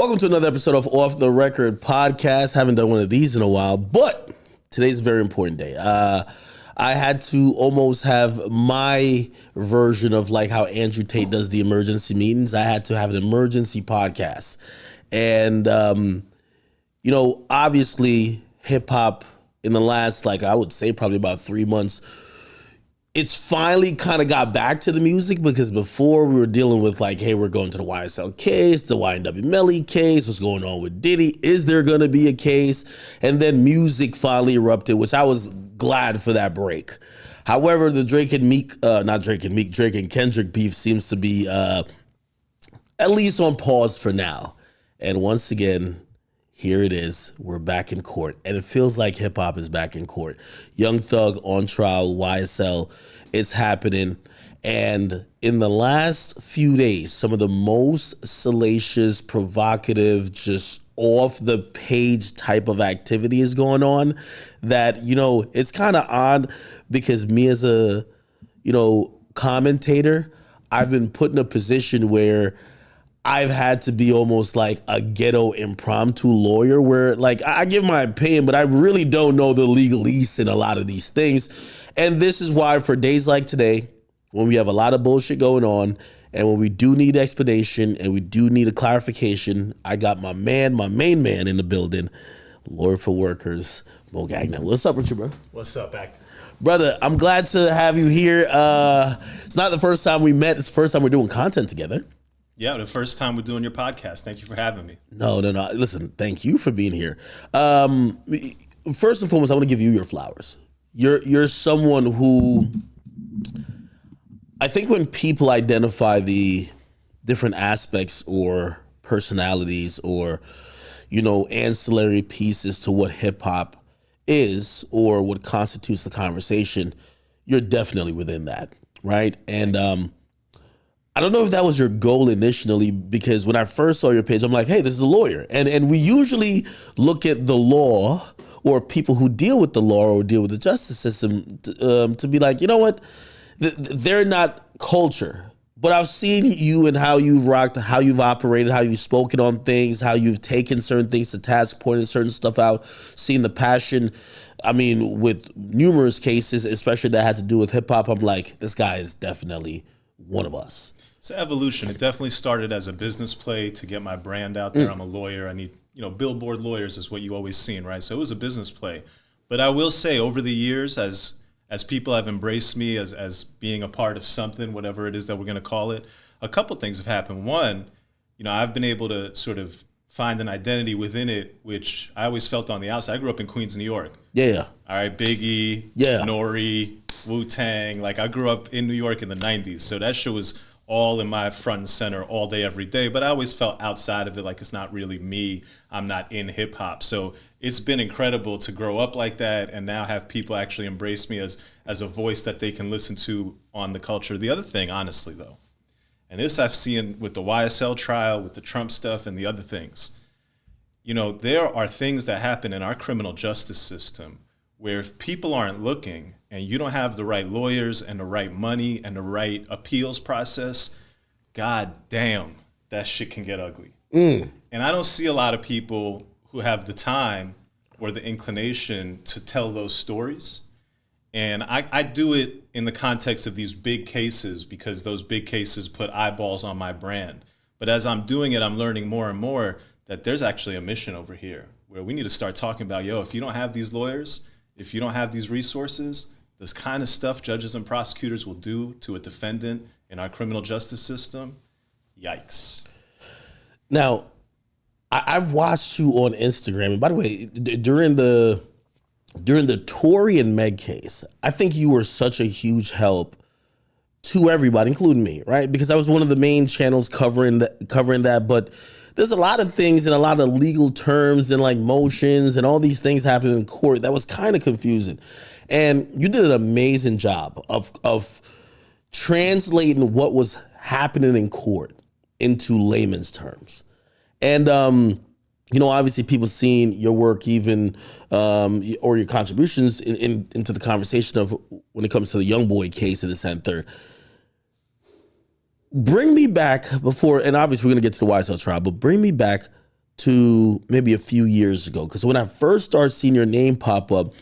Welcome to another episode of Off the Record Podcast. Haven't done one of these in a while, but today's a very important day. I had to almost have my version of like how Andrew Tate does the emergency meetings. I had to have an emergency podcast. And, obviously hip hop in the last, I would say probably about 3 months, it's finally kind of got back to the music, because before we were dealing with hey, we're going to the YSL case, the YNW Melly case, what's going on with Diddy, is there going to be a case? And then music finally erupted, which I was glad for that break. However, the Drake and Kendrick beef seems to be at least on pause for now. And once again, here it is. We're back in court. And it feels like hip hop is back in court. Young Thug on trial, YSL, it's happening. And in the last few days, some of the most salacious, provocative, just off the page type of activity is going on that, it's kind of odd, because me as a, commentator, I've been put in a position where I've had to be almost like a ghetto impromptu lawyer where I give my opinion, but I really don't know the legalese in a lot of these things. And this is why for days like today, when we have a lot of bullshit going on and when we do need explanation and we do need a clarification, I got my main man in the building, lawyer for workers, Moe Gagnat. What's up with you, bro? What's up, Ak? Brother, I'm glad to have you here. It's not the first time we met. It's the first time we're doing content together. Yeah, the first time we're doing your podcast. Thank you for having me. No. Listen, thank you for being here. First and foremost, I want to give you your flowers. You're someone who, I think when people identify the different aspects or personalities or, ancillary pieces to what hip hop is or what constitutes the conversation, you're definitely within that, right? And I don't know if that was your goal initially, because when I first saw your page, I'm like, hey, this is a lawyer. And we usually look at the law or people who deal with the law or deal with the justice system to be like, you know what? They're not culture. But I've seen you and how you've rocked, how you've operated, how you've spoken on things, how you've taken certain things to task, pointed certain stuff out, seen the passion. I mean, with numerous cases, especially that had to do with hip hop, I'm like, this guy is definitely one of us. It's an evolution. It definitely started as a business play to get my brand out there. I'm a lawyer. I need, billboard lawyers is what you always seen, right? So it was a business play. But I will say over the years, as people have embraced me as being a part of something, whatever it is that we're going to call it, a couple things have happened. One, I've been able to sort of find an identity within it, which I always felt on the outside. I grew up in Queens, New York. Yeah. All right, Biggie, Nori, Wu-Tang. I grew up in New York in the 90s. So that shit was all in my front and center all day, every day. But I always felt outside of it, like it's not really me. I'm not in hip hop. So it's been incredible to grow up like that and now have people actually embrace me as a voice that they can listen to on the culture. The other thing, honestly, though, and this I've seen with the YSL trial, with the Trump stuff and the other things, there are things that happen in our criminal justice system where if people aren't looking and you don't have the right lawyers and the right money and the right appeals process, god damn, that shit can get ugly. And I don't see a lot of people who have the time or the inclination to tell those stories. And I do it in the context of these big cases because those big cases put eyeballs on my brand. But as I'm doing it, I'm learning more and more that there's actually a mission over here where we need to start talking about, if you don't have these lawyers, if you don't have these resources, this kind of stuff judges and prosecutors will do to a defendant in our criminal justice system, yikes. Now, I've watched you on Instagram. And by the way, during the Tory and Meg case, I think you were such a huge help to everybody, including me, right? Because I was one of the main channels covering that. But there's a lot of things and a lot of legal terms and motions and all these things happening in court that was kind of confusing. And you did an amazing job of translating what was happening in court into layman's terms. And, obviously people seeing your work even or your contributions into the conversation of when it comes to the young boy case in this and third. Bring me back before, and obviously we're going to get to the YSL trial, but bring me back to maybe a few years ago. Because when I first started seeing your name pop up,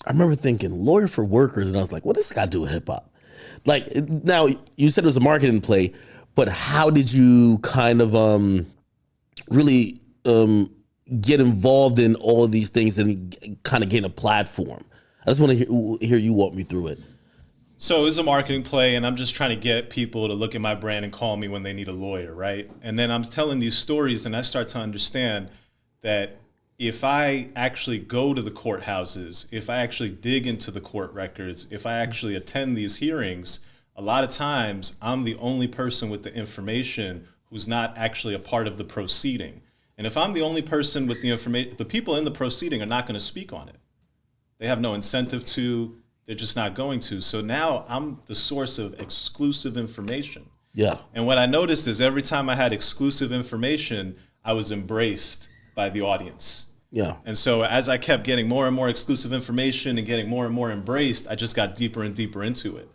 I remember thinking lawyer for workers, and I was like, what does this got to do with hip hop? Like, now you said it was a marketing play, but how did you kind of really get involved in all of these things and kind of gain a platform? I just want to hear you walk me through it. So it was a marketing play, and I'm just trying to get people to look at my brand and call me when they need a lawyer, right? And then I'm telling these stories, and I start to understand that if I actually go to the courthouses, if I actually dig into the court records, if I actually attend these hearings, a lot of times I'm the only person with the information who's not actually a part of the proceeding. And if I'm the only person with the information, the people in the proceeding are not going to speak on it. They have no incentive to. They're just not going to. So now I'm the source of exclusive information. Yeah. And what I noticed is every time I had exclusive information, I was embraced by the audience. Yeah. And so as I kept getting more and more exclusive information and getting more and more embraced, I just got deeper and deeper into it.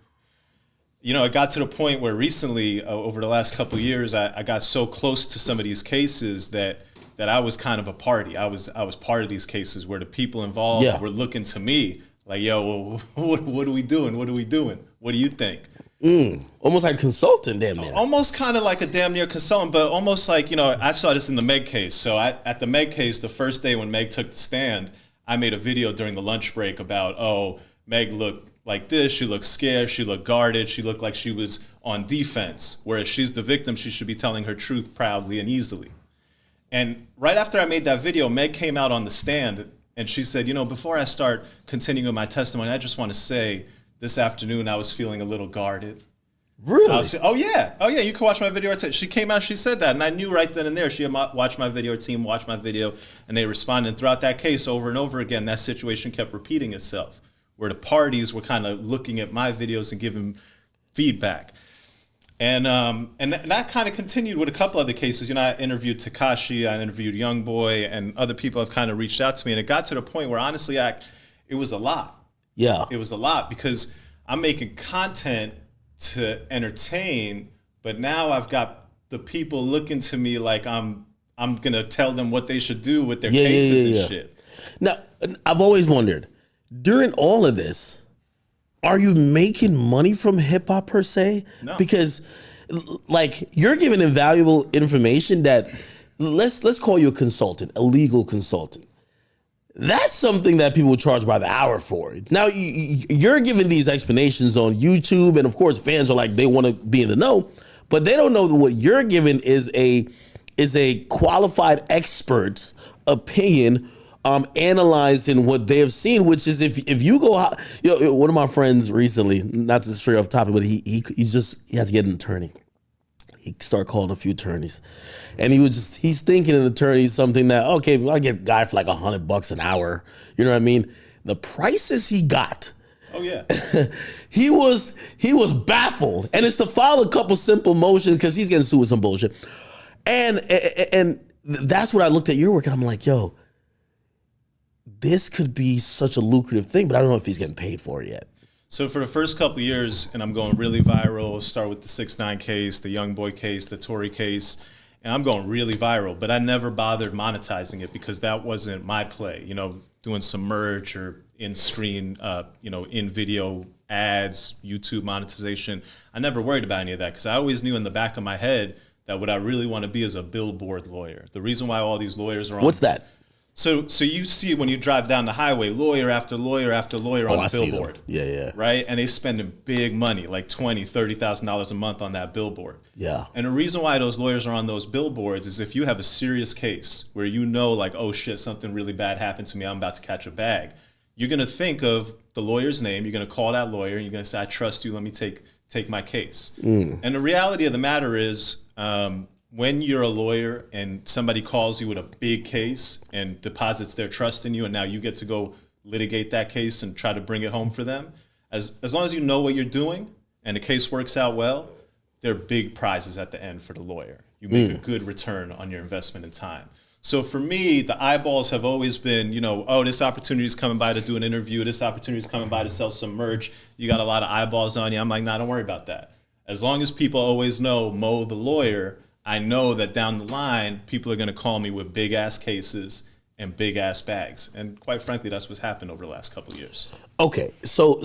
You know, it got to the point where recently, over the last couple of years, I got so close to some of these cases that I was kind of a party. I was part of these cases where the people involved were looking to me like, yo, well, what are we doing? What are we doing? What do you think? Almost like consultant, damn near. Almost kind of like a damn near consultant, but almost like, you know, I saw this in the Meg case. So at the Meg case, the first day when Meg took the stand, I made a video during the lunch break about, oh, Meg looked like this. She looked scared. She looked guarded. She looked like she was on defense. Whereas she's the victim, she should be telling her truth proudly and easily. And right after I made that video, Meg came out on the stand and she said, you know, before I start continuing my testimony, I just want to say this afternoon I was feeling a little guarded. Really? Oh yeah, you can watch my video. She came out, she said that, and I knew right then and there she had watched my video, her team watched my video, and they responded. And throughout that case, over and over again, that situation kept repeating itself, where the parties were kind of looking at my videos and giving feedback. And that kind of continued with a couple other cases. You know, I interviewed Tekashi, I interviewed Youngboy, and other people have kind of reached out to me. And it got to the point where, honestly, it was a lot. Yeah. It was a lot because I'm making content to entertain, but now I've got the people looking to me like I'm going to tell them what they should do with their cases and shit. Now, I've always wondered, during all of this, are you making money from hip hop per se? No. Because like you're giving invaluable information that let's call you a consultant, a legal consultant. That's something that people charge by the hour for. Now you're giving these explanations on YouTube, and of course fans are like, they want to be in the know, but they don't know that what you're giving is a qualified expert's opinion, analyzing what they have seen, which is if you go, you know, one of my friends recently, not to stray off topic, but he had to get an attorney. He started calling a few attorneys, and he's thinking an attorney is something that, okay, well, I get a guy for like $100 an hour. You know what I mean? The prices he got. Oh yeah. he was baffled, and it's to file a couple simple motions because he's getting sued with some bullshit. And that's what I looked at your work, and I'm like, yo, this could be such a lucrative thing, but I don't know if he's getting paid for it yet. So for the first couple of years, and I'm going really viral, start with the 6ix9ine case, the Youngboy case, the Tory case, and I'm going really viral, but I never bothered monetizing it because that wasn't my play, you know, doing some merch or in-screen, in-video ads, YouTube monetization. I never worried about any of that because I always knew in the back of my head that what I really want to be is a billboard lawyer. The reason why all these lawyers are on... What's that? So you see when you drive down the highway, lawyer after lawyer after lawyer on a billboard. Yeah. Right? And they spending big money, like $20,000, $30,000 a month on that billboard. Yeah. And the reason why those lawyers are on those billboards is if you have a serious case where you know like, oh shit, something really bad happened to me, I'm about to catch a bag. You're going to think of the lawyer's name, you're going to call that lawyer, and you're going to say, I trust you, let me take my case. And the reality of the matter is, when you're a lawyer and somebody calls you with a big case and deposits their trust in you, and now you get to go litigate that case and try to bring it home for them, as long as you know what you're doing and the case works out well, there are big prizes at the end for the lawyer. You make a good return on your investment in time. So for me, the eyeballs have always been, you know, oh, this opportunity is coming by to do an interview. This opportunity is coming by to sell some merch. You got a lot of eyeballs on you. I'm like, nah, don't worry about that. As long as people always know Moe the lawyer, I know that down the line, people are going to call me with big ass cases and big ass bags. And quite frankly, that's what's happened over the last couple of years. Okay. So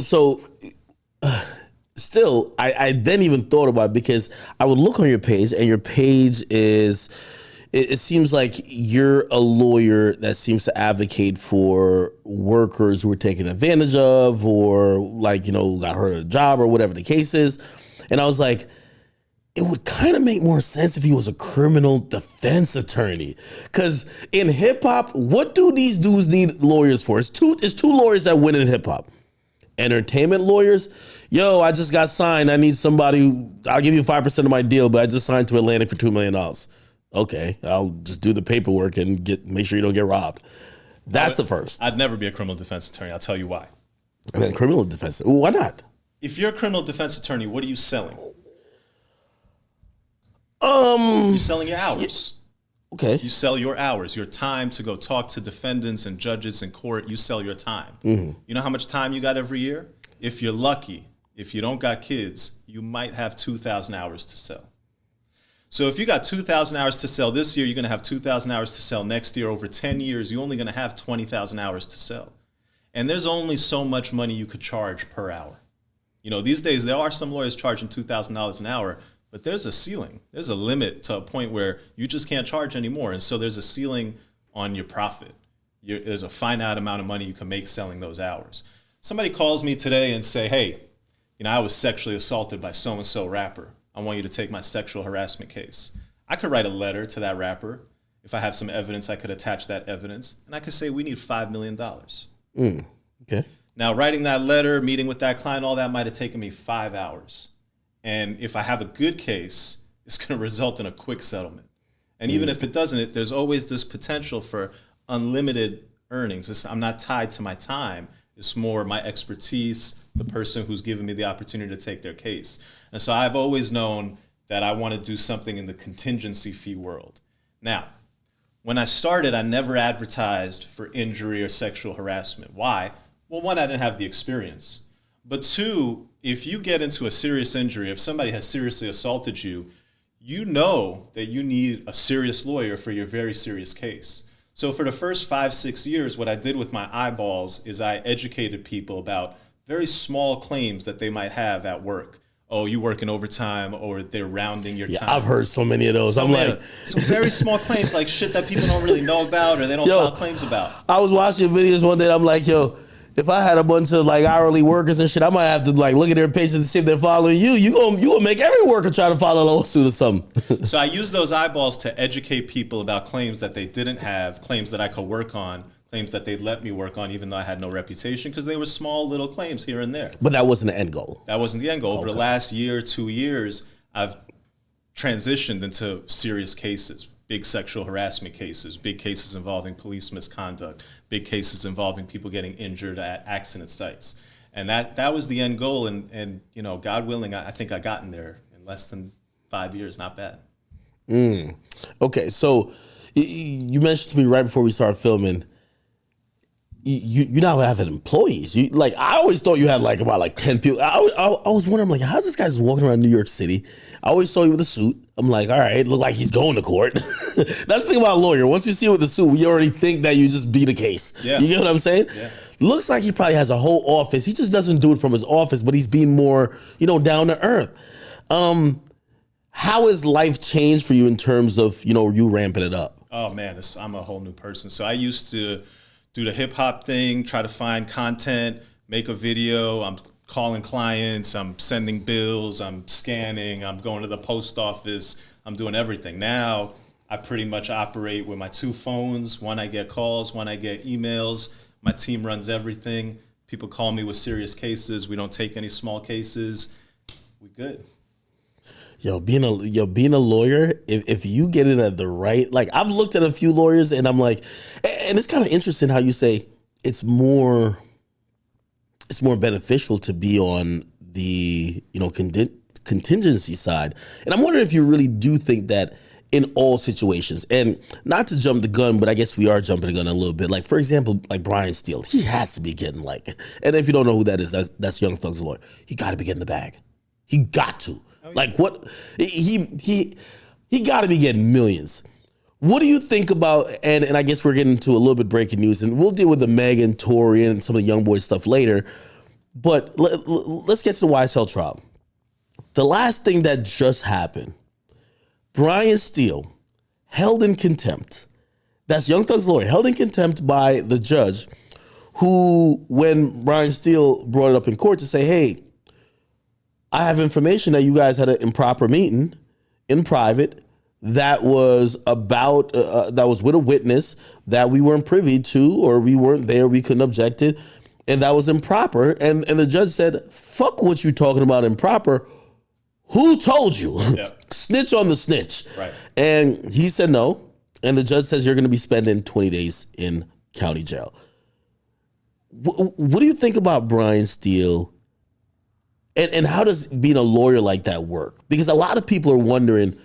still, I then even thought about it because I would look on your page and your page is, it seems like you're a lawyer that seems to advocate for workers who are taken advantage of or like, got hurt at a job or whatever the case is. And I was like, it would kind of make more sense if he was a criminal defense attorney. Because in hip hop, what do these dudes need lawyers for? It's two lawyers that win in hip hop. Entertainment lawyers, yo, I just got signed. I need somebody, I'll give you 5% of my deal, but I just signed to Atlantic for $2 million. Okay, I'll just do the paperwork and make sure you don't get robbed. That's the first. I'd never be a criminal defense attorney. I'll tell you why. I mean, criminal defense. Why not? If you're a criminal defense attorney, what are you selling? You're selling your hours. Okay. You sell your hours, your time to go talk to defendants and judges in court. You sell your time. Mm-hmm. You know how much time you got every year? If you're lucky, if you don't got kids, you might have 2,000 hours to sell. So if you got 2,000 hours to sell this year, you're going to have 2,000 hours to sell next year. Over 10 years, you're only going to have 20,000 hours to sell. And there's only so much money you could charge per hour. These days, there are some lawyers charging $2,000 an hour, but there's a ceiling. There's a limit to a point where you just can't charge anymore. And so there's a ceiling on your profit. There's a finite amount of money you can make selling those hours. Somebody calls me today and say, hey, I was sexually assaulted by so-and-so rapper. I want you to take my sexual harassment case. I could write a letter to that rapper. If I have some evidence, I could attach that evidence. And I could say, we need $5 million. Okay. Now, writing that letter, meeting with that client, all that might have taken me 5 hours. And if I have a good case, it's going to result in a quick settlement. And even if it doesn't, there's always this potential for unlimited earnings. I'm not tied to my time. It's more my expertise, the person who's given me the opportunity to take their case. And so I've always known that I want to do something in the contingency fee world. Now, when I started, I never advertised for injury or sexual harassment. Why? Well, one, I didn't have the experience. But two, if you get into a serious injury, if somebody has seriously assaulted you, you know that you need a serious lawyer for your very serious case. So for the first 5-6 years, what I did with my eyeballs is I educated people about very small claims that they might have at work. Oh, you working overtime, or they're rounding your time. I've heard so many of those. I'm like, some very small claims, like shit that people don't really know about or they don't file claims about. I was watching videos one day. I'm like, yo, if I had a bunch of like hourly workers and shit, I might have to like look at their pages and see if they're following you. You gonna make every worker try to file a lawsuit or something. So I use those eyeballs to educate people about claims that they didn't have, claims that I could work on, claims that they'd let me work on, even though I had no reputation, because they were small little claims here and there. But that wasn't the end goal. That wasn't the end goal. Over the last year, 2 years, I've transitioned into serious cases. Big sexual harassment cases, big cases involving police misconduct, big cases involving people getting injured at accident sites. And that was the end goal. And God willing, I think I got in there in less than 5 years. Not bad. Okay, so you mentioned to me right before we started filming, you now have employees. I always thought you had about 10 people. I was wondering, like, how's this guy just walking around New York City? I always saw you with a suit. I'm like, all right, look like he's going to court. That's the thing about a lawyer. Once you see you with a suit, we already think that you just beat a case. Yeah. You get what I'm saying? Yeah. Looks like he probably has a whole office. He just doesn't do it from his office, but he's being more, down to earth. How has life changed for you in terms of, you ramping it up? Oh man, I'm a whole new person. So I used to do the hip hop thing, try to find content, make a video. I'm calling clients, I'm sending bills, I'm scanning, I'm going to the post office, I'm doing everything. Now I pretty much operate with my 2 phones. One, I get calls, one, I get emails. My team runs everything. People call me with serious cases. We don't take any small cases. We good. Being a lawyer, if you get it at the right, I've looked at a few lawyers and I'm like, and it's kind of interesting how you say it's more beneficial to be on the, contingency side. And I'm wondering if you really do think that in all situations, and not to jump the gun, but I guess we are jumping the gun a little bit. Like, for example, like Bryan Steele, he has to be getting and if you don't know who that is, that's Young Thug's lawyer. He got to be getting the bag. He got to. Oh, yeah. What he He got to be getting millions. What do you think about, and I guess we're getting into a little bit breaking news, and we'll deal with the Meg and Tory and some of the young boy stuff later, but let's get to the YSL trial. The last thing that just happened, Bryan Steele held in contempt. That's Young Thug's lawyer, held in contempt by the judge who, when Brian Steele brought it up in court to say, hey, I have information that you guys had an improper meeting in private that was about, that was with a witness that we weren't privy to, or we weren't there, we couldn't object it, and that was improper. And the judge said, fuck what you talking about improper. Who told you? Yep. Snitch on the snitch. Right. And he said no. And the judge says you're going to be spending 20 days in county jail. What do you think about Brian Steele? And how does being a lawyer like that work? Because a lot of people are wondering,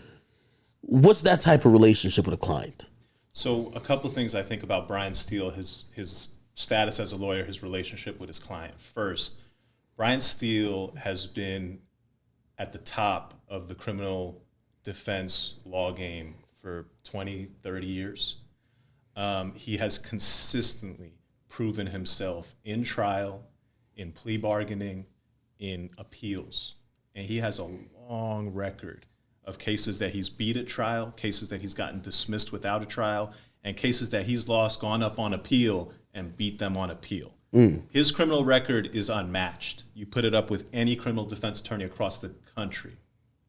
what's that type of relationship with a client? So a couple of things I think about Brian Steele, his status as a lawyer, his relationship with his client. First, Brian Steele has been at the top of the criminal defense law game for 20, 30 years. He has consistently proven himself in trial, in plea bargaining, in appeals. And he has a long record of cases that he's beat at trial, cases that he's gotten dismissed without a trial, and cases that he's lost, gone up on appeal, and beat them on appeal. His criminal record is unmatched. You put it up with any criminal defense attorney across the country.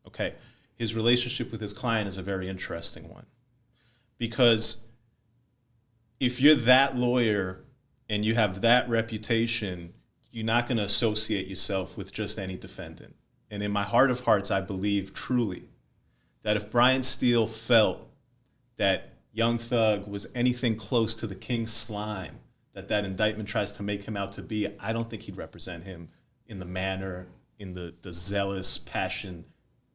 Okay. His relationship with his client is a very interesting one. Because if you're that lawyer and you have that reputation, you're not going to associate yourself with just any defendant. And in my heart of hearts, I believe truly that if Brian Steele felt that Young Thug was anything close to the king slime that indictment tries to make him out to be, I don't think he'd represent him in the manner, in the zealous passion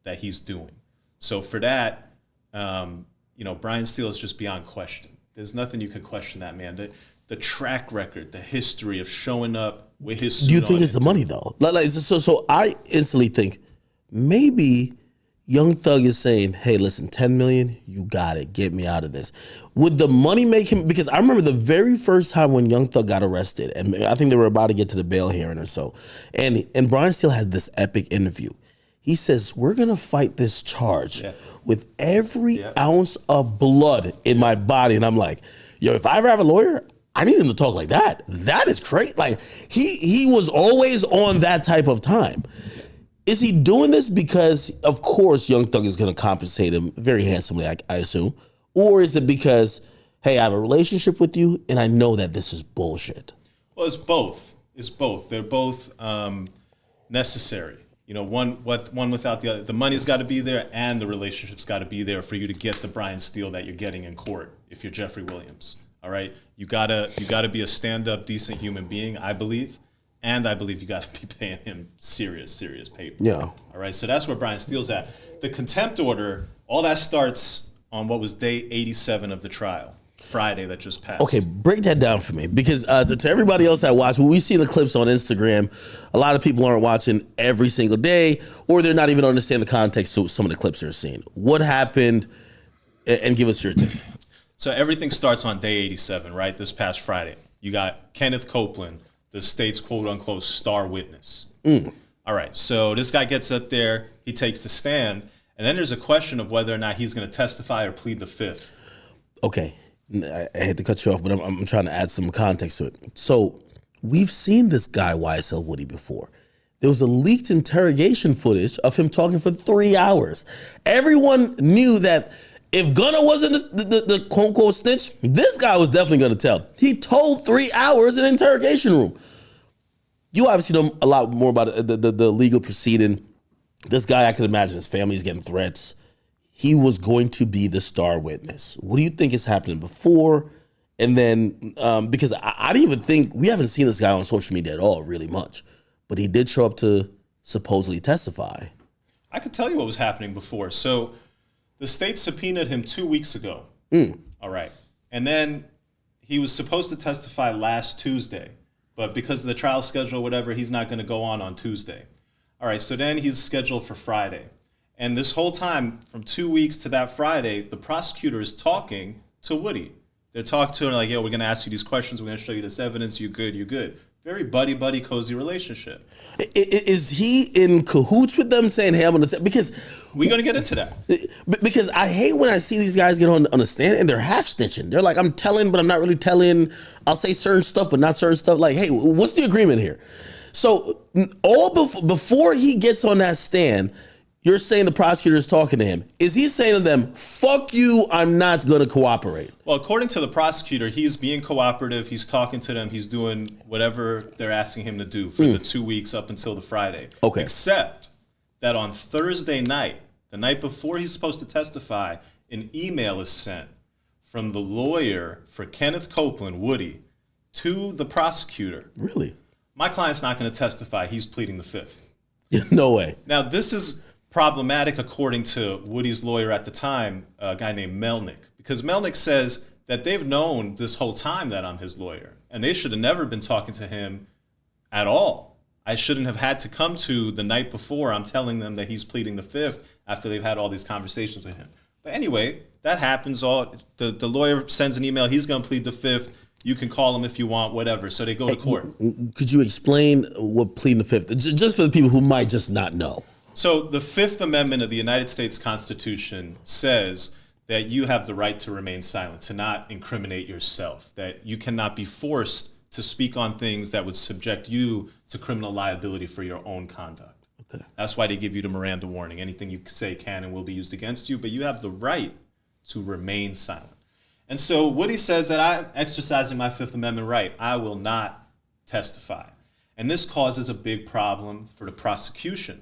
that he's doing. So for that, Brian Steele is just beyond question. There's nothing you could question that man. The track record, the history of showing up with his suit. Do you think it's the money though? So I instantly think maybe Young Thug is saying, hey, listen, 10 million, you got it. Get me out of this. Would the money make him, because I remember the very first time when Young Thug got arrested, and I think they were about to get to the bail hearing or so, and Brian Steele had this epic interview. He says, we're going to fight this charge with every ounce of blood in my body. And I'm like, yo, if I ever have a lawyer, I need him to talk like that. That is great. Like, he was always on that type of time. Is he doing this because, of course, Young Thug is going to compensate him very handsomely, I assume? Or is it because, hey, I have a relationship with you and I know that this is bullshit? Well, it's both. It's both. They're both necessary. One without the other. The money's got to be there and the relationship's got to be there for you to get the Brian Steele that you're getting in court if you're Jeffrey Williams. All right? You gotta be a stand-up, decent human being, I believe. And I believe you got to be paying him serious paper. Yeah. All right. So that's where Brian Steele's at. The contempt order, all that starts on what was day 87 of the trial, Friday that just passed. Okay, break that down for me. Because to everybody else that watch, when we see the clips on Instagram, a lot of people aren't watching every single day, or they're not even understanding the context of some of the clips they're seeing. What happened? And give us your take. So everything starts on day 87, right? This past Friday. You got Kenneth Copeland, the state's quote-unquote star witness. All right, so this guy gets up there, he takes the stand, and then there's a question of whether or not he's going to testify or plead the fifth. Okay, I hate to cut you off, but I'm trying to add some context to it. So we've seen this guy, YSL Woody, before. There was a leaked interrogation footage of him talking for 3 hours. Everyone knew that if Gunna wasn't the quote-unquote snitch, this guy was definitely going to tell. He told 3 hours in an interrogation room. You obviously know a lot more about the legal proceeding. This guy, I could imagine his family's getting threats. He was going to be the star witness. What do you think is happening before? And then, because I didn't even think, we haven't seen this guy on social media at all, really much. But he did show up to supposedly testify. I could tell you what was happening before. So the state subpoenaed him 2 weeks ago. All right. And then he was supposed to testify last Tuesday. But because of the trial schedule or whatever, he's not going to go on Tuesday. All right. So then he's scheduled for Friday. And this whole time, from 2 weeks to that Friday, the prosecutor is talking to Woody. They're talking to him like, yo, we're going to ask you these questions. We're going to show you this evidence. You good, you good. Very buddy-buddy, cozy relationship. Is he in cahoots with them saying, hey, I'm going to... Because... We're going to get into that. Because I hate when I see these guys get on the stand and they're half snitching. They're like, I'm telling, but I'm not really telling. I'll say certain stuff, but not certain stuff. Like, hey, what's the agreement here? So before he gets on that stand, you're saying the prosecutor is talking to him. Is he saying to them, fuck you, I'm not going to cooperate? Well, according to the prosecutor, he's being cooperative. He's talking to them. He's doing whatever they're asking him to do for the 2 weeks up until the Friday. Okay. Except that on Thursday night, the night before he's supposed to testify, an email is sent from the lawyer for Kenneth Copeland, Woody, to the prosecutor. Really? My client's not going to testify. He's pleading the fifth. No way. Now, this is problematic according to Woody's lawyer at the time, a guy named Melnick, because Melnick says that they've known this whole time that I'm his lawyer, and they should have never been talking to him at all. I shouldn't have had to come to the night before. I'm telling them that he's pleading the fifth after they've had all these conversations with him. But anyway, that happens. The lawyer sends an email. He's going to plead the fifth. You can call him if you want, whatever. So they go to court. Could you explain what pleading the fifth, just for the people who might just not know? So the Fifth Amendment of the United States Constitution says that you have the right to remain silent, to not incriminate yourself, that you cannot be forced to speak on things that would subject you to criminal liability for your own conduct. Okay. That's why they give you the Miranda warning. Anything you say can and will be used against you, but you have the right to remain silent. And so Woody says that I'm exercising my Fifth Amendment right. I will not testify. And this causes a big problem for the prosecution.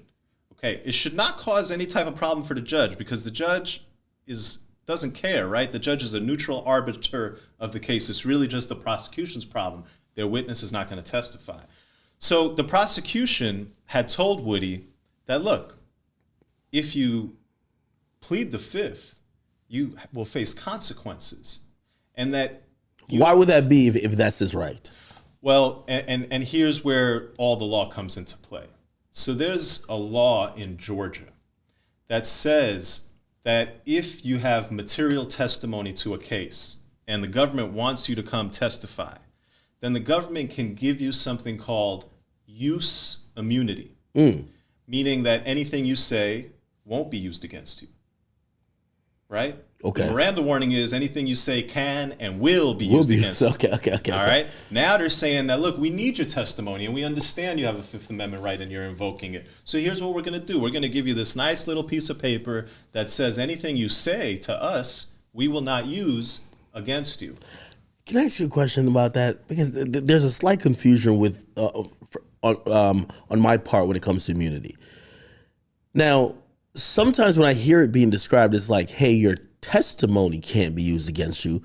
Okay, it should not cause any type of problem for the judge because the judge doesn't care, right? The judge is a neutral arbiter of the case. It's really just the prosecution's problem. Their witness is not going to testify. So the prosecution had told Woody that, look, if you plead the fifth, you will face consequences. And that... Why would that be if that's his right? Well, and here's where all the law comes into play. So there's a law in Georgia that says that if you have material testimony to a case and the government wants you to come testify, then the government can give you something called use immunity, meaning that anything you say won't be used against you, right? Okay. The Miranda warning is anything you say can and will be used against you. Okay. All right. Now they're saying that, look, we need your testimony and we understand you have a Fifth Amendment right and you're invoking it. So here's what we're going to do. We're going to give you this nice little piece of paper that says anything you say to us, we will not use against you. Can I ask you a question about that? Because there's a slight confusion with on my part when it comes to immunity. Now, sometimes when I hear it being described, it's like, hey, your testimony can't be used against you.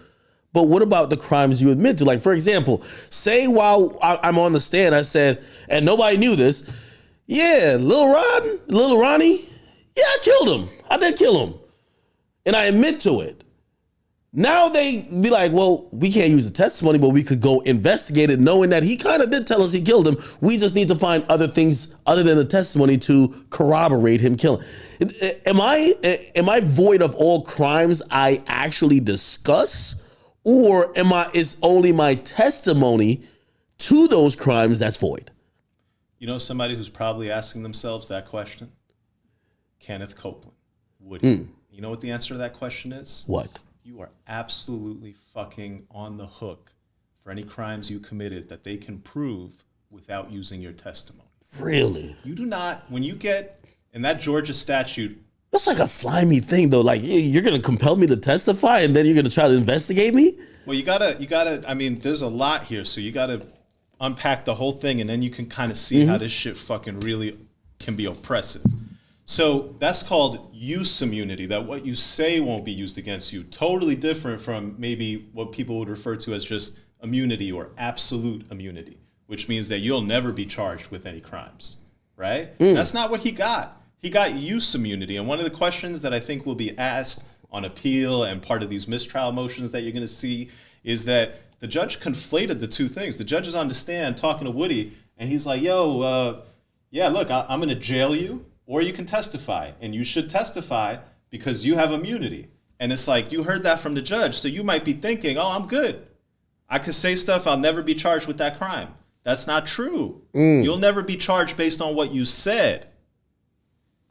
But what about the crimes you admit to? Like, for example, say while I'm on the stand, I said, and nobody knew this, yeah, Lil Ronnie, yeah, I killed him. I did kill him. And I admit to it. Now they be like, well, we can't use the testimony, but we could go investigate it knowing that he kind of did tell us he killed him. We just need to find other things other than the testimony to corroborate him killing. Am I void of all crimes I actually discuss? Or is only my testimony to those crimes that's void? You know somebody who's probably asking themselves that question? Kenneth Copeland, Woody. You know what the answer to that question is? What? You are absolutely fucking on the hook for any crimes you committed that they can prove without using your testimony. Really? You do not, when you get in that Georgia statute. That's like a slimy thing though. Like, you're going to compel me to testify and then you're going to try to investigate me? Well, you gotta, I mean, there's a lot here. So you gotta unpack the whole thing and then you can kind of see how this shit fucking really can be oppressive. So that's called use immunity, that what you say won't be used against you. Totally different from maybe what people would refer to as just immunity or absolute immunity, which means that you'll never be charged with any crimes, right? That's not what he got. He got use immunity. And one of the questions that I think will be asked on appeal and part of these mistrial motions that you're going to see is that the judge conflated the two things. The judge is on the stand talking to Woody, and he's like, yo, yeah, look, I'm going to jail you. or you can testify. And you should testify because you have immunity. And it's like, you heard that from the judge. So you might be thinking, oh, I'm good. I could say stuff. I'll never be charged with that crime. That's not true. You'll never be charged based on what you said.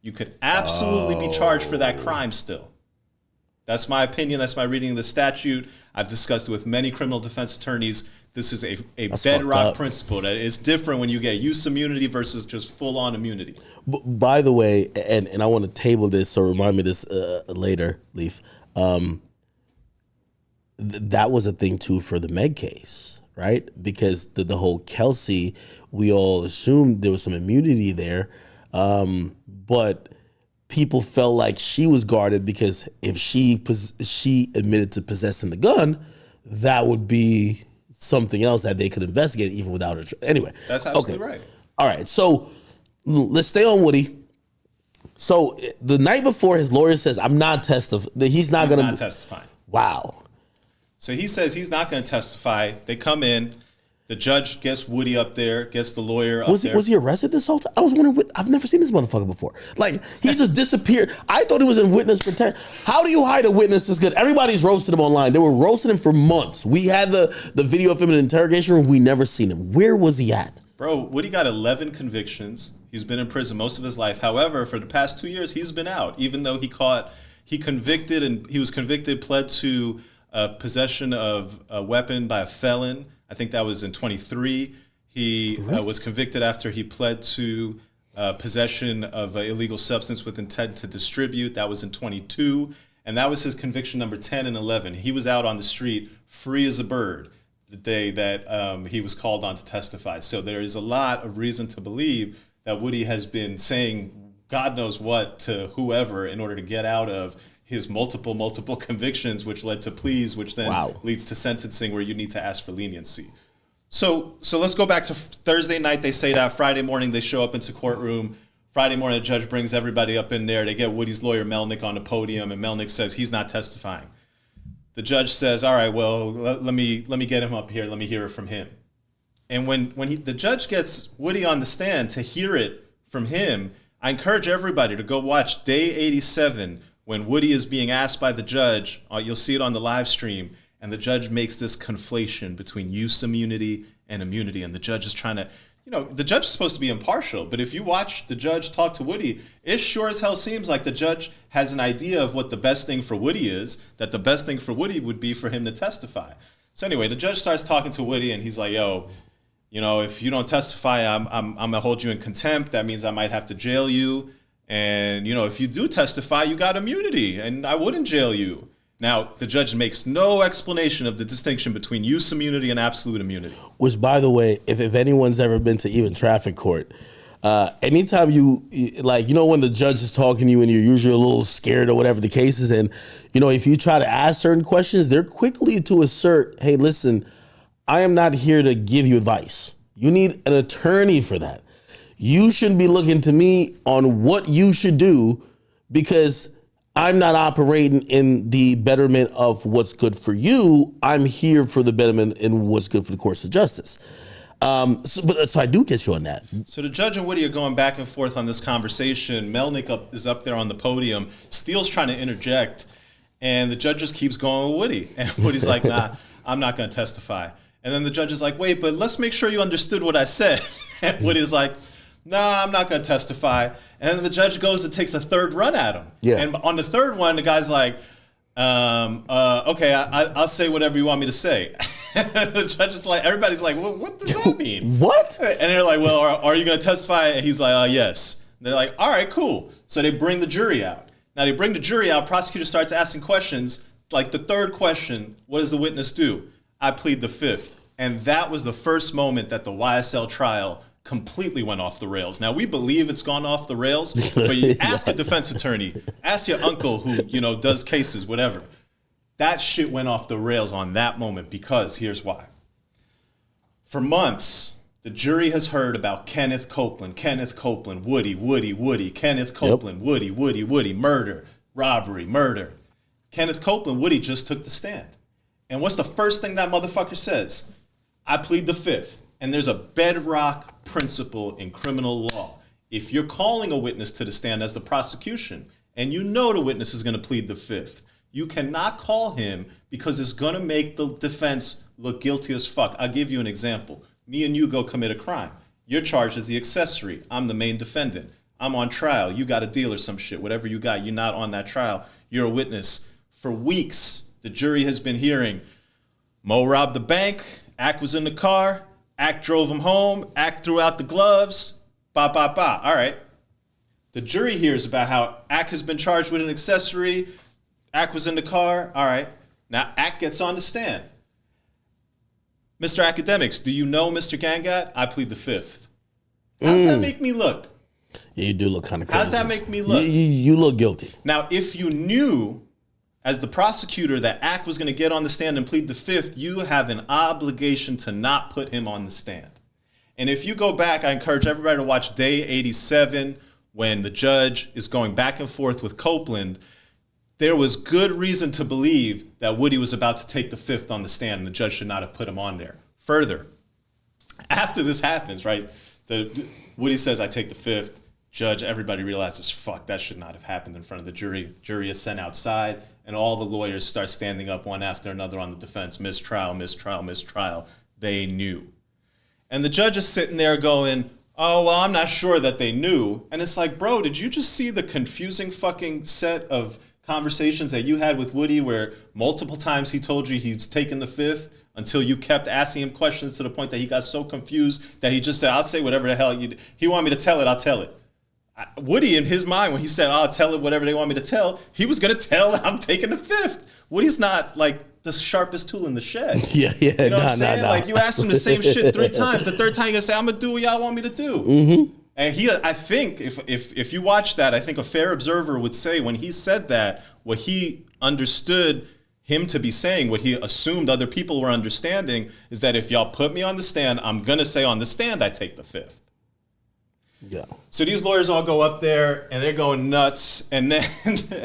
You could absolutely be charged for that crime still. That's my opinion. That's my reading of the statute. I've discussed it with many criminal defense attorneys. This is a bedrock principle that is different when you get use immunity versus just full-on immunity. By the way, and I want to table this, so remind me this later, Leaf. That was a thing, too, for the Meg case, right? Because the whole Kelsey, we all assumed there was some immunity there, but people felt like she was guarded because if she admitted to possessing the gun, that would be something else that they could investigate even without her. Anyway. That's absolutely right. All right. So let's stay on Woody. So the night before, his lawyer says, I'm not testifying. He's not testifying. Wow. So he says he's not going to testify. They come in. The judge gets Woody up there, gets the lawyer up there. Was he arrested this whole time? I was wondering, I've never seen this motherfucker before. Like, he just disappeared. I thought he was in witness protection. How do you hide a witness this good? Everybody's roasted him online. They were roasting him for months. We had the video of him in an interrogation room. We never seen him. Where was he at? Bro, Woody got 11 convictions. He's been in prison most of his life. However, for the past 2 years, he's been out, even though he was convicted, pled to possession of a weapon by a felon. I think that was in 23. He was convicted after he pled to possession of an illegal substance with intent to distribute. That was in 22. And that was his conviction number 10 and 11. He was out on the street free as a bird the day that he was called on to testify. So there is a lot of reason to believe that Woody has been saying God knows what to whoever in order to get out of his multiple convictions, which led to pleas, which then leads to sentencing where you need to ask for leniency. So let's go back to Thursday night. They say that Friday morning they show up into courtroom. Friday morning, the judge brings everybody up in there. They get Woody's lawyer, Melnick, on the podium, and Melnick says he's not testifying. The judge says, all right, well, let me get him up here. Let me hear it from him. And when the judge gets Woody on the stand to hear it from him, I encourage everybody to go watch day 87 when Woody is being asked by the judge. You'll see it on the live stream. And the judge makes this conflation between use immunity and immunity. And the judge is trying to, the judge is supposed to be impartial. But if you watch the judge talk to Woody, it sure as hell seems like the judge has an idea of what the best thing for Woody is, that the best thing for Woody would be for him to testify. So anyway, the judge starts talking to Woody and he's like, yo, if you don't testify, I'm going to hold you in contempt. That means I might have to jail you. And, if you do testify, you got immunity and I wouldn't jail you. Now, the judge makes no explanation of the distinction between use immunity and absolute immunity. Which, by the way, if anyone's ever been to even traffic court, anytime when the judge is talking to you and you're usually a little scared or whatever the case is, and, if you try to ask certain questions, they're quickly to assert, hey, listen, I am not here to give you advice. You need an attorney for that. You shouldn't be looking to me on what you should do because I'm not operating in the betterment of what's good for you. I'm here for the betterment in what's good for the course of justice. So I do get you on that. So the judge and Woody are going back and forth on this conversation. Melnick is up there on the podium. Steele's trying to interject, and the judge just keeps going with Woody. And Woody's like, nah, I'm not going to testify. And then the judge is like, wait, but let's make sure you understood what I said. And Woody's like, nah, I'm not going to testify. And then the judge goes and takes a third run at him. Yeah. And on the third one, the guy's like, okay, I'll say whatever you want me to say. The judge is like, everybody's like, well, what does that mean? What? And they're like, well, are you going to testify? And he's like, yes. And they're like, all right, cool. So they bring the jury out. Now they bring the jury out. Prosecutor starts asking questions. Like the third question, what does the witness do? I plead the fifth. And that was the first moment that the YSL trial completely went off the rails. Now, we believe it's gone off the rails, but you ask a defense attorney, ask your uncle who, does cases, whatever. That shit went off the rails on that moment because here's why. For months, the jury has heard about Kenneth Copeland, Woody, Kenneth Copeland, yep. Woody, murder, robbery, murder. Kenneth Copeland, Woody just took the stand. And what's the first thing that motherfucker says? I plead the fifth. And there's a bedrock principle in criminal law. if you're calling a witness to the stand as the prosecution and you know the witness is going to plead the fifth, you cannot call him because it's going to make the defense look guilty as fuck. I'll give you an example. Me and you go commit a crime. You're charged as the accessory. I'm the main defendant. I'm on trial. You got a deal or some shit. Whatever you got, you're not on that trial. You're a witness. For weeks, the jury has been hearing, Moe robbed the bank, Ak was in the car, Ak drove him home, Ak threw out the gloves, ba, ba, ba. All right. The jury hears about how Ak has been charged with an accessory, Ak was in the car. All right. Now Ak gets on the stand. Mr. Akademiks, do you know Mr. Gagnat? I plead the fifth. How does that make me look? Yeah, you do look kind of crazy. How does that make me look? You look guilty. Now, if you knew as the prosecutor that Ak was going to get on the stand and plead the fifth, you have an obligation to not put him on the stand. And if you go back, I encourage everybody to watch Day 87 when the judge is going back and forth with Copeland. There was good reason to believe that Woody was about to take the fifth on the stand and the judge should not have put him on there. Further, after this happens, right, Woody says, I take the fifth. Judge, everybody realizes, fuck, that should not have happened in front of the jury. Jury is sent outside, and all the lawyers start standing up one after another on the defense. Mistrial, mistrial, mistrial. They knew. And the judge is sitting there going, oh, well, I'm not sure that they knew. And it's like, bro, did you just see the confusing fucking set of conversations that you had with Woody where multiple times he told you he's taken the fifth until you kept asking him questions to the point that he got so confused that he just said, I'll say whatever the hell he wanted me to tell it, I'll tell it. Woody, in his mind, when he said, I'll tell it whatever they want me to tell, he was going to tell I'm taking the fifth. Woody's not like the sharpest tool in the shed. Yeah. You know what I'm saying? Like, you asked him the same shit 3 times. The third time, you're going to say, I'm going to do what y'all want me to do. Mm-hmm. And I think, if you watch that, I think a fair observer would say when he said that, what he understood him to be saying, what he assumed other people were understanding, is that if y'all put me on the stand, I'm going to say on the stand I take the fifth. Yeah. So these lawyers all go up there and they're going nuts, and then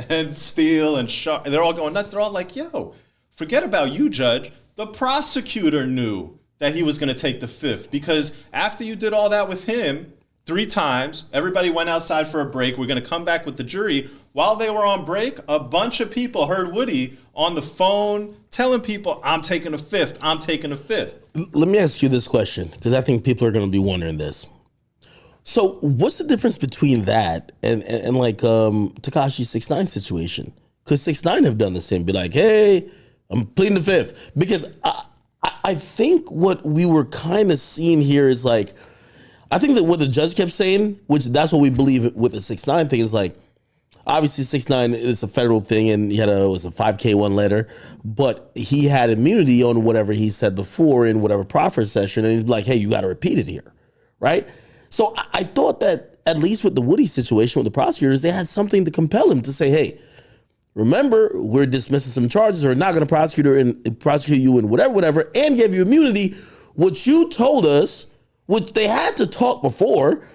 and Steele and Shaw, they're all going nuts. They're all like, yo, forget about you, Judge. The prosecutor knew that he was going to take the fifth because after you did all that with him 3 times, everybody went outside for a break. We're going to come back with the jury. While they were on break, a bunch of people heard Woody on the phone telling people, I'm taking a fifth. I'm taking a fifth. Let me ask you this question, because I think people are going to be wondering this. So what's the difference between that and like Tekashi 6ix9ine situation? Because 6ix9ine have done the same. Be like, hey, I'm pleading the fifth. Because I think what we were kind of seeing here is like, I think that what the judge kept saying, which that's what we believe with the 6ix9ine thing, is like, obviously 6ix9ine is a federal thing and he had a 5K1 letter, but he had immunity on whatever he said before in whatever proffer session. And he's like, hey, you got to repeat it here, right? So I thought that at least with the Woody situation with the prosecutors, they had something to compel him to say, hey, remember, we're dismissing some charges or not going to prosecute you in whatever, and give you immunity, which you told us, which they had to talk before.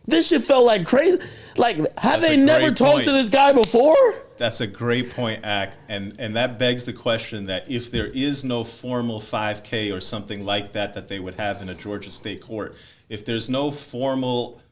This shit felt like crazy. Like, have they never talked to this guy before? That's a great point, Ak. And that begs the question that if there is no formal 5K or something like that they would have in a Georgia state court, if there's no formal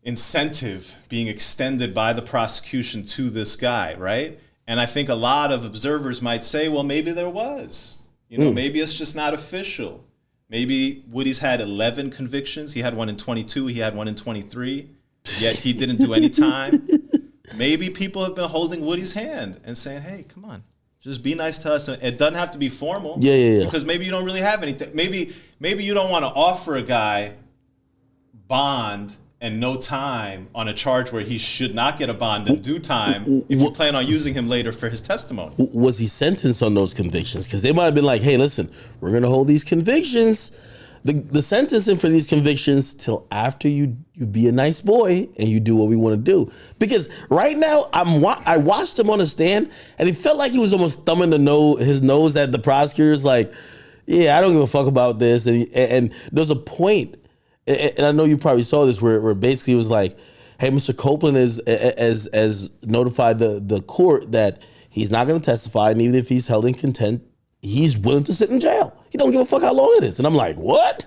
incentive being extended by the prosecution to this guy, right? And I think a lot of observers might say, well, maybe there was. Maybe it's just not official. Maybe Woody's had 11 convictions. He had one in 22. He had one in 23. Yet he didn't do any time. Maybe people have been holding Woody's hand and saying, hey, come on, just be nice to us. It doesn't have to be formal. Yeah. Because maybe you don't really have anything. Maybe you don't want to offer a guy bond and no time on a charge where he should not get a bond and due time if you plan on using him later for his testimony. Was he sentenced on those convictions? Because they might have been like, hey, listen, we're going to hold these convictions, the sentencing for these convictions till after you be a nice boy and you do what we want to do. Because right now, I watched him on the stand and he felt like he was almost thumbing his nose at the prosecutors like, yeah, I don't give a fuck about this. And there's a point, and I know you probably saw this, where basically it was like, hey, Mr. Copeland has notified the court that he's not going to testify, and even if he's held in contempt, he's willing to sit in jail. He don't give a fuck how long it is. And I'm like, what?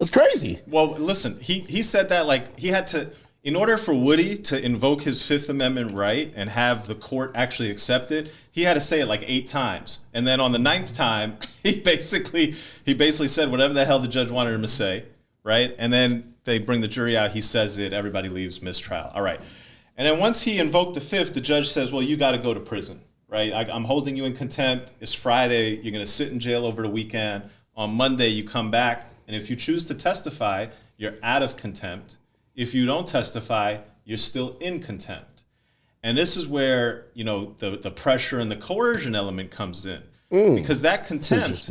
That's crazy. Well, listen, he said that like he had to, in order for Woody to invoke his Fifth Amendment right and have the court actually accept it, he had to say it like 8 times. And then on the 9th time, he basically said whatever the hell the judge wanted him to say, right? And then they bring the jury out, he says it, everybody leaves, mistrial. All right. And then once he invoked the 5th, the judge says, well, you got to go to prison, right? I'm holding you in contempt. It's Friday. You're going to sit in jail over the weekend. On Monday, you come back. And if you choose to testify, you're out of contempt. If you don't testify, you're still in contempt. And this is where, you know, the pressure and the coercion element comes in. Because that contempt,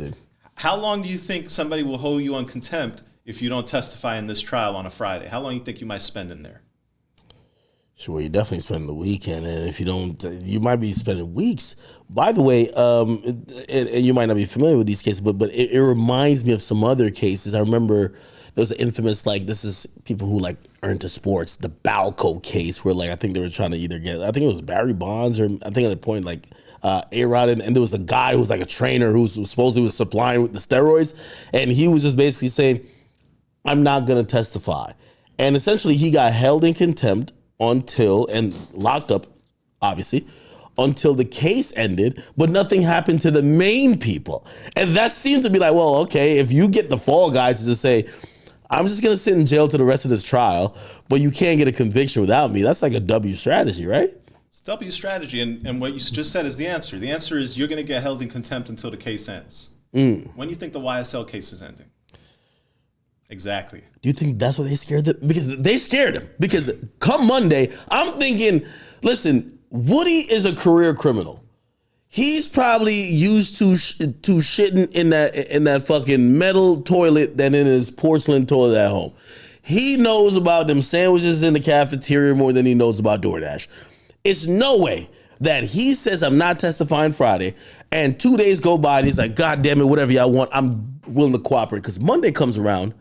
how long do you think somebody will hold you on contempt if you don't testify in this trial on a Friday? How long do you think you might spend in there? Sure, you definitely spend the weekend, and if you don't, you might be spending weeks. By the way, and you might not be familiar with these cases, but it reminds me of some other cases. I remember there was an infamous, like, this is people who like are into sports, the Balco case, where like I think they were trying to either get, I think it was Barry Bonds, or I think at a point like A-Rod, and there was a guy who was like a trainer who supposedly was supplying with the steroids, and he was just basically saying, I'm not going to testify. And essentially he got held in contempt until, and locked up, obviously, until the case ended, but nothing happened to the main people. And that seemed to be like, well, okay, if you get the fall guy to just say, I'm just going to sit in jail to the rest of this trial, but you can't get a conviction without me, that's like a W strategy, right? It's a W strategy, and what you just said is the answer. The answer is you're going to get held in contempt until the case ends. When do you think the YSL case is ending? Exactly. Do you think that's why they scared them? Because they scared him. Because come Monday, I'm thinking, listen, Woody is a career criminal. He's probably used to shitting in that fucking metal toilet than in his porcelain toilet at home. He knows about them sandwiches in the cafeteria more than he knows about DoorDash. It's no way that he says, I'm not testifying Friday, and 2 days go by and he's like, God damn it, whatever y'all want, I'm willing to cooperate. Because Monday comes around,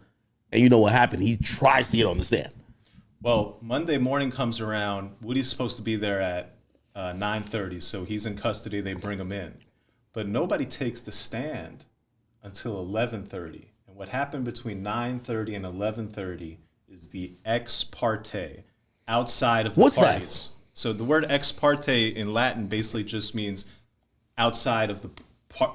and you know what happened? He tries to get on the stand. Well, Monday morning comes around. Woody's supposed to be there at 9:30, so he's in custody. They bring him in. But nobody takes the stand until 11:30. And what happened between 9:30 and 11:30 is the ex parte outside of the parties. What's that? So the word ex parte in Latin basically just means outside of the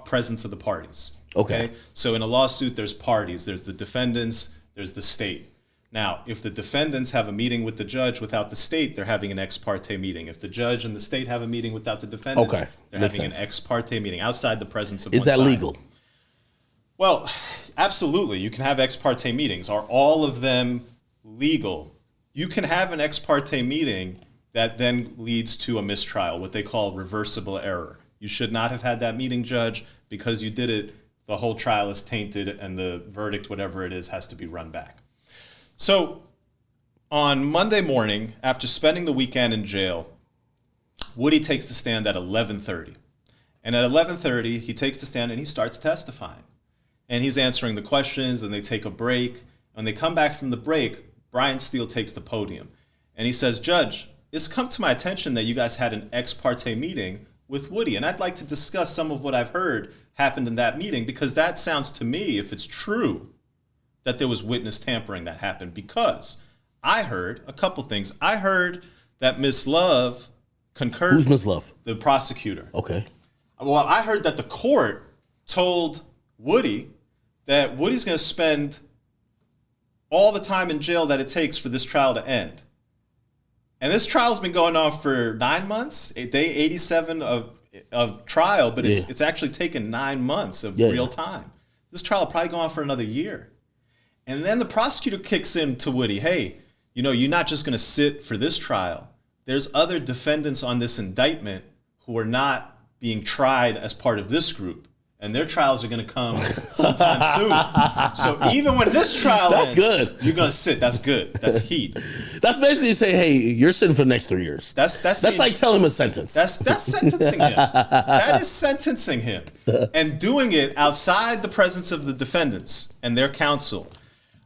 presence of the parties. Okay. So in a lawsuit, there's parties. There's the defendants. There's the state. Now, if the defendants have a meeting with the judge without the state, they're having an ex parte meeting. If the judge and the state have a meeting without the defendants, they're having an ex parte meeting outside the presence of one side. Is that legal? Well, absolutely. You can have ex parte meetings. Are all of them legal? You can have an ex parte meeting that then leads to a mistrial, what they call reversible error. You should not have had that meeting, judge, because you did it. The whole trial is tainted, and the verdict, whatever it is, has to be run back. So on Monday morning, after spending the weekend in jail, Woody takes the stand at 11:30. And at 11:30, he takes the stand and he starts testifying. And he's answering the questions, and they take a break. When they come back from the break, Bryan Steele takes the podium. And he says, Judge, it's come to my attention that you guys had an ex parte meeting with Woody. And I'd like to discuss some of what I've heard happened in that meeting, because that sounds to me, if it's true, that there was witness tampering that happened. Because I heard a couple things. I heard that Miss Love concurred. Who's Miss Love? The prosecutor. Okay. Well, I heard that the court told Woody that Woody's going to spend all the time in jail that it takes for this trial to end. And this trial's been going on for 9 months, day 87 of trial, but it's actually taken 9 months of real time. This trial will probably go on for another year. And then the prosecutor kicks in to Woody, hey, you know, you're not just going to sit for this trial. There's other defendants on this indictment who are not being tried as part of this group, and their trials are going to come sometime soon. So even when this trial ends, good. You're going to sit. That's good. That's heat. That's basically saying, hey, you're sitting for the next 3 years. That's like telling him a sentence. That's sentencing him. That is sentencing him. And doing it outside the presence of the defendants and their counsel.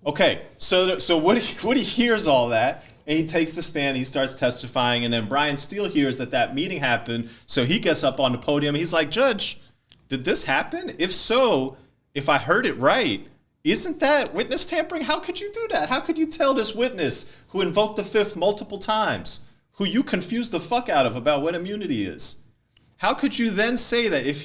Okay, so Woody hears all that, and he takes the stand, he starts testifying, and then Bryan Steele hears that meeting happened, so he gets up on the podium, he's like, Judge, did this happen? If so, if I heard it right, Isn't that witness tampering? How could you do that? How could you tell this witness who invoked the fifth multiple times, who you confused the fuck out of about what immunity is? How could you then say that if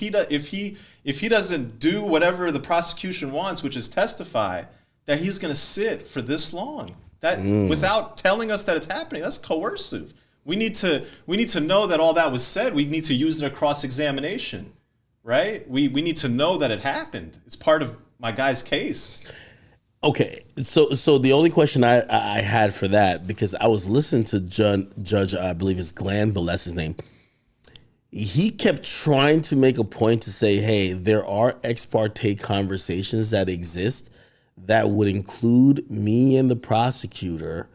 he doesn't do whatever the prosecution wants, which is testify, that he's going to sit for this long? That without telling us that it's happening, that's coercive. We need to know that all that was said. We need to use it in a cross-examination, right? We need to know that it happened. It's part of my guy's case. Okay, so the only question I had for that, because I was listening to Judge, I believe it's Glanville, that's his name. He kept trying to make a point to say, hey, there are ex parte conversations that exist that would include me and the prosecutor.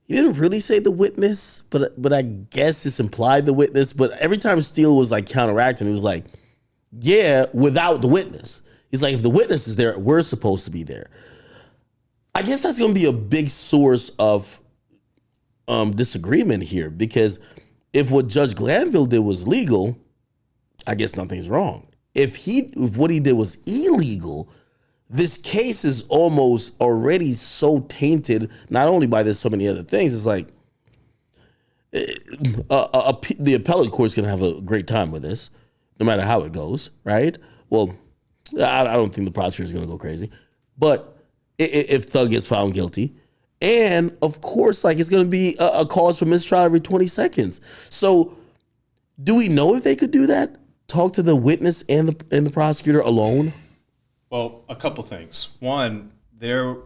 He didn't really say the witness, but I guess it's implied the witness. But every time Steele was like counteracting, he was like, yeah, without the witness. He's like, if the witness is there, we're supposed to be there. I guess that's going to be a big source of disagreement here, because if what Judge Glanville did was legal, I guess nothing's wrong. If what he did was illegal, this case is almost already so tainted, not only by there's so many other things, it's like the appellate court's going to have a great time with this, no matter how it goes, right? Well, I don't think the prosecutor's going to go crazy. But if Thug gets found guilty, and of course, like, it's going to be a cause for mistrial every 20 seconds. So do we know if they could do that? Talk to the witness and the prosecutor alone? Well, a couple things. One, there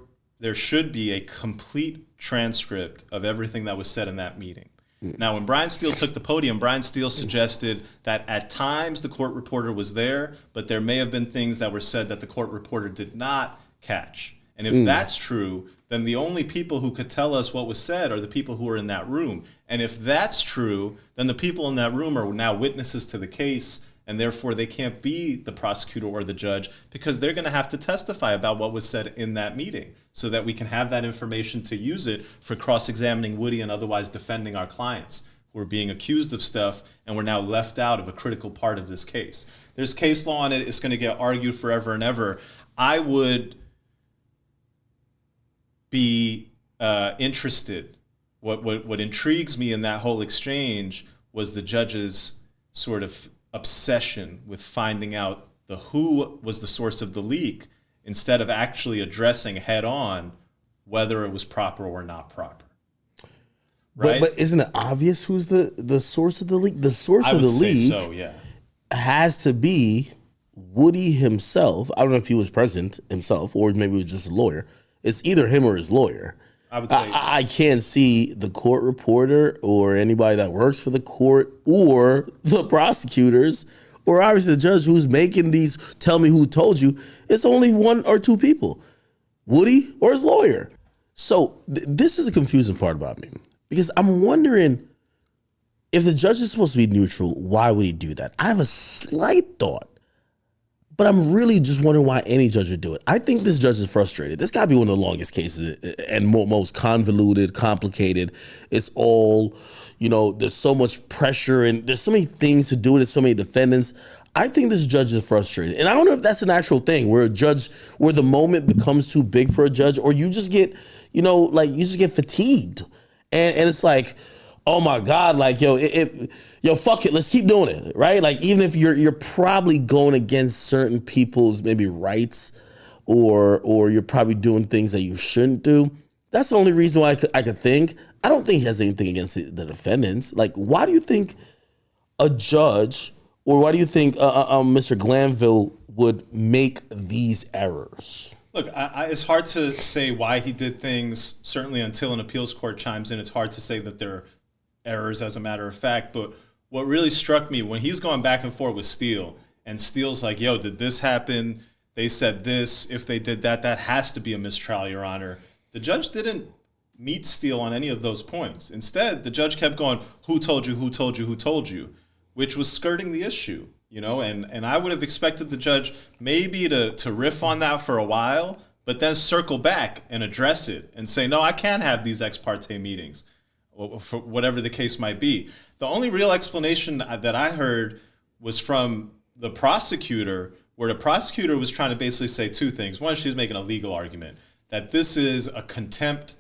should be a complete transcript of everything that was said in that meeting. Now, when Bryan Steele took the podium, Bryan Steele suggested that at times the court reporter was there, but there may have been things that were said that the court reporter did not catch. And if that's true, then the only people who could tell us what was said are the people who were in that room. And if that's true, then the people in that room are now witnesses to the case, and therefore they can't be the prosecutor or the judge, because they're going to have to testify about what was said in that meeting so that we can have that information to use it for cross-examining Woody and otherwise defending our clients who are being accused of stuff and we're now left out of a critical part of this case. There's case law on it. It's going to get argued forever and ever. I would be interested. What intrigues me in that whole exchange was the judge's sort of obsession with finding out who was the source of the leak, instead of actually addressing head on whether it was proper or not proper. Right? But isn't it obvious who's the source of the leak? The source of the leak has to be Woody himself. I don't know if he was present himself or maybe he was just a lawyer. It's either him or his lawyer. I would say I can't see the court reporter or anybody that works for the court or the prosecutors or obviously the judge who's making these tell me who told you. It's only one or two people, Woody or his lawyer. So this is the confusing part about me, because I'm wondering if the judge is supposed to be neutral, why would he do that? I have a slight thought, but I'm really just wondering why any judge would do it. I think this judge is frustrated. This got to be one of the longest cases and most convoluted, complicated. It's all, there's so much pressure and there's so many things to do. There's so many defendants. I think this judge is frustrated. And I don't know if that's an actual thing where where the moment becomes too big for a judge, or you just get, you just get fatigued. And it's like, oh my God, like, fuck it, let's keep doing it, right? Like, even if you're probably going against certain people's maybe rights, or you're probably doing things that you shouldn't do. That's the only reason why I could think. I don't think he has anything against the defendants. Like, why do you think a judge, or why do you think Mr. Glanville would make these errors? Look, it's hard to say why he did things, certainly until an appeals court chimes in. It's hard to say that there are errors as a matter of fact. But what really struck me when he's going back and forth with Steele, and Steele's like, yo, did this happen? They said this. If they did that, that has to be a mistrial, Your Honor. The judge didn't meet Steele on any of those points. Instead, the judge kept going, who told you, who told you, who told you, which was skirting the issue, and I would have expected the judge maybe to riff on that for a while, but then circle back and address it and say, no, I can't have these ex parte meetings, for whatever the case might be. The only real explanation that I heard was from the prosecutor, where the prosecutor was trying to basically say two things. One, she was making a legal argument that this is a contempt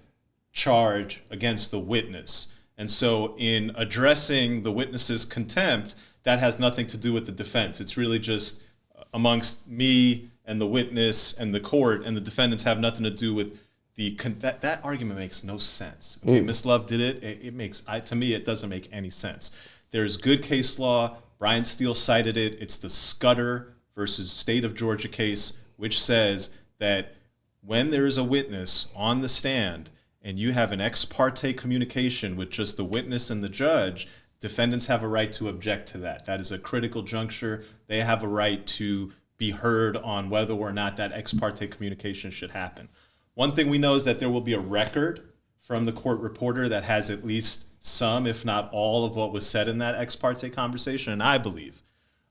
charge against the witness. And so in addressing the witness's contempt, that has nothing to do with the defense. It's really just amongst me and the witness and the court, and the defendants have nothing to do with that argument makes no sense. Okay, Miss Love did it. It makes, to me, it doesn't make any sense. There's good case law. Brian Steele cited it. It's the Scudder versus State of Georgia case, which says that when there is a witness on the stand and you have an ex parte communication with just the witness and the judge, defendants have a right to object to that. That is a critical juncture. They have a right to be heard on whether or not that ex parte communication should happen. One thing we know is that there will be a record from the court reporter that has at least some, if not all, of what was said in that ex parte conversation. And I believe,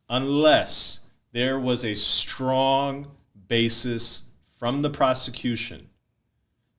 unless there was a strong basis from the prosecution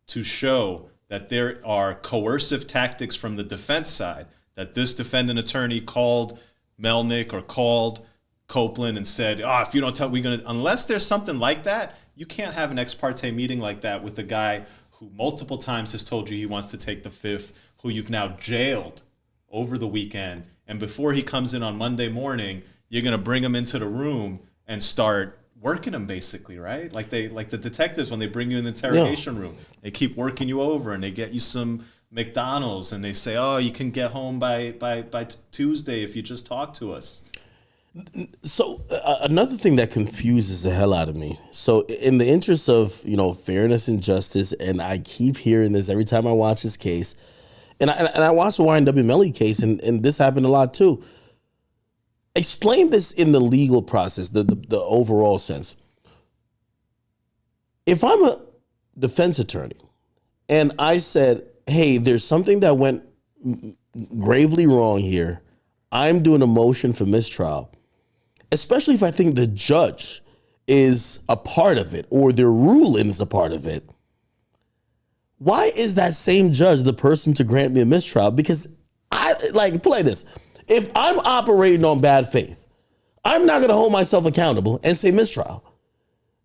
to show that there are coercive tactics from the defense side, that this defendant attorney called Melnick or called Copeland and said, if you don't tell, unless there's something like that, you can't have an ex parte meeting like that with a guy who multiple times has told you he wants to take the fifth, who you've now jailed over the weekend. And before he comes in on Monday morning, you're going to bring him into the room and start working him, basically, right? Like the detectives, when they bring you in the interrogation room, they keep working you over and they get you some McDonald's and they say, you can get home by Tuesday if you just talk to us. So another thing that confuses the hell out of me. So in the interest of, fairness and justice, and I keep hearing this every time I watch this case, and I watched the YNW Melly case, and this happened a lot too. Explain this in the legal process, the overall sense. If I'm a defense attorney and I said, hey, there's something that went gravely wrong here, I'm doing a motion for mistrial, especially if I think the judge is a part of it or their ruling is a part of it, why is that same judge the person to grant me a mistrial? Because play this. If I'm operating on bad faith, I'm not going to hold myself accountable and say mistrial.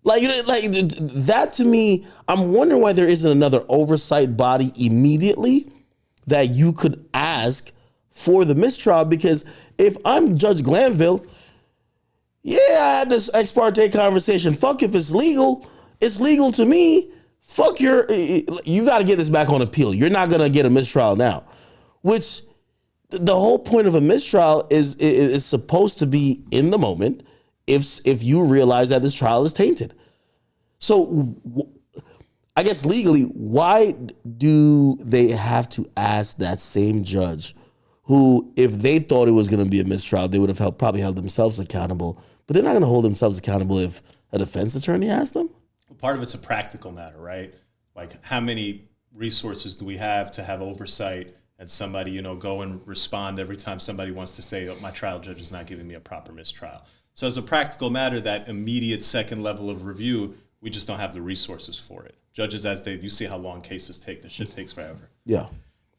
That to me, I'm wondering why there isn't another oversight body immediately that you could ask for the mistrial. Because if I'm Judge Glanville, I had this ex parte conversation. Fuck if it's legal. It's legal to me. Fuck you got to get this back on appeal. You're not going to get a mistrial now. Which the whole point of a mistrial is supposed to be in the moment if you realize that this trial is tainted. So I guess legally, why do they have to ask that same judge who, if they thought it was going to be a mistrial, they would have probably held themselves accountable, but they're not going to hold themselves accountable if a defense attorney asked them? Part of it's a practical matter, right? Like, how many resources do we have to have oversight and somebody, go and respond every time somebody wants to say, my trial judge is not giving me a proper mistrial. So as a practical matter, that immediate second level of review, we just don't have the resources for it. Judges, you see how long cases take. This shit takes forever. Yeah.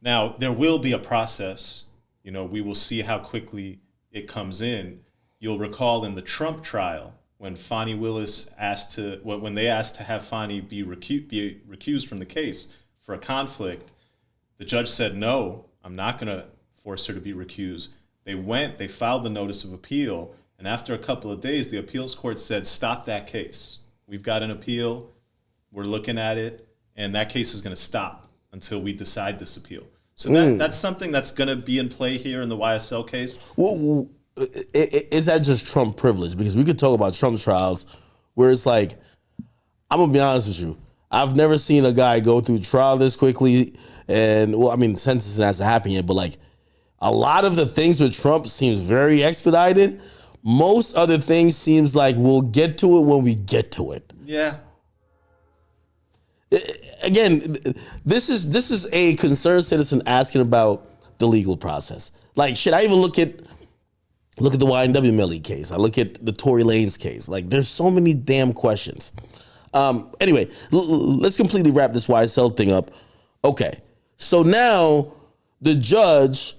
Now, there will be a process. We will see how quickly it comes in. You'll recall in the Trump trial, when Fani Willis when they asked to have Fani be recused from the case for a conflict, the judge said, no, I'm not going to force her to be recused. They filed the notice of appeal, and after a couple of days, the appeals court said, stop that case. We've got an appeal, we're looking at it, and that case is going to stop until we decide this appeal. So that's something that's going to be in play here in the YSL case. Well, is that just Trump privilege? Because we could talk about Trump trials where it's like, I'm going to be honest with you, I've never seen a guy go through trial this quickly. And, sentencing hasn't happened yet, but a lot of the things with Trump seems very expedited. Most other things seems like we'll get to it when we get to it. Yeah. Again, this is a concerned citizen asking about the legal process. Should I even look at the YNW Melly case? I look at the Tory Lanez case. There's so many damn questions. Anyway, let's completely wrap this YSL thing up. Okay, so now the judge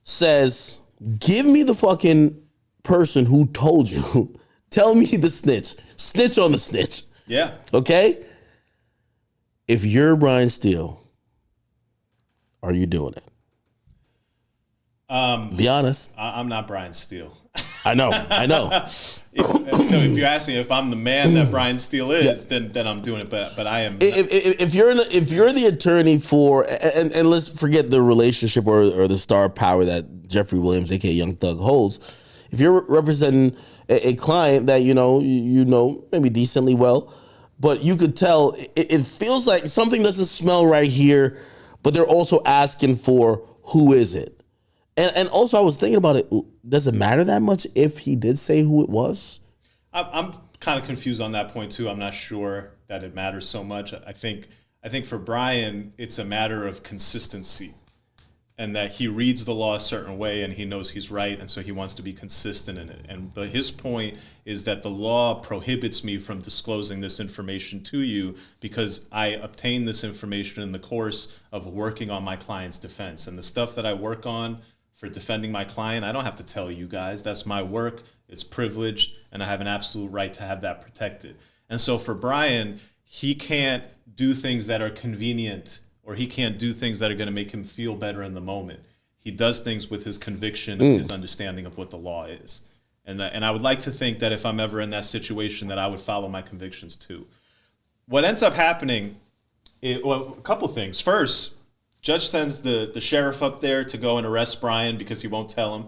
says, give me the fucking person who told you Tell me the snitch. Snitch on the snitch. Yeah. Okay? If you're Bryan Steele, are you doing it? Be honest. I'm not Bryan Steele. I know. So if you're asking if I'm the man that Bryan Steele is, then I'm doing it. But I am. If you're the attorney for, and let's forget the relationship or the star power that Jeffrey Williams, aka Young Thug, holds. If you're representing a client that you know maybe decently well, but you could tell it feels like something doesn't smell right here, but they're also asking for who is it. And also, I was thinking about it. Does it matter that much if he did say who it was? I'm kind of confused on that point too. I'm not sure that it matters so much. I think for Bryan, it's a matter of consistency, and that he reads the law a certain way, and he knows he's right, and so he wants to be consistent in it. And his point is that the law prohibits me from disclosing this information to you because I obtained this information in the course of working on my client's defense, and the stuff that I work on for defending my client, I don't have to tell you guys. That's my work. It's privileged, and I have an absolute right to have that protected. And so for Bryan, he can't do things that are convenient, or he can't do things that are going to make him feel better in the moment. He does things with his conviction and his understanding of what the law is. And I would like to think that if I'm ever in that situation, that I would follow my convictions too. What ends up happening, a couple things. First, judge sends the sheriff up there to go and arrest Bryan because he won't tell him,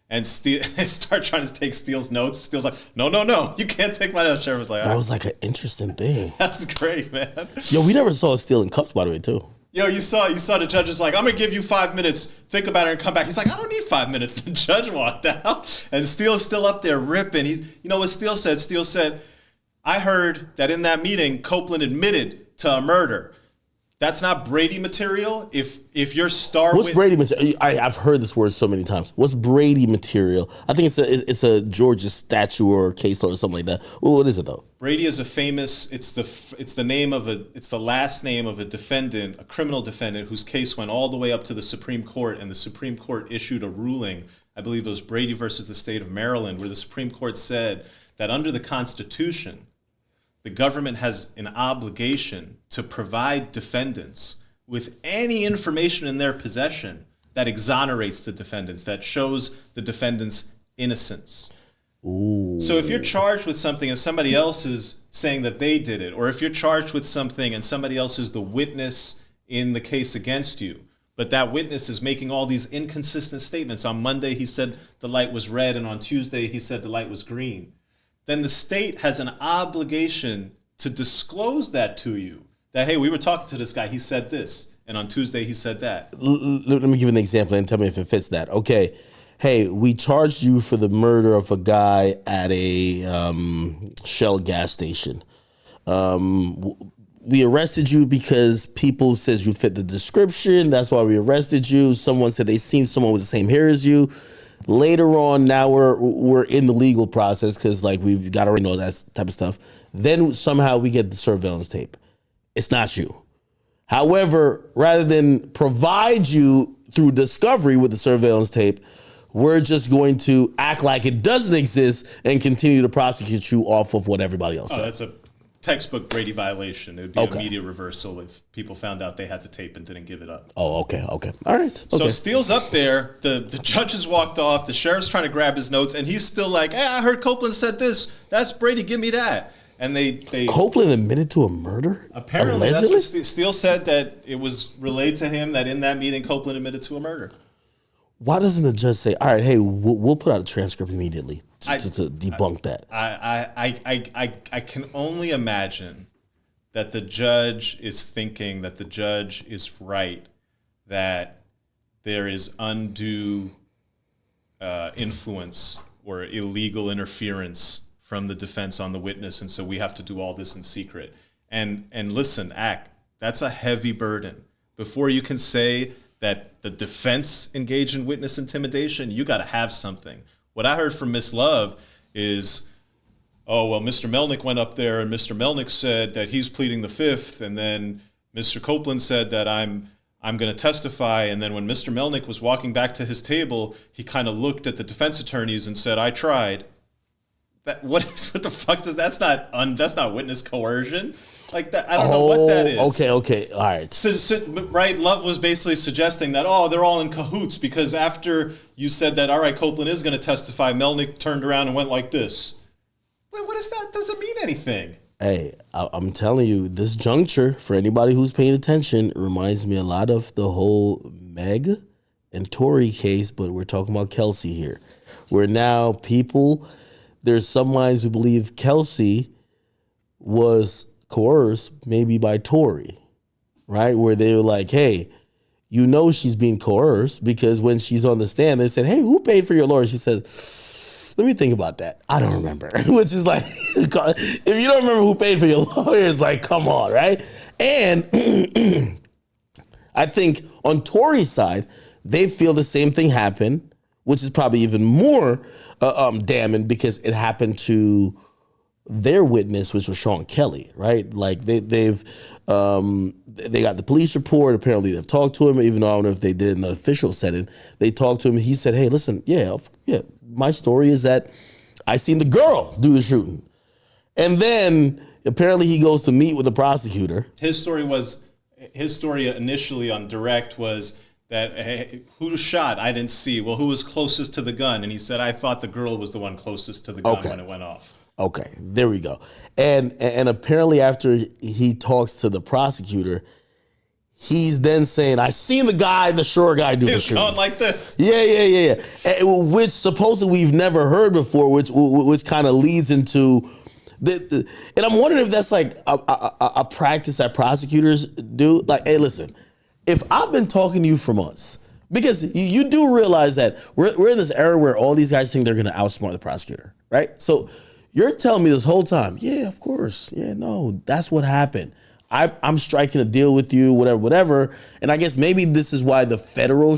and start trying to take Steele's notes. Steele's like, no, you can't take my notes. Sheriff was like, that was like an interesting thing. That's great, man. Yo, we never saw Steele in cuffs, by the way, too. Yo, you saw the judge is like, I'm gonna give you 5 minutes, think about it, and come back. He's like, I don't need 5 minutes. The judge walked out, and Steele is still up there ripping. You know what Steele said? Steele said, I heard that in that meeting, Copeland admitted to a murder. That's not Brady material. If your star, what's Brady material? I've heard this word so many times. What's Brady material? I think it's a Georgia statue or case law or something like that. What is it though? Brady is a famous. It's the last name of a defendant, a criminal defendant whose case went all the way up to the Supreme Court, and the Supreme Court issued a ruling. I believe it was Brady versus the state of Maryland, where the Supreme Court said that under the Constitution, the government has an obligation to provide defendants with any information in their possession that exonerates the defendants, that shows the defendants' innocence. Ooh. So if you're charged with something and somebody else is saying that they did it, or if you're charged with something and somebody else is the witness in the case against you, but that witness is making all these inconsistent statements. On Monday, he said the light was red, and on Tuesday, he said the light was green. Then the state has an obligation to disclose that to you. That, hey, we were talking to this guy, he said this, and on Tuesday he said that. Let me give you an example and tell me if it fits that. Okay, hey, we charged you for the murder of a guy at a Shell gas station. We arrested you because people says you fit the description. That's why we arrested you. Someone said they seen someone with the same hair as you. Later on, now we're in the legal process because like we've got to already know that type of stuff. Then somehow we get the surveillance tape. It's not you. However, rather than provide you through discovery with the surveillance tape, we're just going to act like it doesn't exist and continue to prosecute you off of what everybody else said. That's a textbook Brady violation. It would be an immediate reversal if people found out they had the tape and didn't give it up. Oh, okay. All right. So Steele's up there. The judges walked off. The sheriff's trying to grab his notes, and he's still like, hey, I heard Copeland said this. That's Brady. Give me that. And they Copeland admitted to a murder? Apparently, allegedly? That's what Steele said, that it was relayed to him that in that meeting, Copeland admitted to a murder. Why doesn't the judge say, all right, hey, we'll put out a transcript immediately to debunk that? I can only imagine that the judge is thinking that the judge is right, that there is undue influence or illegal interference from the defense on the witness, and so we have to do all this in secret. And listen, that's a heavy burden. Before you can say that the defense engaged in witness intimidation, you got to have something. What I heard from Miss Love is, oh, well, Mr. Melnick went up there and Mr. Melnick said that he's pleading the fifth, and then Mr. Copeland said that I'm going to testify, and then when Mr. Melnick was walking back to his table, he kind of looked at the defense attorneys and said, I tried. what the fuck does that's not witness coercion? Like that, I don't know what that is. Okay, all right. Right, Love was basically suggesting that, they're all in cahoots because after you said that, all right, Copeland is going to testify, Melnick turned around and went like this. Wait, what is that? Doesn't mean anything. Hey, I'm telling you, this juncture, for anybody who's paying attention, reminds me a lot of the whole Meg and Tory case, but we're talking about Kelsey here. Where now there's some minds who believe Kelsey was coerced maybe by Tory, right? Where they were like, hey, she's being coerced because when she's on the stand, they said, hey, who paid for your lawyer? She says, let me think about that. I don't remember. Which is like, if you don't remember who paid for your lawyer, it's like, come on, right? And I think on Tory's side, they feel the same thing happened, which is probably even more damning because it happened to their witness, which was Sean Kelly, right? Like they got the police report. Apparently they've talked to him, even though I don't know if they did in the official setting. They talked to him. He said, hey, listen, yeah, my story is that I seen the girl do the shooting. And then apparently he goes to meet with the prosecutor. His story initially on direct was that, hey, who shot? I didn't see. Well, who was closest to the gun? And he said, I thought the girl was the one closest to the gun when it went off. Okay, there we go. And apparently after he talks to the prosecutor, he's then saying, I seen the short guy do the shooting. He's going like this. Yeah. And, which supposedly we've never heard before, which kind of leads into and I'm wondering if that's like a practice that prosecutors do. Like, hey, listen, if I've been talking to you for months, because you do realize that we're in this era where all these guys think they're going to outsmart the prosecutor, right? So you're telling me this whole time, yeah, of course. Yeah, no, that's what happened. I'm striking a deal with you, whatever. And I guess maybe this is why the federal,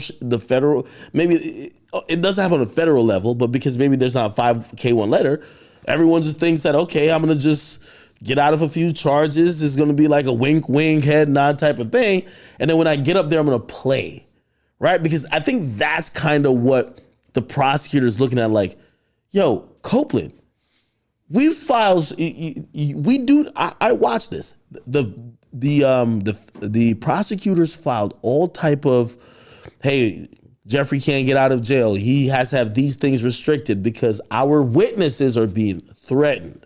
maybe it doesn't happen on a federal level, but because maybe there's not a 5K1 letter, everyone just thinks that, okay, I'm going to just get out of a few charges. It's going to be like a wink, head nod type of thing. And then when I get up there, I'm going to play, right? Because I think that's kind of what the prosecutor is looking at, like, yo, Copeland, we files, we do. I watched this. The prosecutors filed all type of, hey, Jeffrey can't get out of jail. He has to have these things restricted because our witnesses are being threatened.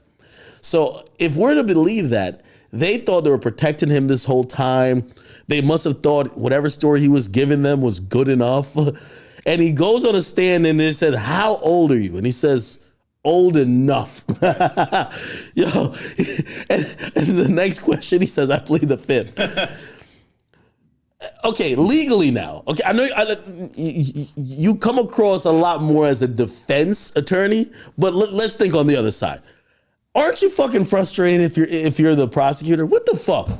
So if we're to believe that, they thought they were protecting him this whole time. They must have thought whatever story he was giving them was good enough. And he goes on a stand and they said, how old are you? And he says, old enough. Yo, and the next question, he says, I plead the fifth. Okay, legally now. Okay, I know you come across a lot more as a defense attorney, but let's think on the other side. Aren't you fucking frustrated if you're the prosecutor? What the fuck?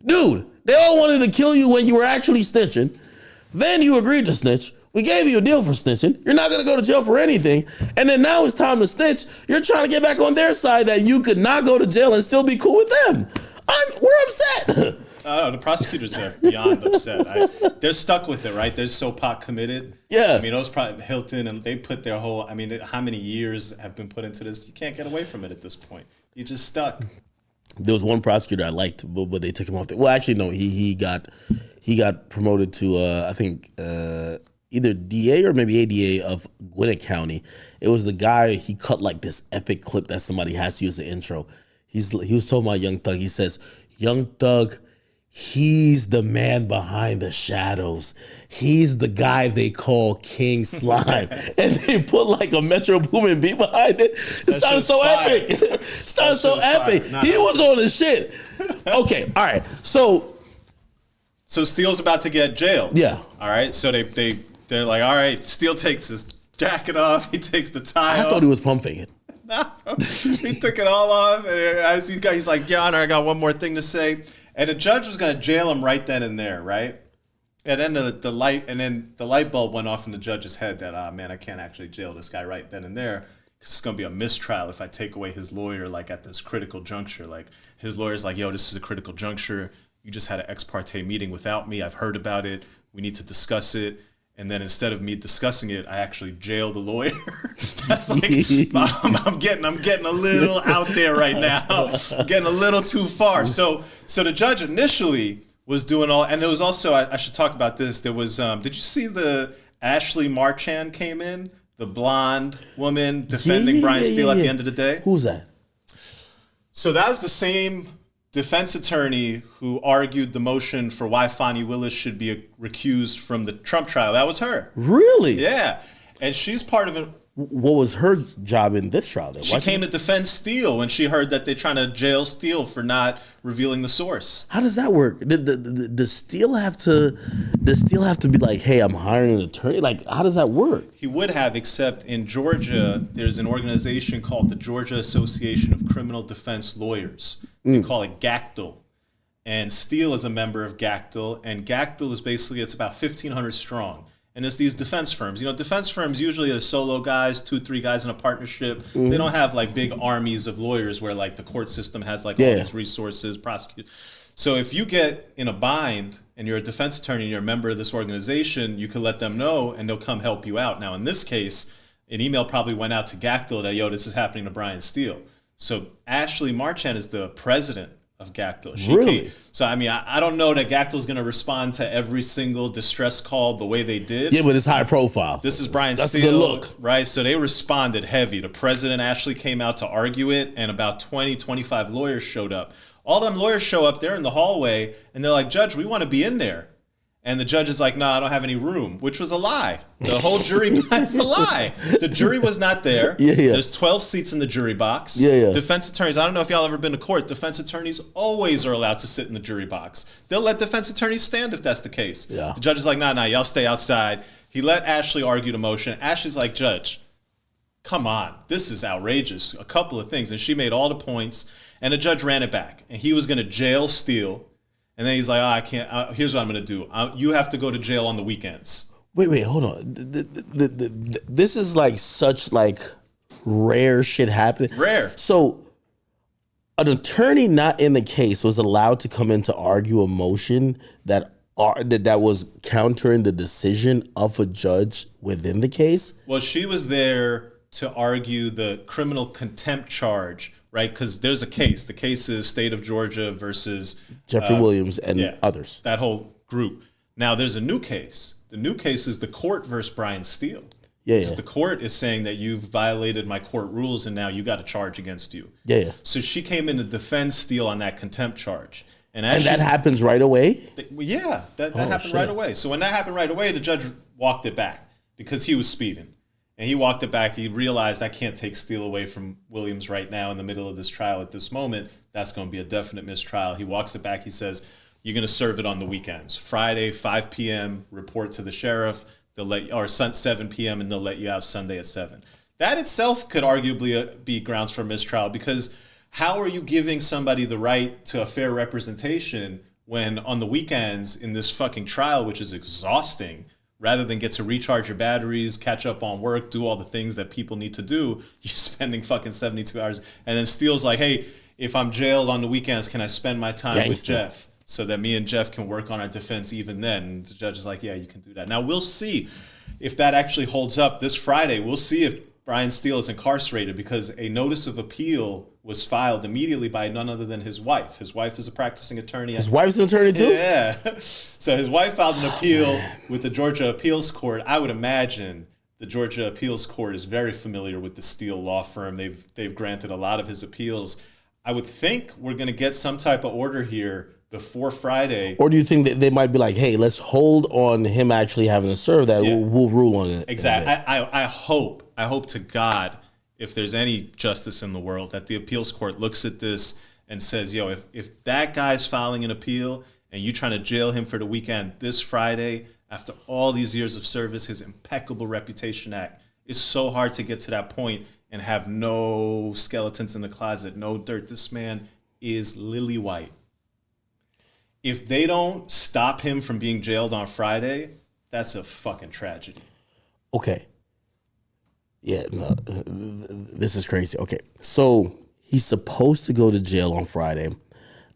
Dude, they all wanted to kill you when you were actually snitching. Then you agreed to snitch. We gave you a deal for snitching. You're not going to go to jail for anything. And then now it's time to snitch. You're trying to get back on their side that you could not go to jail and still be cool with them. We're upset. The prosecutors are beyond upset. They're stuck with it, right? They're so pot committed. Yeah. I mean, those Hilton, and they put their whole, I mean, how many years have been put into this? You can't get away from it at this point. You're just stuck. There was one prosecutor I liked, but they took him off. Well, actually, no, he got promoted to, I think, either DA or maybe ADA of Gwinnett County. It was the guy, he cut like this epic clip that somebody has to use the intro. He was talking about Young Thug. He says, Young Thug, he's the man behind the shadows. He's the guy they call King Slime. And they put like a Metro Boomin beat behind it. It sounded so epic. It sounded so epic. He was on his shit. Okay, all right. So Steele's about to get jailed. Yeah. All right. So they're like, all right, Steele takes his jacket off. He takes the tie off. I thought he was pump faking. No, he took it all off. And as he's like, Your Honor, I got one more thing to say. And the judge was going to jail him right then and there, right? And then the light bulb went off in the judge's head that, man, I can't actually jail this guy right then and there. Because it's going to be a mistrial if I take away his lawyer, like at this critical juncture. Like his lawyer's like, yo, this is a critical juncture. You just had an ex parte meeting without me. I've heard about it. We need to discuss it. And then instead of me discussing it, I actually jail the lawyer. That's like I'm getting a little out there right now. I'm getting a little too far. So the judge initially was doing all, and there was also I should talk about this. There was did you see the Ashley Marchand came in, the blonde woman defending Bryan Steele at the end of the day? Who's that? So that was the same defense attorney who argued the motion for why Fani Willis should be recused from the Trump trial. That was her. Really? Yeah. And she's part of it. What was her job in this trial then? She came to defend Steele when she heard that they're trying to jail Steele for not revealing the source. How does that work? Does Steele have to be like, hey, I'm hiring an attorney? Like, how does that work? He would have, except in Georgia, there's an organization called the Georgia Association of Criminal Defense Lawyers. We call it GACTL. And Steele is a member of GACTL. And GACTL is basically, it's about 1,500 strong. And it's these defense firms. You know, defense firms usually are solo guys, 2-3 guys in a partnership. They don't have like big armies of lawyers where like the court system has like all these resources, prosecute. So if you get in a bind and you're a defense attorney and you're a member of this organization, you can let them know and they'll come help you out. Now, in this case, an email probably went out to GACTL that, yo, this is happening to Bryan Steele. So Ashley Marchand is the president of GACTL. Really? So, I mean, I don't know that GACTL is going to respond to every single distress call the way they did. Yeah, but it's high profile. This is Bryan Steele. That's a good look. Right? So they responded heavy. The president actually came out to argue it, and about 20, 25 lawyers showed up. All them lawyers show up, they're in the hallway, and they're like, Judge, we want to be in there. And the judge is like, no, I don't have any room, which was a lie. The whole jury, it's a lie. The jury was not there. There's 12 seats in the jury box. Defense attorneys, I don't know if y'all ever been to court. Defense attorneys always are allowed to sit in the jury box. They'll let defense attorneys stand if that's the case. The judge is like, nah, y'all stay outside. He let Ashley argue the motion. Ashley's like, Judge, come on. This is outrageous. A couple of things. And she made all the points. And the judge ran it back. And he was going to jail Steele. And then he's like, I can't. Here's what I'm going to do. You have to go to jail on the weekends. Wait, hold on. This is like such like rare shit happening. Rare. So an attorney not in the case was allowed to come in to argue a motion that was countering the decision of a judge within the case? Well, she was there to argue the criminal contempt charge. Right, because there's a case. The case is State of Georgia versus Jeffrey Williams and others. That whole group. Now there's a new case. The new case is the court versus Bryan Steele. Because the court is saying that you've violated my court rules and now you got a charge against you. So she came in to defend Steele on that contempt charge. And that happens right away? That happened right away. So when that happened right away, the judge walked it back because he was speeding. And he walked it back. He realized I can't take Steele away from Williams right now in the middle of this trial at this moment. That's going to be a definite mistrial. He walks it back. He says, you're going to serve it on the weekends. Friday, 5 p.m., report to the sheriff. They'll let you, or 7 p.m., and they'll let you out Sunday at 7. That itself could arguably be grounds for mistrial because how are you giving somebody the right to a fair representation when on the weekends in this fucking trial, which is exhausting, rather than get to recharge your batteries, catch up on work, do all the things that people need to do, you're spending fucking 72 hours. And then Steele's like, hey, if I'm jailed on the weekends, can I spend my time with Jeff so that me and Jeff can work on our defense even then? And the judge is like, yeah, you can do that. Now, we'll see if that actually holds up this Friday. We'll see if Bryan Steele is incarcerated because a notice of appeal was filed immediately by none other than his wife. His wife is a practicing attorney. His wife's an attorney too? Yeah. So his wife filed an appeal with the Georgia Appeals Court. I would imagine the Georgia Appeals Court is very familiar with the Steele law firm. They've granted a lot of his appeals. I would think we're going to get some type of order here before Friday. Or do you think that they might be like, hey, let's hold on him actually having to serve that. We'll rule on it. Exactly. I hope to God, if there's any justice in the world, that the appeals court looks at this and says, yo, if that guy's filing an appeal and you trying to jail him for the weekend this Friday, after all these years of service, his impeccable reputation act, it's so hard to get to that point and have no skeletons in the closet, no dirt. This man is lily white. If they don't stop him from being jailed on Friday, that's a fucking tragedy. Okay. Yeah, no, this is crazy. Okay, so he's supposed to go to jail on Friday.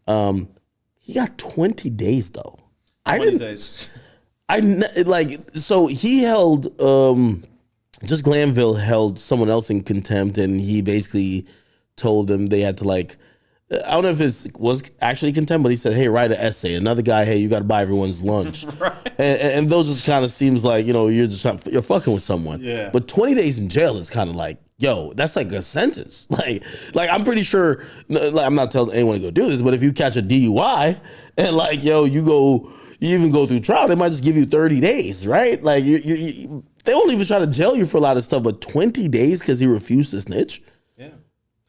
He got 20 days though. 20 days. So he held just Glanville held someone else in contempt, and he basically told them they had to like, I don't know if it was actually contempt, but he said, hey, write an essay. Another guy, hey, you got to buy everyone's lunch. Right. And those just kind of seems like, you're just you're fucking with someone. Yeah. But 20 days in jail is kind of like, yo, that's like a sentence. Like I'm pretty sure, like, I'm not telling anyone to go do this, but if you catch a DUI and like, yo, you even go through trial, they might just give you 30 days, right? Like they won't even try to jail you for a lot of stuff, but 20 days because he refused to snitch. Yeah.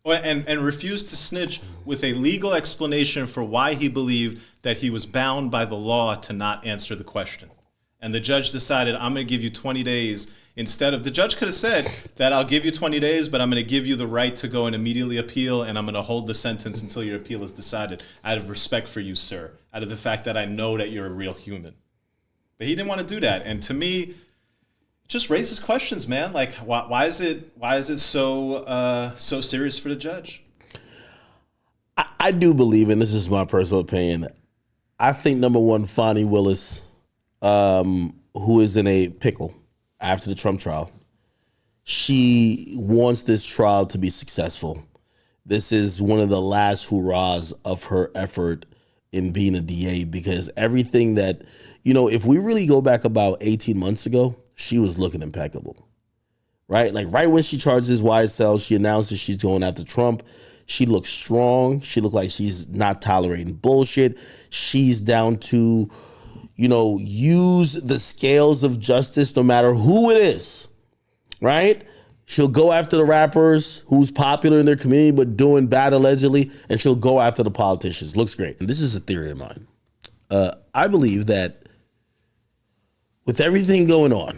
And refused to snitch with a legal explanation for why he believed that he was bound by the law to not answer the question. And the judge decided, I'm going to give you 20 days instead of, the judge could have said that I'll give you 20 days, but I'm going to give you the right to go and immediately appeal, and I'm going to hold the sentence until your appeal is decided out of respect for you, sir, out of the fact that I know that you're a real human. But he didn't want to do that. And to me, it just raises questions, man. Like, why is it so serious for the judge? I do believe, and this is my personal opinion, I think number one, Fonnie Willis, who is in a pickle after the Trump trial, she wants this trial to be successful. This is one of the last hurrahs of her effort in being a DA, because everything that, if we really go back about 18 months ago, she was looking impeccable, right? Like right when she charges YSL, she announces she's going after Trump. She looks strong. She looked like she's not tolerating bullshit. She's down to, use the scales of justice no matter who it is, right? She'll go after the rappers who's popular in their community but doing bad allegedly, and she'll go after the politicians. Looks great. And this is a theory of mine. I believe that with everything going on,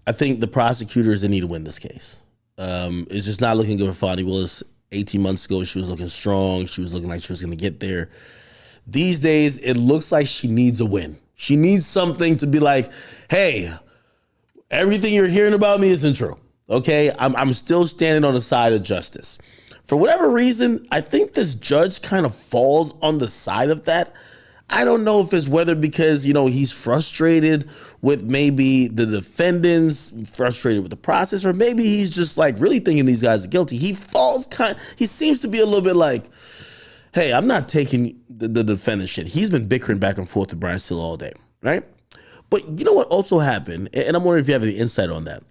I think the prosecutors, they need to win this case. It's just not looking good for Fonnie Willis. 18 months ago, she was looking strong. She was looking like she was going to get there. These days, it looks like she needs a win. She needs something to be like, hey, everything you're hearing about me isn't true. Okay, I'm still standing on the side of justice. For whatever reason, I think this judge kind of falls on the side of that. I don't know if it's whether because, he's frustrated with maybe the defendants, frustrated with the process, or maybe he's just like really thinking these guys are guilty. He seems to be a little bit like, hey, I'm not taking the defendant shit. He's been bickering back and forth with Bryan Steele all day, right? But you know what also happened? And I'm wondering if you have any insight on that.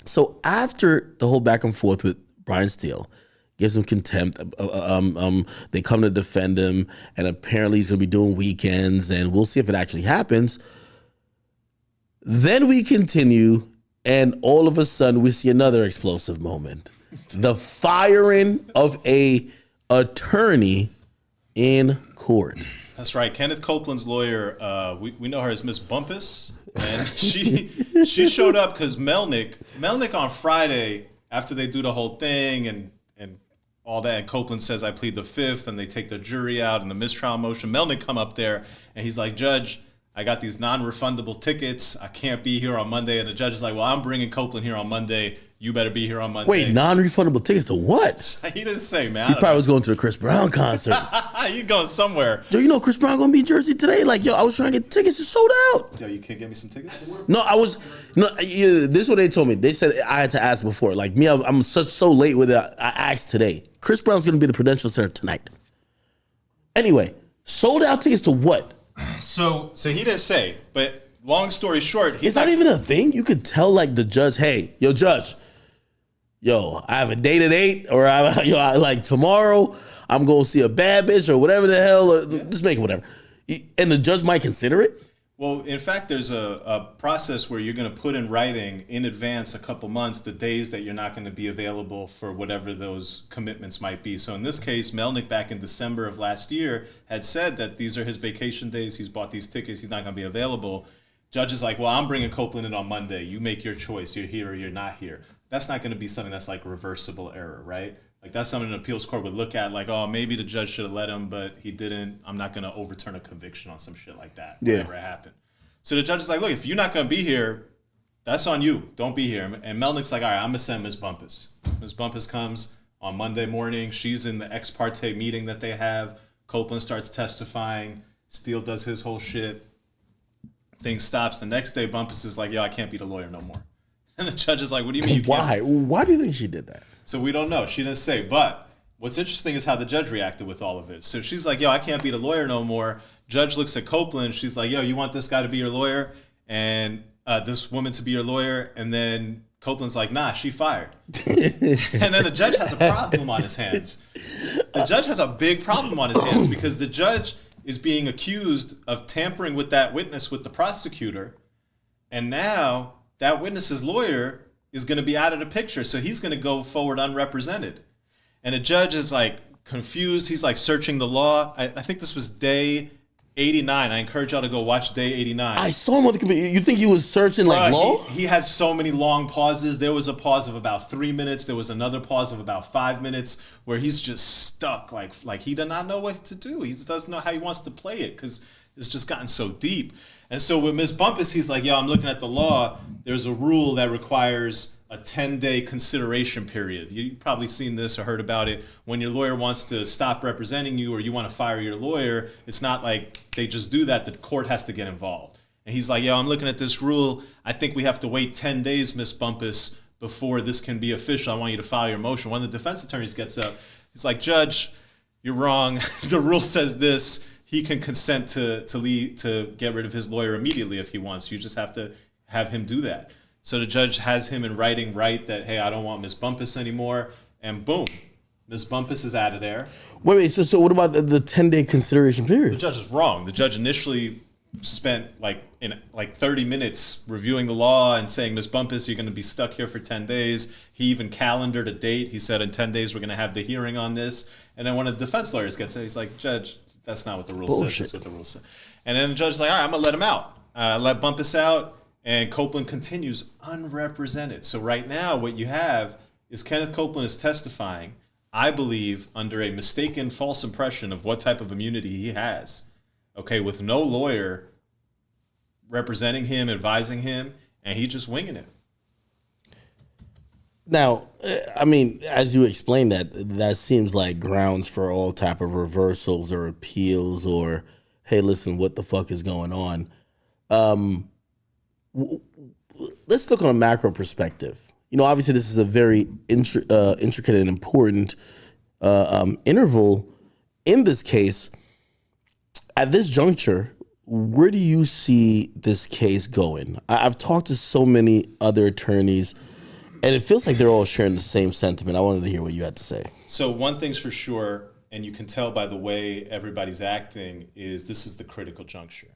So after the whole back and forth with Bryan Steele, gives him contempt. They come to defend him, and apparently he's going to be doing weekends, and we'll see if it actually happens. Then we continue, and all of a sudden we see another explosive moment. The firing of a attorney in court. That's right. Kenneth Copeland's lawyer, we know her as Miss Bumpus, and she showed up because Melnick on Friday, after they do the whole thing and all that, and Copeland says, I plead the fifth, and they take the jury out and the mistrial motion. Melnick come up there, and he's like, Judge, I got these non-refundable tickets. I can't be here on Monday. And the judge is like, well, I'm bringing Copeland here on Monday. You better be here on Monday. Wait, non-refundable tickets to what? He didn't say, man. He probably was going to the Chris Brown concert. You going somewhere. Yo, Chris Brown going to be in Jersey today? Like, I was trying to get tickets. It's sold out. Yo, you can't get me some tickets? No, this is what they told me. They said I had to ask before. Like, me, I'm so late with it. I asked today. Chris Brown's going to be at the Prudential Center tonight. Anyway, sold out tickets to what? So he didn't say, but long story short, it's not even a thing. You could tell like the judge, hey, judge, I have a date at 8, or I like tomorrow I'm going to see a bad bitch or whatever the hell, or just make it whatever. And the judge might consider it. Well, in fact, there's a process where you're going to put in writing in advance a couple months the days that you're not going to be available for whatever those commitments might be. So in this case, Melnick back in December of last year had said that these are his vacation days. He's bought these tickets. He's not going to be available. Judge is like, well, I'm bringing Copeland in on Monday. You make your choice. You're here or you're not here. That's not going to be something that's like reversible error, right? Like that's something an appeals court would look at like, oh, maybe the judge should have let him, but he didn't. I'm not going to overturn a conviction on some shit like that. Yeah. Whatever happened. So the judge is like, look, if you're not going to be here, that's on you. Don't be here. And Melnick's like, all right, I'm going to send Ms. Bumpus. Ms. Bumpus comes on Monday morning. She's in the ex parte meeting that they have. Copeland starts testifying. Steele does his whole shit. Thing stops. The next day, Bumpus is like, yo, I can't be the lawyer no more. And the judge is like, what do you mean you Why? can't? Why do you think she did that? So we don't know. She didn't say. But what's interesting is how the judge reacted with all of it. So she's like, yo, I can't be the lawyer no more. Judge looks at Copeland. She's like, yo, you want this guy to be your lawyer and this woman to be your lawyer? And then Copeland's like, nah, she fired. And then the judge has a problem on his hands. The judge has a big problem on his hands because the judge is being accused of tampering with that witness with the prosecutor. And now that witness's lawyer is going to be out of the picture. So he's going to go forward unrepresented. And the judge is like confused. He's like searching the law. I think this was day 89. I encourage y'all to go watch day 89. I saw him on the computer. You think he was searching like law? He had so many long pauses. There was a pause of about 3 minutes. There was another pause of about 5 minutes where he's just stuck. Like he does not know what to do. He doesn't know how he wants to play it because it's just gotten so deep. And so with Ms. Bumpus, he's like, yo, I'm looking at the law. There's a rule that requires a 10-day consideration period. You've probably seen this or heard about it. When your lawyer wants to stop representing you or you want to fire your lawyer, it's not like they just do that. The court has to get involved. And he's like, yo, I'm looking at this rule. I think we have to wait 10 days, Ms. Bumpus, before this can be official. I want you to file your motion. One of the defense attorneys gets up. He's like, Judge, you're wrong. The rule says this. He can consent to get rid of his lawyer immediately if he wants. You just have to have him do that. So the judge has him in writing that, hey, I don't want Ms. Bumpus anymore. And boom, Ms. Bumpus is out of there. Wait. So what about the 10-day consideration period? The judge is wrong. The judge initially spent like 30 minutes reviewing the law and saying, Ms. Bumpus, you're going to be stuck here for 10 days. He even calendared a date. He said in 10 days we're going to have the hearing on this. And then one of the defense lawyers gets it. He's like, Judge, that's not what the rule says. That's what the rule says. And then the judge's like, all right, I'm going to let him out. Let Bumpus out. And Copeland continues unrepresented. So right now what you have is Kenneth Copeland is testifying, I believe, under a mistaken false impression of what type of immunity he has. Okay, with no lawyer representing him, advising him, and he just winging it. Now, I mean, as you explained that seems like grounds for all type of reversals or appeals or, hey, listen, what the fuck is going on? Let's look on a macro perspective. You know, obviously this is a very intricate and important interval in this case. At this juncture, where do you see this case going? I've talked to so many other attorneys, and it feels like they're all sharing the same sentiment. I wanted to hear what you had to say. So one thing's for sure, and you can tell by the way everybody's acting, is this is the critical juncture.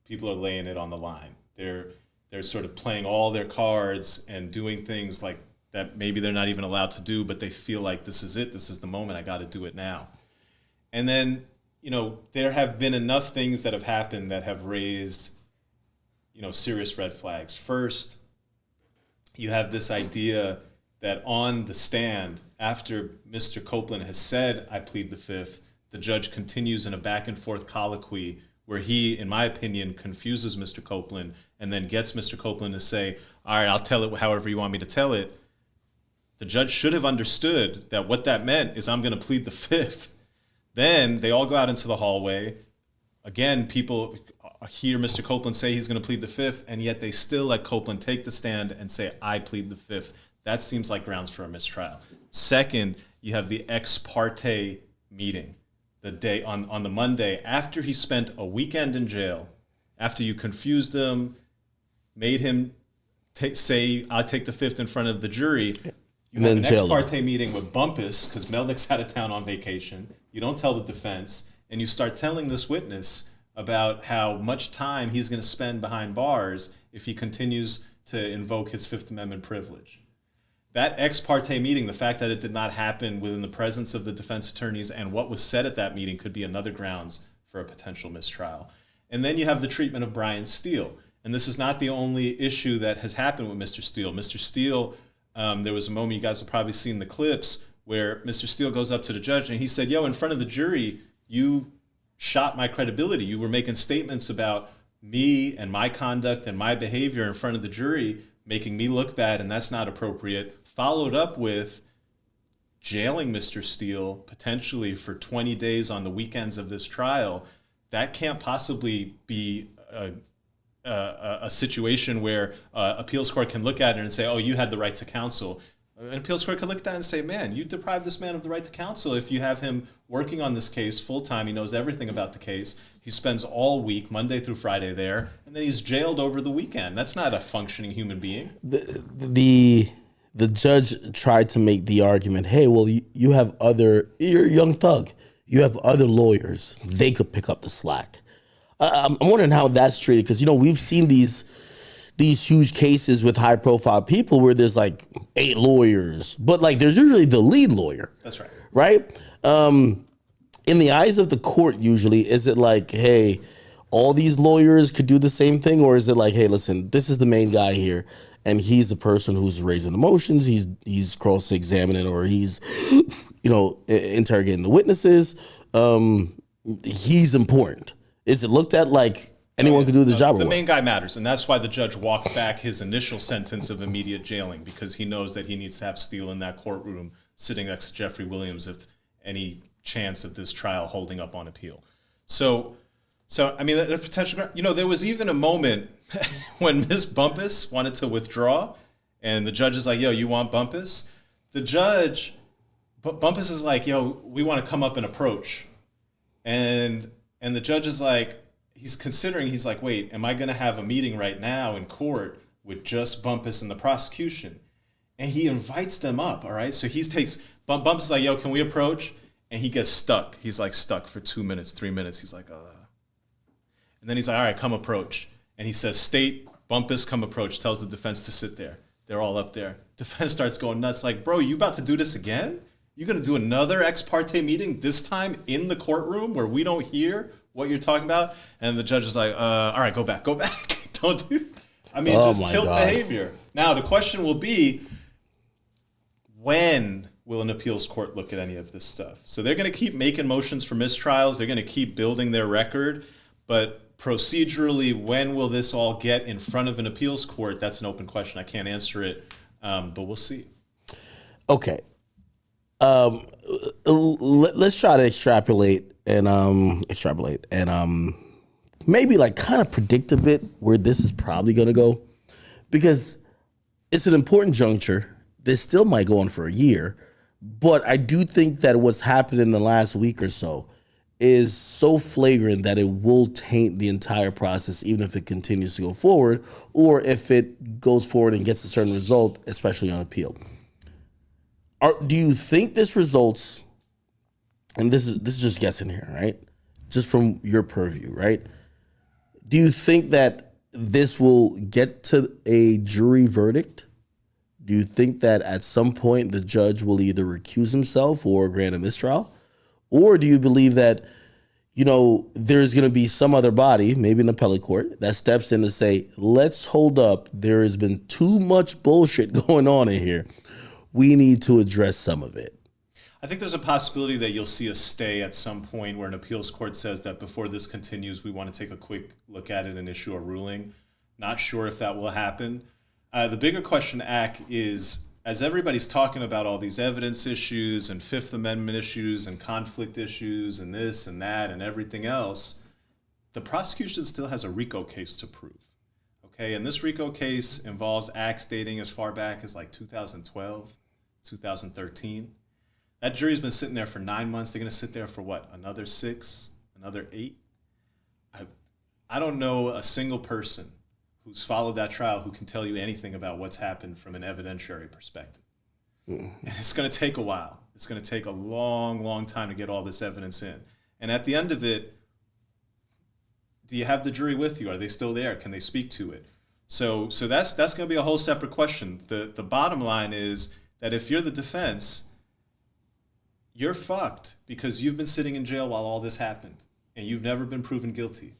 People are laying it on the line. They're sort of playing all their cards and doing things like that maybe they're not even allowed to do, but they feel like this is it. This is the moment. I got to do it now. And then, you know, there have been enough things that have happened that have raised, you know, serious red flags. First, you have this idea that on the stand, after Mr. Copeland has said, I plead the fifth, the judge continues in a back and forth colloquy where he, in my opinion, confuses Mr. Copeland and then gets Mr. Copeland to say, all right, I'll tell it however you want me to tell it. The judge should have understood that what that meant is I'm going to plead the fifth. Then they all go out into the hallway. Again, people hear Mr. Copeland say he's going to plead the fifth, and yet they still let Copeland take the stand and say, I plead the fifth. That seems like grounds for a mistrial. Second, you have the ex parte meeting. The day on the Monday after he spent a weekend in jail, after you confused him, made him say, I'll take the fifth in front of the jury. You have an ex parte meeting with Bumpus because Melnick's out of town on vacation. You don't tell the defense, and you start telling this witness about how much time he's going to spend behind bars if he continues to invoke his Fifth Amendment privilege. That ex parte meeting, the fact that it did not happen within the presence of the defense attorneys and what was said at that meeting could be another grounds for a potential mistrial. And then you have the treatment of Bryan Steele. And this is not the only issue that has happened with Mr. Steele. Mr. Steele, there was a moment, you guys have probably seen the clips, where Mr. Steele goes up to the judge and he said, yo, in front of the jury, you shot my credibility. You were making statements about me and my conduct and my behavior in front of the jury, making me look bad, and that's not appropriate. Followed up with jailing Mr. Steele potentially for 20 days on the weekends of this trial. That can't possibly be a situation where appeals court can look at it and say, oh, you had the right to counsel. An appeals court could look at that and say, man, you deprived this man of the right to counsel. If you have him working on this case full time, he knows everything about the case. He spends all week, Monday through Friday there, and then he's jailed over the weekend. That's not a functioning human being. The judge tried to make the argument, hey, well, you're a young thug. You have other lawyers. They could pick up the slack. I'm wondering how that's treated, because, we've seen these huge cases with high profile people where there's like 8 lawyers, but like there's usually the lead lawyer. That's right. Right? In the eyes of the court, usually, is it like, hey, all these lawyers could do the same thing? Or is it like, hey, listen, this is the main guy here, and he's the person who's raising emotions, he's cross-examining, or he's, interrogating the witnesses. He's important. Is it looked at like anyone could do the job? The main guy matters, and that's why the judge walked back his initial sentence of immediate jailing, because he knows that he needs to have Steele in that courtroom sitting next to Jeffrey Williams if any chance of this trial holding up on appeal. So I mean, the potential. There was even a moment when Miss Bumpus wanted to withdraw, and the judge is like, "Yo, you want Bumpus?" Bumpus is like, "Yo, we want to come up and approach," and the judge is like, he's considering. He's like, "Wait, am I going to have a meeting right now in court with just Bumpus and the prosecution?" And he invites them up. All right, so Bumpus is like, "Yo, can we approach?" And he gets stuck. He's like stuck for 2 minutes, 3 minutes. He's like, And then he's like, all right, come approach. And he says, state, Bumpus, come approach. Tells the defense to sit there. They're all up there. Defense starts going nuts. Like, bro, you about to do this again? You going to do another ex parte meeting, this time in the courtroom where we don't hear what you're talking about? And the judge is like, all right, go back. Don't do. I mean, just tilt behavior. Now, the question will be, when will an appeals court look at any of this stuff? So they're going to keep making motions for mistrials. They're going to keep building their record. But procedurally, when will this all get in front of an appeals court? That's an open question. I can't answer it, but we'll see. Okay. Let's try to extrapolate and maybe like kind of predict a bit where this is probably going to go, because it's an important juncture. This still might go on for a year, but I do think that what's happened in the last week or so is so flagrant that it will taint the entire process, even if it continues to go forward, or if it goes forward and gets a certain result, especially on appeal. Do you think this results, and this is just guessing here, right? Just from your purview, right? Do you think that this will get to a jury verdict? Do you think that at some point the judge will either recuse himself or grant a mistrial? Or do you believe that, there's going to be some other body, maybe an appellate court, that steps in to say, let's hold up. There has been too much bullshit going on in here. We need to address some of it. I think there's a possibility that you'll see a stay at some point where an appeals court says that before this continues, we want to take a quick look at it and issue a ruling. Not sure if that will happen. The bigger question, Ak, is as everybody's talking about all these evidence issues and Fifth Amendment issues and conflict issues and this and that and everything else, the prosecution still has a RICO case to prove. Okay, and this RICO case involves acts dating as far back as like 2012, 2013. That jury's been sitting there for 9 months. They're going to sit there for what, another 6, another 8? I don't know a single person who's followed that trial who can tell you anything about what's happened from an evidentiary perspective. And it's going to take a while. It's going to take a long, long time to get all this evidence in. And at the end of it, do you have the jury with you? Are they still there? Can they speak to it? So that's going to be a whole separate question. The bottom line is that if you're the defense, you're fucked because you've been sitting in jail while all this happened and you've never been proven guilty.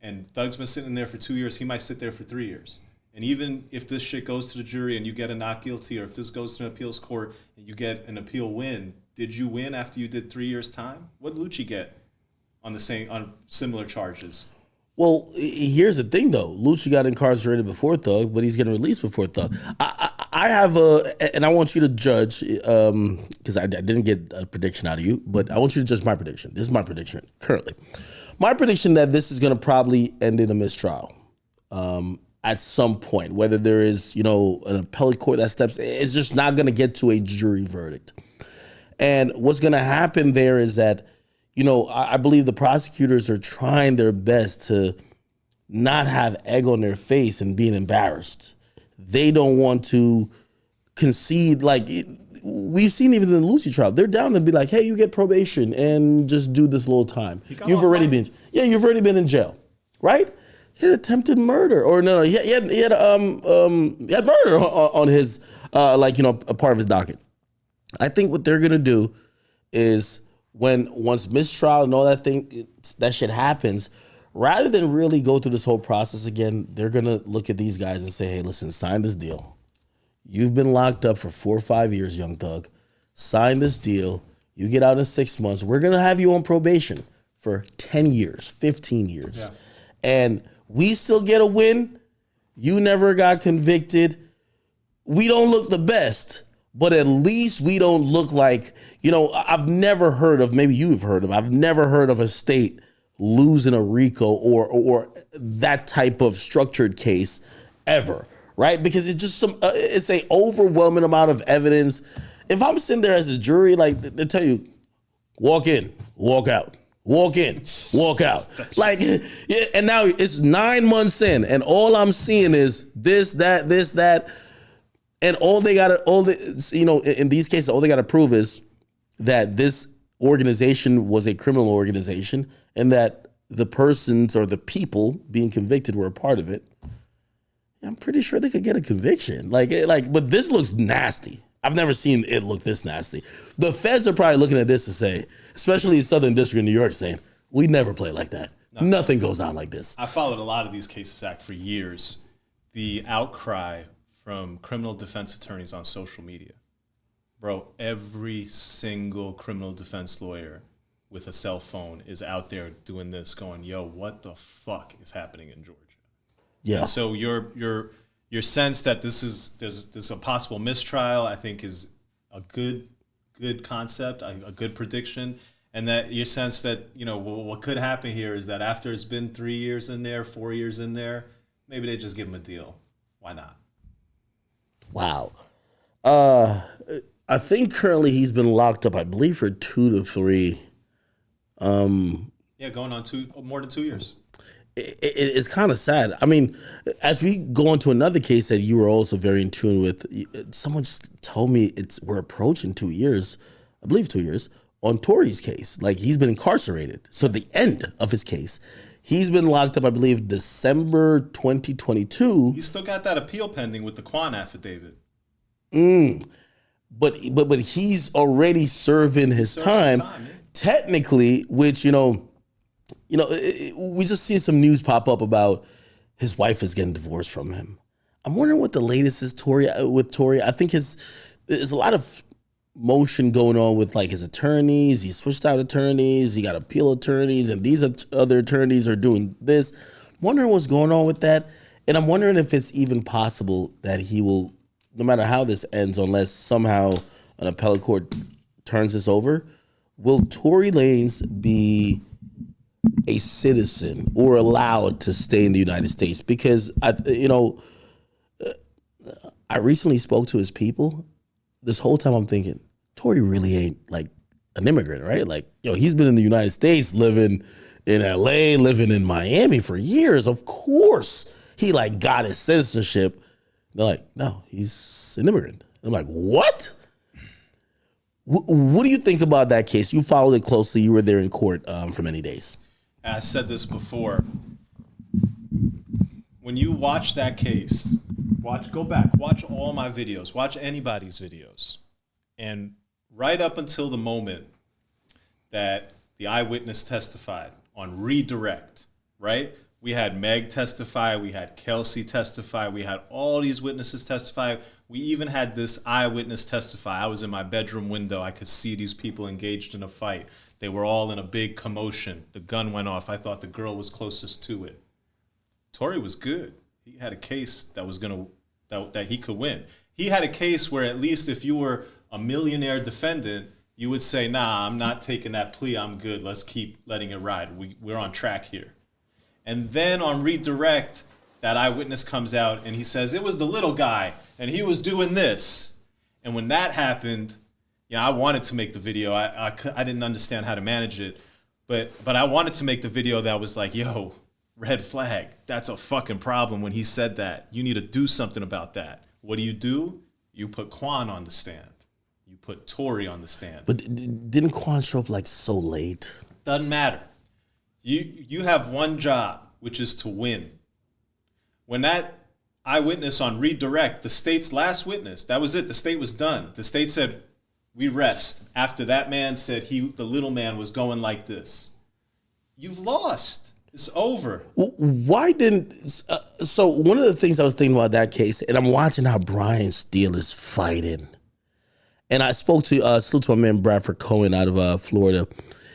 And Thug's been sitting there for 2 years. He might sit there for 3 years. And even if this shit goes to the jury and you get a not guilty, or if this goes to an appeals court and you get an appeal win, did you win after you did 3 years' time? What did Lucci get on similar charges? Well, here's the thing, though. Lucci got incarcerated before Thug, but he's getting released before Thug. I have and I want you to judge, because I didn't get a prediction out of you, but I want you to judge my prediction. This is my prediction currently. My prediction that this is going to probably end in a mistrial. at some point, whether there is, an appellate court that steps, it's just not going to get to a jury verdict. And what's going to happen there is that, I believe the prosecutors are trying their best to not have egg on their face and being embarrassed. They don't want to concede. Like, we've seen even in the Lucy trial, they're down to be like, hey, you get probation and just do this little time. You've already been in jail, right? He had attempted murder, or no, he had murder on his, a part of his docket. I think what they're gonna do is once mistrial and all that shit happens, rather than really go through this whole process again, they're gonna look at these guys and say, hey, listen, sign this deal. You've been locked up for 4 or 5 years, young thug. Sign this deal. You get out in 6 months. We're gonna have you on probation for 10 years, 15 years. Yeah. And we still get a win. You never got convicted. We don't look the best, but at least we don't look like, I've never heard of, maybe you've heard of, I've never heard of a state losing a RICO or that type of structured case ever, right? Because it's just it's a overwhelming amount of evidence. If I'm sitting there as a jury, like they tell you, walk in, walk out. Walk in, walk out. Like, yeah, and now it's 9 months in, and all I'm seeing is this, that. And in these cases, all they gotta prove is that this organization was a criminal organization and that the persons or the people being convicted were a part of it. I'm pretty sure they could get a conviction. But this looks nasty. I've never seen it look this nasty. The feds are probably looking at this and say, especially in Southern District of New York, saying, we never play like that. No. Nothing goes on like this. I followed a lot of these cases, Zach, for years. The outcry from criminal defense attorneys on social media. Bro, every single criminal defense lawyer with a cell phone is out there doing this, going, yo, what the fuck is happening in Georgia? Yeah. And so your sense that there's a possible mistrial, I think, is a good concept, a good prediction, and that your sense that what could happen here is that after it's been 3 years in there, 4 years in there, maybe they just give him a deal. Why not? Wow. I think currently he's been locked up, I believe, for 2 to 3. Going on more than 2 years. It's kind of sad. I mean, as we go on to another case that you were also very in tune with, someone just told me we're approaching 2 years, I believe 2 years, on Tory's case. Like, he's been incarcerated. So the end of his case, he's been locked up, I believe, December 2022. He's still got that appeal pending with the Quan affidavit. But he's already serving his time, technically, which, we just see some news pop up about his wife is getting divorced from him. I'm wondering what the latest is with Tory. I think there's a lot of motion going on with like his attorneys. He switched out attorneys. He got appeal attorneys, and these other attorneys are doing this. I'm wondering what's going on with that. And I'm wondering if it's even possible that he will, no matter how this ends, unless somehow an appellate court turns this over, will Tory Lanez be a citizen or allowed to stay in the United States? Because I recently spoke to his people. This whole time I'm thinking, Tory really ain't like an immigrant, right? Like, he's been in the United States, living in LA, living in Miami for years. Of course, he like got his citizenship. They're like, no, he's an immigrant. I'm like, what? What do you think about that case? You followed it closely. You were there in court for many days. I said this before. When you watch that case, go back, watch all my videos, watch anybody's videos. And right up until the moment that the eyewitness testified on redirect, right? We had Meg testify, we had Kelsey testify, we had all these witnesses testify. We even had this eyewitness testify. I was in my bedroom window. I could see these people engaged in a fight. They were all in a big commotion. The gun went off. I thought the girl was closest to it. Tory was good. He had a case that he could win. He had a case where at least if you were a millionaire defendant, you would say, nah, I'm not taking that plea. I'm good. Let's keep letting it ride. We're on track here. And then on redirect, that eyewitness comes out and he says, it was the little guy and he was doing this. And when that happened, I wanted to make the video. I didn't understand how to manage it, but I wanted to make the video that was like, yo, red flag. That's a fucking problem when he said that. You need to do something about that. What do? You put Quan on the stand. You put Tory on the stand. But didn't Quan show up like so late? Doesn't matter. You have one job, which is to win. When that eyewitness on redirect, the state's last witness, that was it. The state was done. The state said, we rest. After that man said the little man was going like this. You've lost. It's over. Why didn't... so one of the things I was thinking about that case, and I'm watching how Bryan Steele is fighting. And I spoke to, salute to my man Bradford Cohen out of Florida.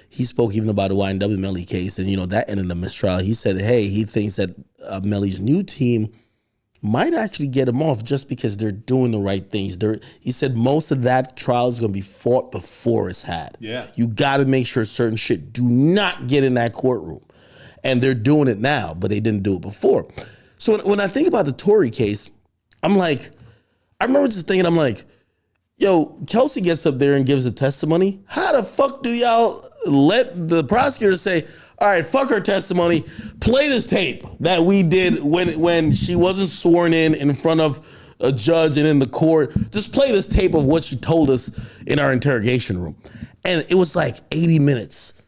He spoke even about the YNW Melly case, and that ended in a mistrial. He said, hey, he thinks that Melly's new team might actually get him off just because they're doing the right things. He said most of that trial is going to be fought before it's had. Yeah. You got to make sure certain shit do not get in that courtroom. And they're doing it now, but they didn't do it before. So when I think about the Tory case, I'm like, I remember just thinking, I'm like, yo, Kelsey gets up there and gives a testimony. How the fuck do y'all let the prosecutor say, all right, fuck her testimony, play this tape that we did when she wasn't sworn in front of a judge and in the court. Just play this tape of what she told us in our interrogation room. And it was like 80 minutes.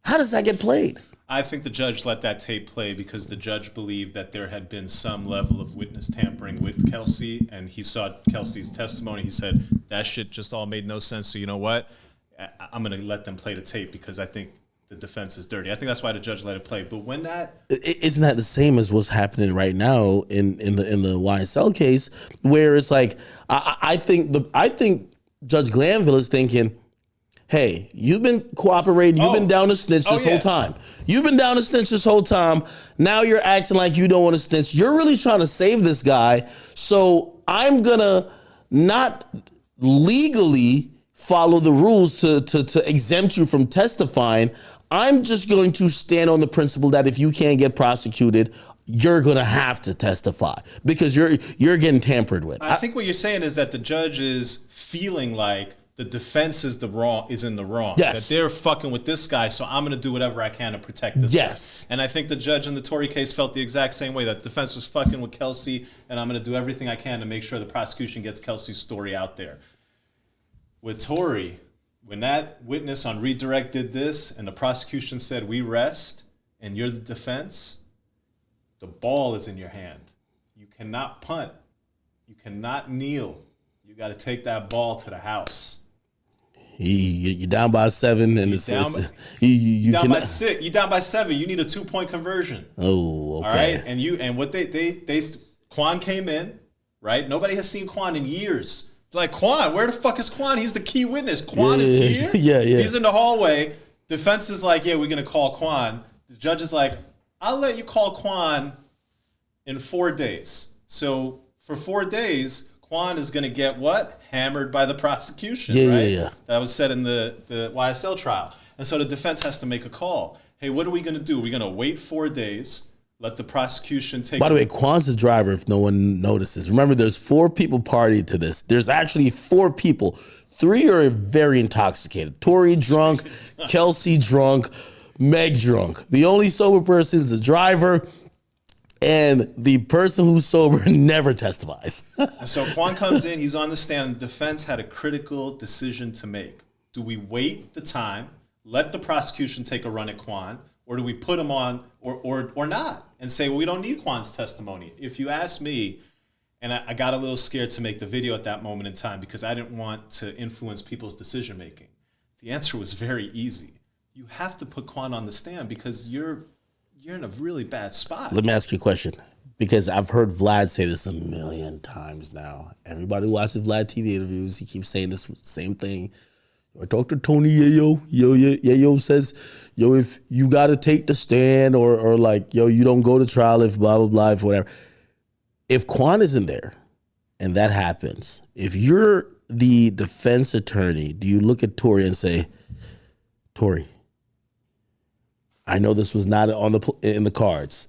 How does that get played? I think the judge let that tape play because the judge believed that there had been some level of witness tampering with Kelsey, and he saw Kelsey's testimony. He said, that shit just all made no sense, so you know what? I'm going to let them play the tape because I think the defense is dirty. I think that's why the judge let it play. But when that... Isn't that the same as what's happening right now in the YSL case, where it's like, I think Judge Glanville is thinking, hey, you've been cooperating. You've been down to snitch this whole time. You've been down to snitch this whole time. Now you're acting like you don't want to snitch. You're really trying to save this guy. So I'm going to not legally follow the rules to exempt you from testifying. I'm just going to stand on the principle that if you can't get prosecuted, you're going to have to testify because you're getting tampered with. I think what you're saying is that the judge is feeling like the defense is in the wrong. Yes. That they're fucking with this guy, so I'm going to do whatever I can to protect this Yes. guy. And I think the judge in the Tory case felt the exact same way, that the defense was fucking with Kelsey, and I'm going to do everything I can to make sure the prosecution gets Kelsey's story out there. With Tory, when that witness on redirect did this, and the prosecution said, we rest, and you're the defense, the ball is in your hand. You cannot punt. You cannot kneel. You got to take that ball to the house. You're down by 7, and you down by 6. You're down by 7. You need a 2-point conversion. Oh, okay. All right, and what they Quan came in, right? Nobody has seen Quan in years. Like, Quan, where the fuck is Quan? He's the key witness. Quan is here. Yeah. He's in the hallway. Defense is like, yeah, we're gonna call Quan. The judge is like, I'll let you call Quan in 4 days. So for 4 days, Quan is going to get what? Hammered by the prosecution, right? Yeah. That was said in the YSL trial. And so the defense has to make a call. Hey, what are we going to do? We're going to wait 4 days, let the prosecution take... By the way, Quan's the driver, if no one notices. Remember, there's 4 people party to this. There's actually 4 people. 3 are very intoxicated. Tory drunk, Kelsey drunk, Meg drunk. The only sober person is the driver, and the person who's sober never testifies. So Quan comes in, he's on the stand, and the defense had a critical decision to make. Do we wait the time, let the prosecution take a run at Quan, or do we put him on or not and say, well, we don't need Quan's testimony? If you ask me, and I got a little scared to make the video at that moment in time because I didn't want to influence people's decision making. The answer was very easy. You have to put Quan on the stand because you're in a really bad spot. Let me ask you a question, because I've heard Vlad say this a million times now. Everybody who watches Vlad TV interviews, he keeps saying this same thing. I talked to Tony Yayo says, yo, if you got to take the stand or like, yo, you don't go to trial if blah, blah, blah, if whatever. If Quan isn't there and that happens, if you're the defense attorney, do you look at Tory and say, Tory, I know this was not in the cards.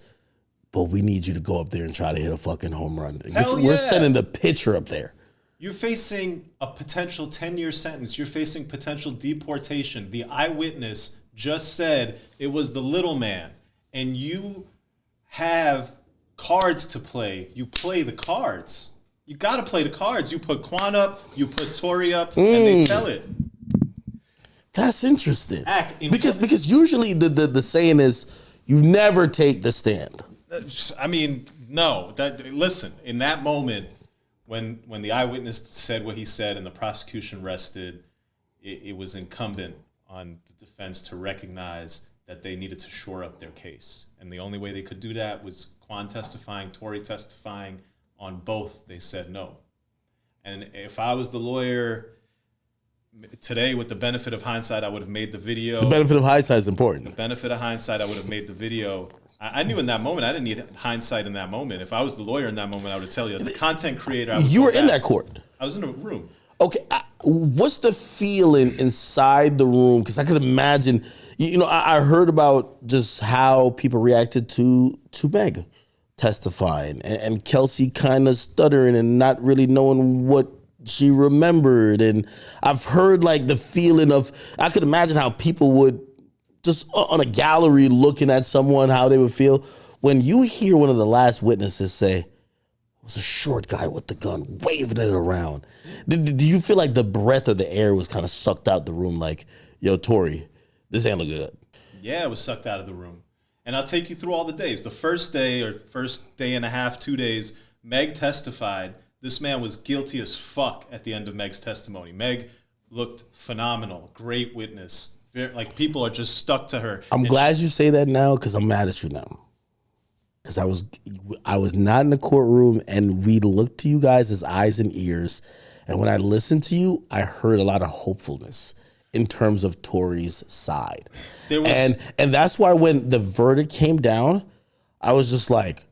but we need you to go up there and try to hit a fucking home run. We're sending the pitcher up there. You're facing a potential 10-year sentence. You're facing potential deportation. The eyewitness just said it was the little man. And you have cards to play. You play the cards. You got to play the cards. You put Quan up, you put Tory up, and they tell it. That's interesting. Because usually the saying is you never take the stand. I mean, no. Listen, in that moment, when the eyewitness said what he said and the prosecution rested, it was incumbent on the defense to recognize that they needed to shore up their case. And the only way they could do that was Quan testifying, Tory testifying. On both, they said no. And if I was the lawyer today, with the benefit of hindsight, I would have made the video. The benefit of hindsight is important. The benefit of hindsight, I would have made the video. I knew in that moment, I didn't need hindsight in that moment. If I was the lawyer in that moment, I would tell you, as the content creator, you were in that court. I was in a room. Okay, what's the feeling inside the room? Because I could imagine, I heard about just how people reacted to Meg testifying and Kelsey kind of stuttering and not really knowing what she remembered. And I've heard like the feeling of, I could imagine how people would just on a gallery looking at someone, how they would feel when you hear one of the last witnesses say, it was a short guy with the gun waving it around. Do you feel like the breath of the air was kind of sucked out the room? Like, yo, Tory, this ain't look good. Yeah, it was sucked out of the room. And I'll take you through all the days. The first day or first day and a half, 2 days, Meg testified. This man was guilty as fuck at the end of Meg's testimony. Meg looked phenomenal, great witness. Like, people are just stuck to her. I'm glad you say that now, because I'm mad at you now. Because I was not in the courtroom, and we looked to you guys as eyes and ears. And when I listened to you, I heard a lot of hopefulness in terms of Tory's side. And that's why when the verdict came down, I was just like,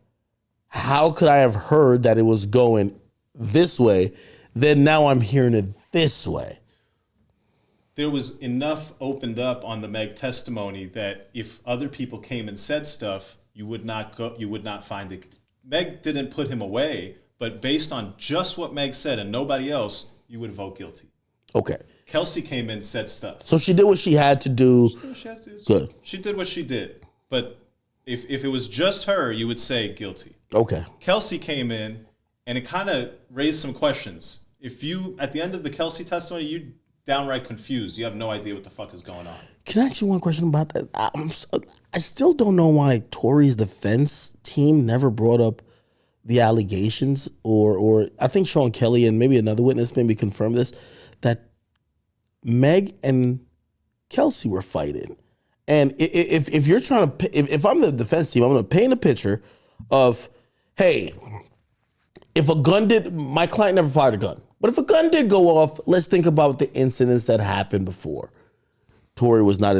how could I have heard that it was going this way? Then now I'm hearing it this way. There was enough opened up on the Meg testimony that if other people came and said stuff, you would not find it. Meg didn't put him away, but based on just what Meg said and nobody else, you would vote guilty. Okay. Kelsey came in, said stuff. So she did what she had to do. Good. She did what she did. But if it was just her, you would say guilty. Okay. Kelsey came in, and it kind of raised some questions. If you, at the end of the Kelsey testimony, you're downright confused. You have no idea what the fuck is going on. Can I ask you one question about that? I still don't know why Tory's defense team never brought up the allegations, or I think Sean Kelly and maybe another witness maybe confirmed this, that Meg and Kelsey were fighting. And if you're trying to, if I'm the defense team, I'm going to paint a picture of, hey, if a gun did, my client never fired a gun, but if a gun did go off, let's think about the incidents that happened before. Tory was not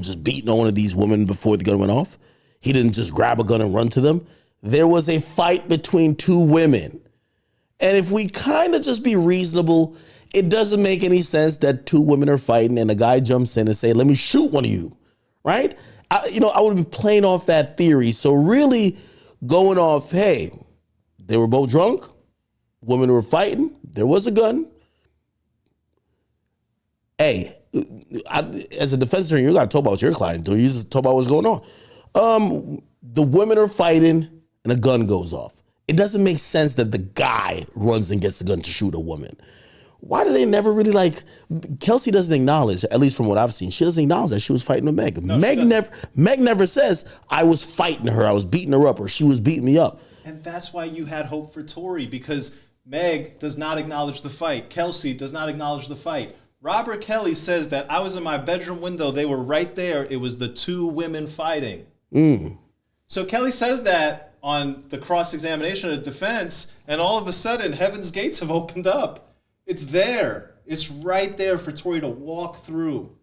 just beating on one of these women before the gun went off. He didn't just grab a gun and run to them. There was a fight between two women. And if we kind of just be reasonable, it doesn't make any sense that two women are fighting and a guy jumps in and say, let me shoot one of you, right? I would be playing off that theory. So really going off, hey, they were both drunk. Women were fighting. There was a gun. Hey, as a defense attorney, you got to talk about what your client doing. You just talk about what's going on. The women are fighting and a gun goes off. It doesn't make sense that the guy runs and gets the gun to shoot a woman. Why do they never really Kelsey doesn't acknowledge, at least from what I've seen, she doesn't acknowledge that she was fighting with Meg. No, Meg never says, I was fighting her, I was beating her up, or she was beating me up. And that's why you had hope for Tory, because Meg does not acknowledge the fight. Kelsey does not acknowledge the fight. Robert Kelly says that I was in my bedroom window, they were right there, it was the two women fighting. So Kelly says that on the cross-examination of the defense, and all of a sudden, heaven's gates have opened up. It's there. It's right there for Tory to walk through.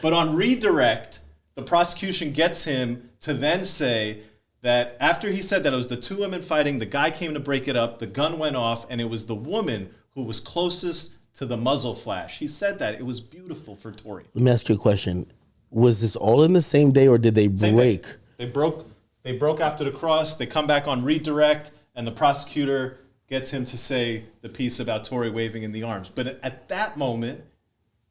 But on redirect, the prosecution gets him to then say that after he said that it was the two women fighting, the guy came to break it up, the gun went off, and it was the woman who was closest to the muzzle flash. He said that. It was beautiful for Tory. Let me ask you a question. Was this all in the same day, or did they break? They broke They broke after the cross. They come back on redirect, and the prosecutor gets him to say the piece about Tory waving in the arms. But at that moment,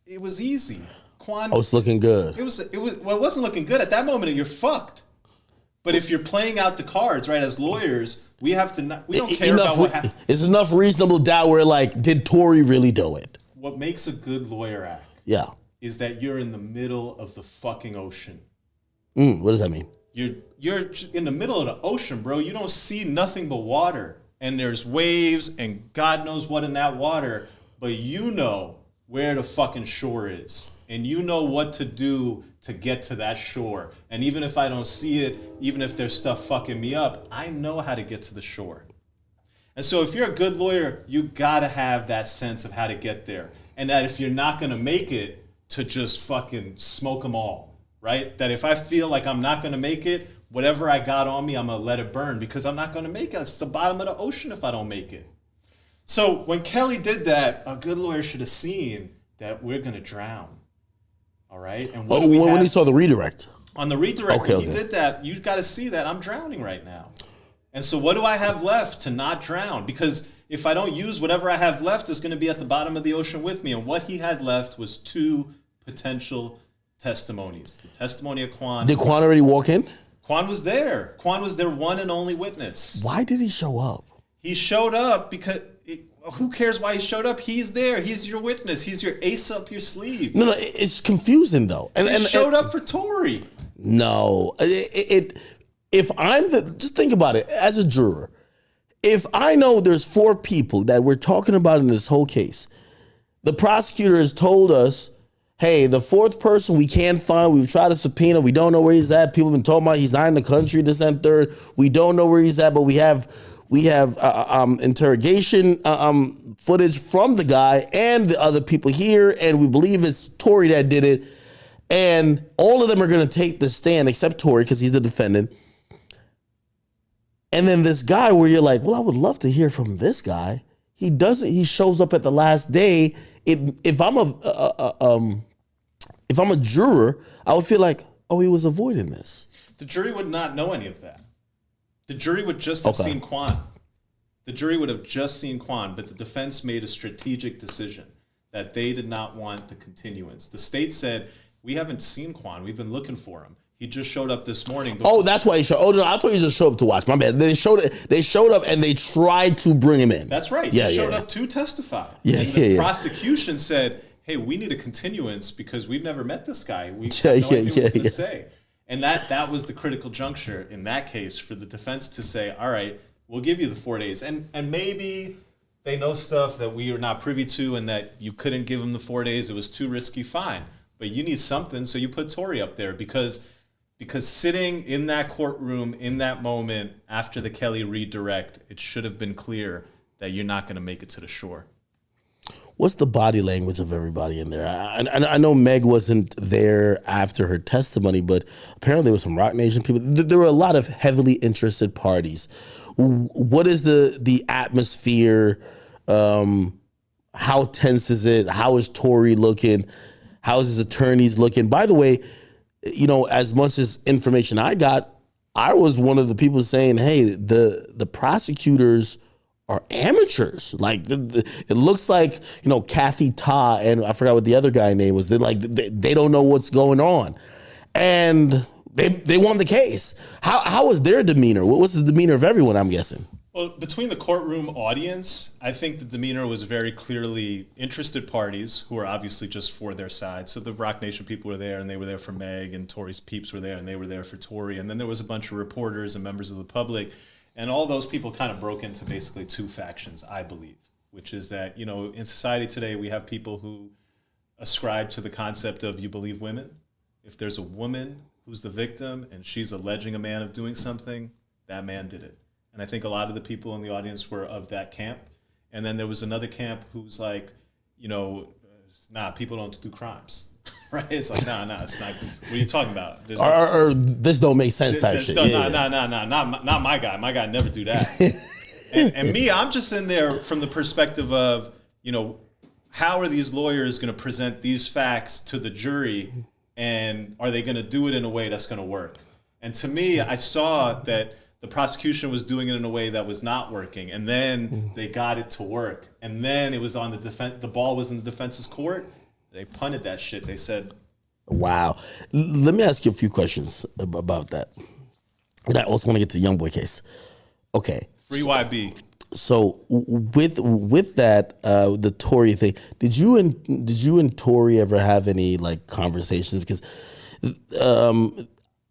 it was easy. Quan, oh, it's looking good. It wasn't looking good. At that moment, you're fucked. But if you're playing out the cards, right, as lawyers, we have to we don't care about what happened. It's enough reasonable doubt where, like, did Tory really do it? What makes a good lawyer act is that you're in the middle of the fucking ocean. What does that mean? You're in the middle of the ocean, bro. You don't see nothing but water. And there's waves and God knows what in that water. But you know where the fucking shore is. And you know what to do to get to that shore. And even if I don't see it, even if there's stuff fucking me up, I know how to get to the shore. And so if you're a good lawyer, you gotta have that sense of how to get there. And that if you're not gonna make it, to just fucking smoke them all, right? That if I feel like I'm not gonna make it, whatever I got on me, I'm gonna let it burn because I'm not gonna make it. It's the bottom of the ocean if I don't make it. So when Kelly did that, a good lawyer should have seen that we're gonna drown. All right. And when he saw the redirect. On the redirect, when he did that, you got to see that I'm drowning right now. And so what do I have left to not drown? Because if I don't use whatever I have left, it's going to be at the bottom of the ocean with me. And what he had left was 2 potential testimonies. The testimony of Quan. Did Quan already walk in? Quan was there. Quan was their one and only witness. Why did he show up? He showed up because... who cares why he showed up? He's there. He's your witness. He's your ace up your sleeve. No, it's confusing though. And showed up for Tory. No, if I'm just think about it as a juror. If I know there's 4 people that we're talking about in this whole case, the prosecutor has told us, hey, the 4th person we can't find. We've tried to subpoena. We don't know where he's at. People have been talking about he's not in the country, this and third. We don't know where he's at, but we have interrogation footage from the guy and the other people here, and we believe it's Tory that did it. And all of them are going to take the stand except Tory because he's the defendant. And then this guy where you're like, well, I would love to hear from this guy. He doesn't. He shows up at the last day. If I'm a juror, I would feel like, oh, he was avoiding this. The jury would not know any of that. The jury would just have seen Quan. The jury would have just seen Quan, but the defense made a strategic decision that they did not want the continuance. The state said, we haven't seen Quan. We've been looking for him. He just showed up this morning. Oh, that's why he showed. Oh no, I thought he just showed up to watch. My bad. They showed up and they tried to bring him in. That's right. He showed up to testify. Yeah, and the prosecution said, hey, we need a continuance because we've never met this guy. We have no idea what he's going to say. And that was the critical juncture in that case for the defense to say, all right, we'll give you the 4 days. And maybe they know stuff that we are not privy to and that you couldn't give them the 4 days. It was too risky, fine. But you need something, so you put Tory up there because sitting in that courtroom in that moment after the Kelly redirect, it should have been clear that you're not going to make it to the shore. What's the body language of everybody in there? I know Meg wasn't there after her testimony, but apparently there were some Rock Nation people. There were a lot of heavily interested parties. What is the atmosphere? How tense is it? How is Tory looking? How is his attorneys looking? By the way, you know, as much as information I got, I was one of the people saying, hey, the prosecutors are amateurs. Like it looks like, you know, Kathy Ta and I forgot what the other guy name was. They don't know what's going on, and they won the case. How was their demeanor? What was the demeanor of everyone? I'm guessing. Well, between the courtroom audience, I think the demeanor was very clearly interested parties who were obviously just for their side. So the Rock Nation people were there, and they were there for Meg, and Tory's peeps were there, and they were there for Tory. And then there was a bunch of reporters and members of the public. And all those people kind of broke into basically 2 factions, I believe, which is that, you know, in society today, we have people who ascribe to the concept of you believe women. If there's a woman who's the victim and she's alleging a man of doing something, that man did it. And I think a lot of the people in the audience were of that camp. And then there was another camp who's like, you know, nah, people don't do crimes. Right? It's like, nah, it's not. What are you talking about? Or this don't make sense type shit. Nah, not my guy. My guy never do that. and me, I'm just in there from the perspective of, you know, how are these lawyers going to present these facts to the jury, and are they going to do it in a way that's going to work? And to me, I saw that the prosecution was doing it in a way that was not working. And then they got it to work. And then it was on the defense. The ball was in the defense's court. They punted that shit. They said, wow. Let me ask you a few questions about that. And I also want to get to the Youngboy case. Okay. Free YB. So with that, the Tory thing, did you and Tory ever have any like conversations? Because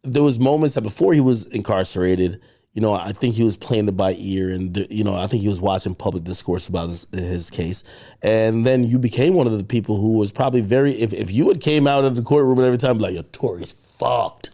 there was moments that before he was incarcerated, you know, I think he was playing it by ear, and I think he was watching public discourse about his case, and then you became one of the people who was probably very. If you had came out of the courtroom and every time like, "Yo, Tory's fucked,"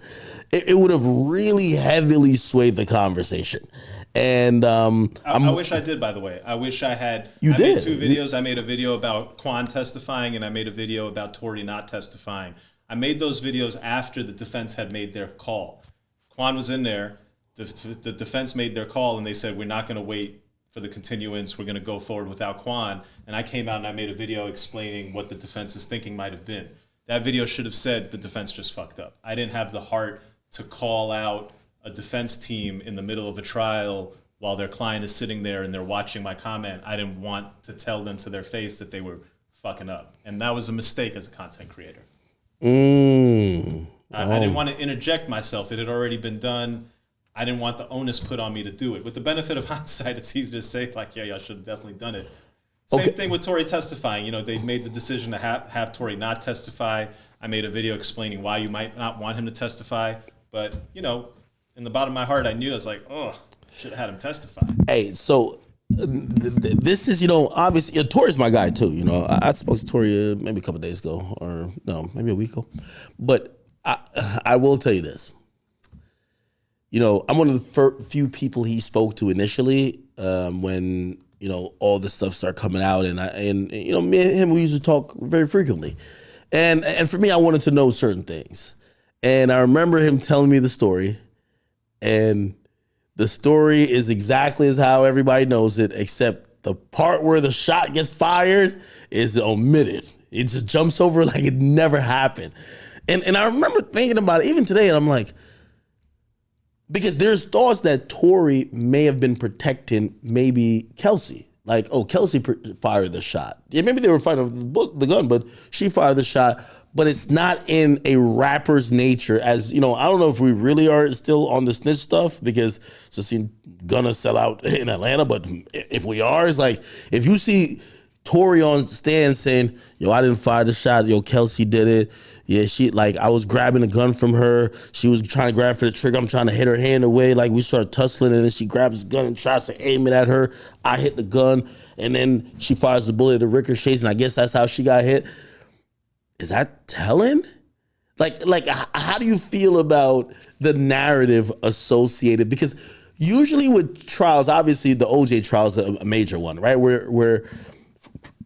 it would have really heavily swayed the conversation. And I wish I did. By the way, I wish I had. I made 2 videos. I made a video about Quan testifying, and I made a video about Tory not testifying. I made those videos after the defense had made their call. Quan was in there. The defense made their call, and they said, we're not going to wait for the continuance. We're going to go forward without Quan. And I came out and I made a video explaining what the defense's thinking might have been. That video should have said the defense just fucked up. I didn't have the heart to call out a defense team in the middle of a trial while their client is sitting there and they're watching my comment. I didn't want to tell them to their face that they were fucking up. And that was a mistake as a content creator. I didn't want to interject myself. It had already been done. I didn't want the onus put on me to do it. With the benefit of hindsight, it's easy to say, like, yeah, y'all should have definitely done it. Same thing with Tory testifying. You know, they made the decision to have Tory not testify. I made a video explaining why you might not want him to testify. But, you know, in the bottom of my heart, I knew, I was like, oh, should have had him testify. Hey, so this is, you know, obviously, Tory's my guy, too. You know, I spoke to Tory maybe a couple of days ago, or no, maybe a week ago. But I will tell you this. You know, I'm one of the few people he spoke to initially when, you know, all this stuff started coming out. And you know, me and him, we used to talk very frequently. And for me, I wanted to know certain things. And I remember him telling me the story. And the story is exactly as how everybody knows it, except the part where the shot gets fired is omitted. It just jumps over like it never happened. And I remember thinking about it even today, and I'm like, because there's thoughts that Tory may have been protecting maybe Kelsey. Like, oh, Kelsey fired the shot. Yeah, maybe they were fighting the gun, but she fired the shot. But it's not in a rapper's nature. As, you know, I don't know if we really are still on the snitch stuff because it's just gonna sell out in Atlanta. But if we are, it's like, if you see Tory on stand saying, yo, I didn't fire the shot. Yo, Kelsey did it. Yeah, I was grabbing a gun from her. She was trying to grab for the trigger. I'm trying to hit her hand away. Like, we started tussling, and then she grabs the gun and tries to aim it at her. I hit the gun, and then she fires the bullet, the ricochets, and I guess that's how she got hit. Is that telling? Like, how do you feel about the narrative associated? Because usually with trials, obviously the OJ trial is a major one, right? Where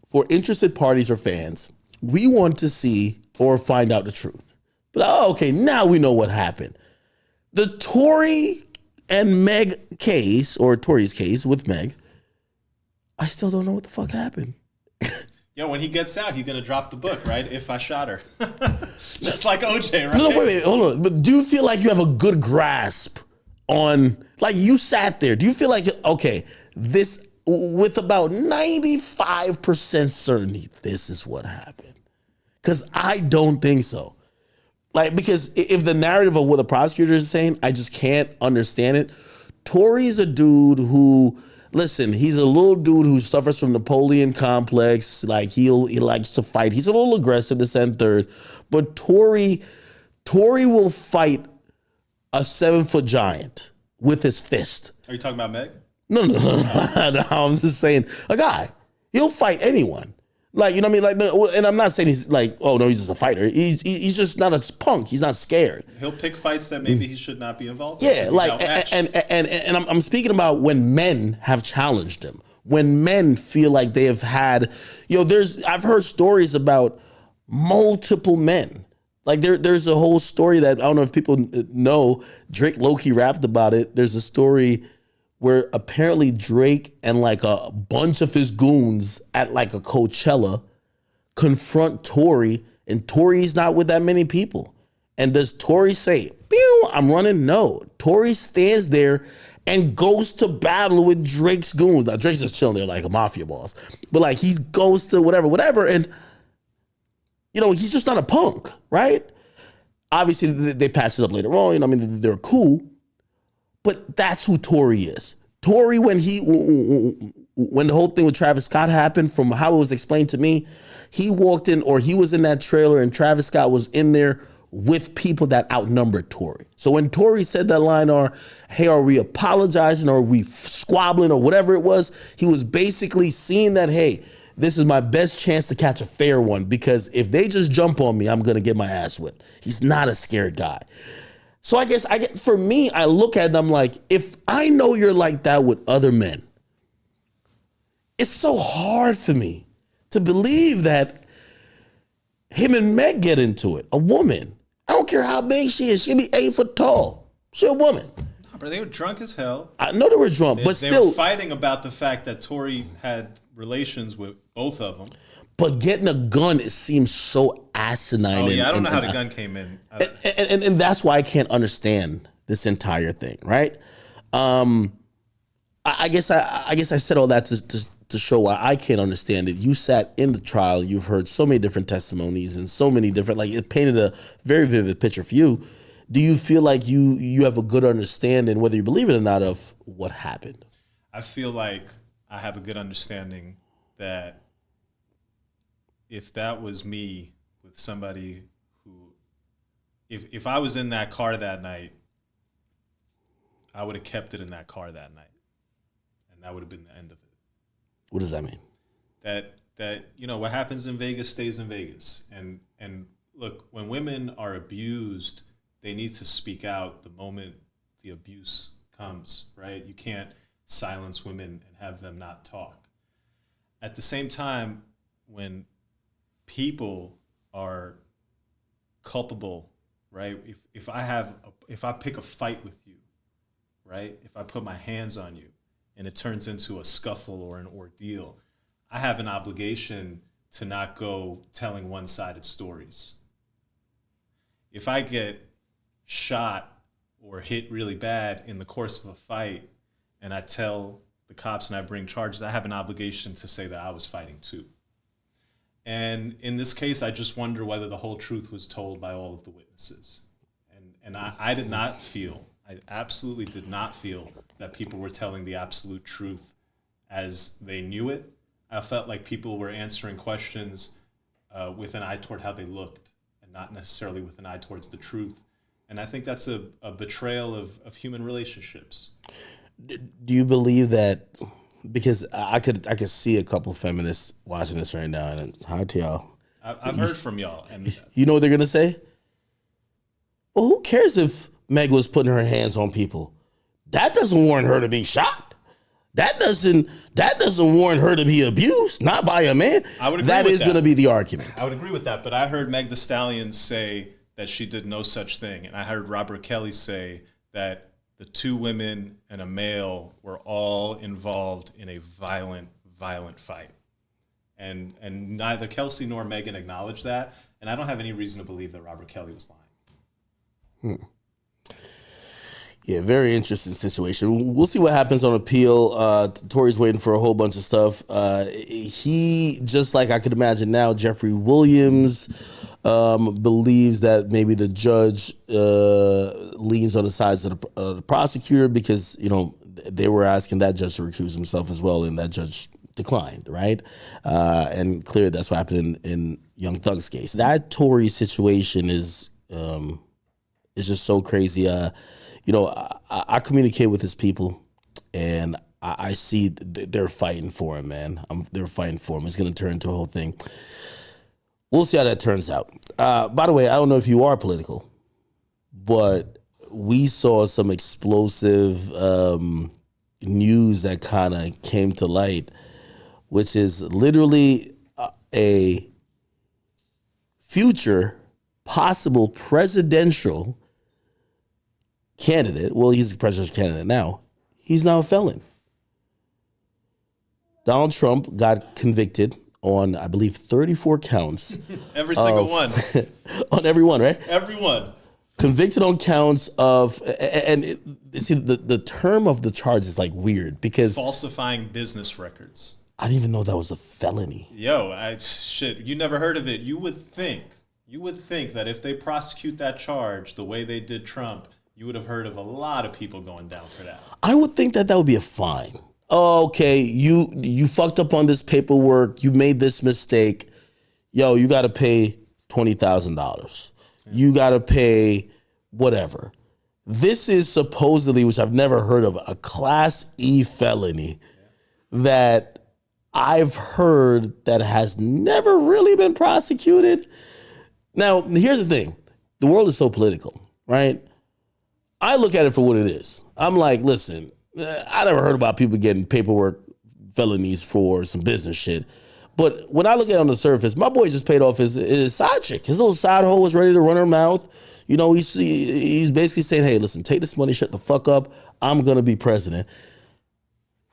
for interested parties or fans, we want to see or find out the truth. But okay, now we know what happened. The Tory and Meg case, or Tory's case with Meg, I still don't know what the fuck happened. Yo, when he gets out, he's going to drop the book, right? If I shot her. Just like OJ, right? No, wait, hold on. But do you feel like you have a good grasp on, like, you sat there. Do you feel like, okay, this, with about 95% certainty, this is what happened? Because I don't think so. Like, because if the narrative of what the prosecutor is saying, I just can't understand it. Tory's a dude who, listen, he's a little dude who suffers from Napoleon complex. Like, he likes to fight. He's a little aggressive, this and third. But Tory will fight a 7-foot giant with his fist. Are you talking about Meg? No. I'm just saying, a guy, he'll fight anyone. Like, you know what I mean? Like, and I'm not saying he's like, oh no, he's just a fighter. He's just not a punk. He's not scared. He'll pick fights that maybe he should not be involved in. Yeah, like, and I'm speaking about when men have challenged him. When men feel like they have had, I've heard stories about multiple men. Like there's a whole story that I don't know if people know. Drake low-key rapped about it. There's a story where apparently Drake and like a bunch of his goons at like a Coachella confront Tory, and Tory's not with that many people. And does Tory say, pew, I'm running. No, Tory stands there and goes to battle with Drake's goons. Now, Drake's just chilling there like a mafia boss. But like he goes to whatever. And, you know, he's just not a punk, right? Obviously, they patched it up later on. You know, I mean, they're cool. But that's who Tory is. Tory, when the whole thing with Travis Scott happened, from how it was explained to me, he walked in, or he was in that trailer, and Travis Scott was in there with people that outnumbered Tory. So when Tory said that line, or, hey, are we apologizing, or are we squabbling, or whatever it was, he was basically seeing that, hey, this is my best chance to catch a fair one, because if they just jump on me, I'm going to get my ass whipped. He's not a scared guy. So I guess for me, I look at it and I'm like, if I know you're like that with other men, it's so hard for me to believe that him and Meg get into it. A woman. I don't care how big she is. She'll be 8 foot tall. She's a woman. No, but they were drunk as hell. I know they were drunk, but still. They were fighting about the fact that Tory had relations with both of them. But getting a gun, it seems so asimine. Oh, yeah, I don't know how the gun came in. And that's why I can't understand this entire thing, right? I guess I said all that to show why I can't understand it. You sat in the trial, you've heard so many different testimonies and so many different, like it painted a very vivid picture for you. Do you feel like you have a good understanding, whether you believe it or not, of what happened? I feel like I have a good understanding that if that was me with somebody who, if I was in that car that night, I would have kept it in that car that night. And that would have been the end of it. What does that mean? That you know, what happens in Vegas stays in Vegas. And look, when women are abused, they need to speak out the moment the abuse comes, right? You can't silence women and have them not talk. At the same time, when people are culpable, right? If I pick a fight with you, right? If I put my hands on you and it turns into a scuffle or an ordeal, I have an obligation to not go telling one-sided stories. If I get shot or hit really bad in the course of a fight and I tell the cops and I bring charges, I have an obligation to say that I was fighting too. And in this case, I just wonder whether the whole truth was told by all of the witnesses. And I did not feel, I absolutely did not feel that people were telling the absolute truth as they knew it. I felt like people were answering questions with an eye toward how they looked and not necessarily with an eye towards the truth. And I think that's a betrayal of human relationships. Do you believe that? Because I could see a couple feminists watching this right now, and hi to y'all. I've heard from y'all, and you know what they're gonna say? Well, who cares if Meg was putting her hands on people? That doesn't warrant her to be shot. That doesn't warrant her to be abused, not by a man. I would agree that with is that. going to be the argument. I would agree with that, but I heard Meg Thee Stallion say that she did no such thing, and I heard Robert Kelly say that the two women and a male were all involved in a violent fight. And neither Kelsey nor Megan acknowledged that, and I don't have any reason to believe that Robert Kelly was lying. Yeah, very interesting situation. We'll see what happens on appeal. Tory's waiting for a whole bunch of stuff. He, just like I could imagine now, Jeffrey Williams believes that maybe the judge leans on the sides of the prosecutor because, you know, they were asking that judge to recuse himself as well, and that judge declined, right? And clearly that's what happened in Young Thug's case. That Tory situation is just so crazy. You know, I communicate with his people, and I see they're fighting for him, man. They're fighting for him. It's going to turn into a whole thing. We'll see how that turns out. By the way, I don't know if you are political, but we saw some explosive news that kind of came to light, which is literally a future possible presidential candidate. Well, he's a presidential candidate now. He's now a felon. Donald Trump got convicted on, I believe, 34 counts. Every single one. On every one, right? Every one. convicted on counts of, see, the term of the charge is like weird because falsifying business records. I didn't even know that was a felony. Yo, you never heard of it. You would think that if they prosecute that charge the way they did Trump, you would have heard of a lot of people going down for that. I would think that would be a fine. Okay, you fucked up on this paperwork. You made this mistake. Yo, you got to pay $20,000. You got to pay whatever. This is supposedly, which I've never heard of, a Class E felony that I've heard that has never really been prosecuted. Now, here's the thing. The world is so political, right? I look at it for what it is. I'm like, listen, I never heard about people getting paperwork felonies for some business shit. But when I look at it on the surface, my boy just paid off his side chick. His little side hoe was ready to run her mouth. You know, he's basically saying, hey, listen, take this money, shut the fuck up. I'm going to be president.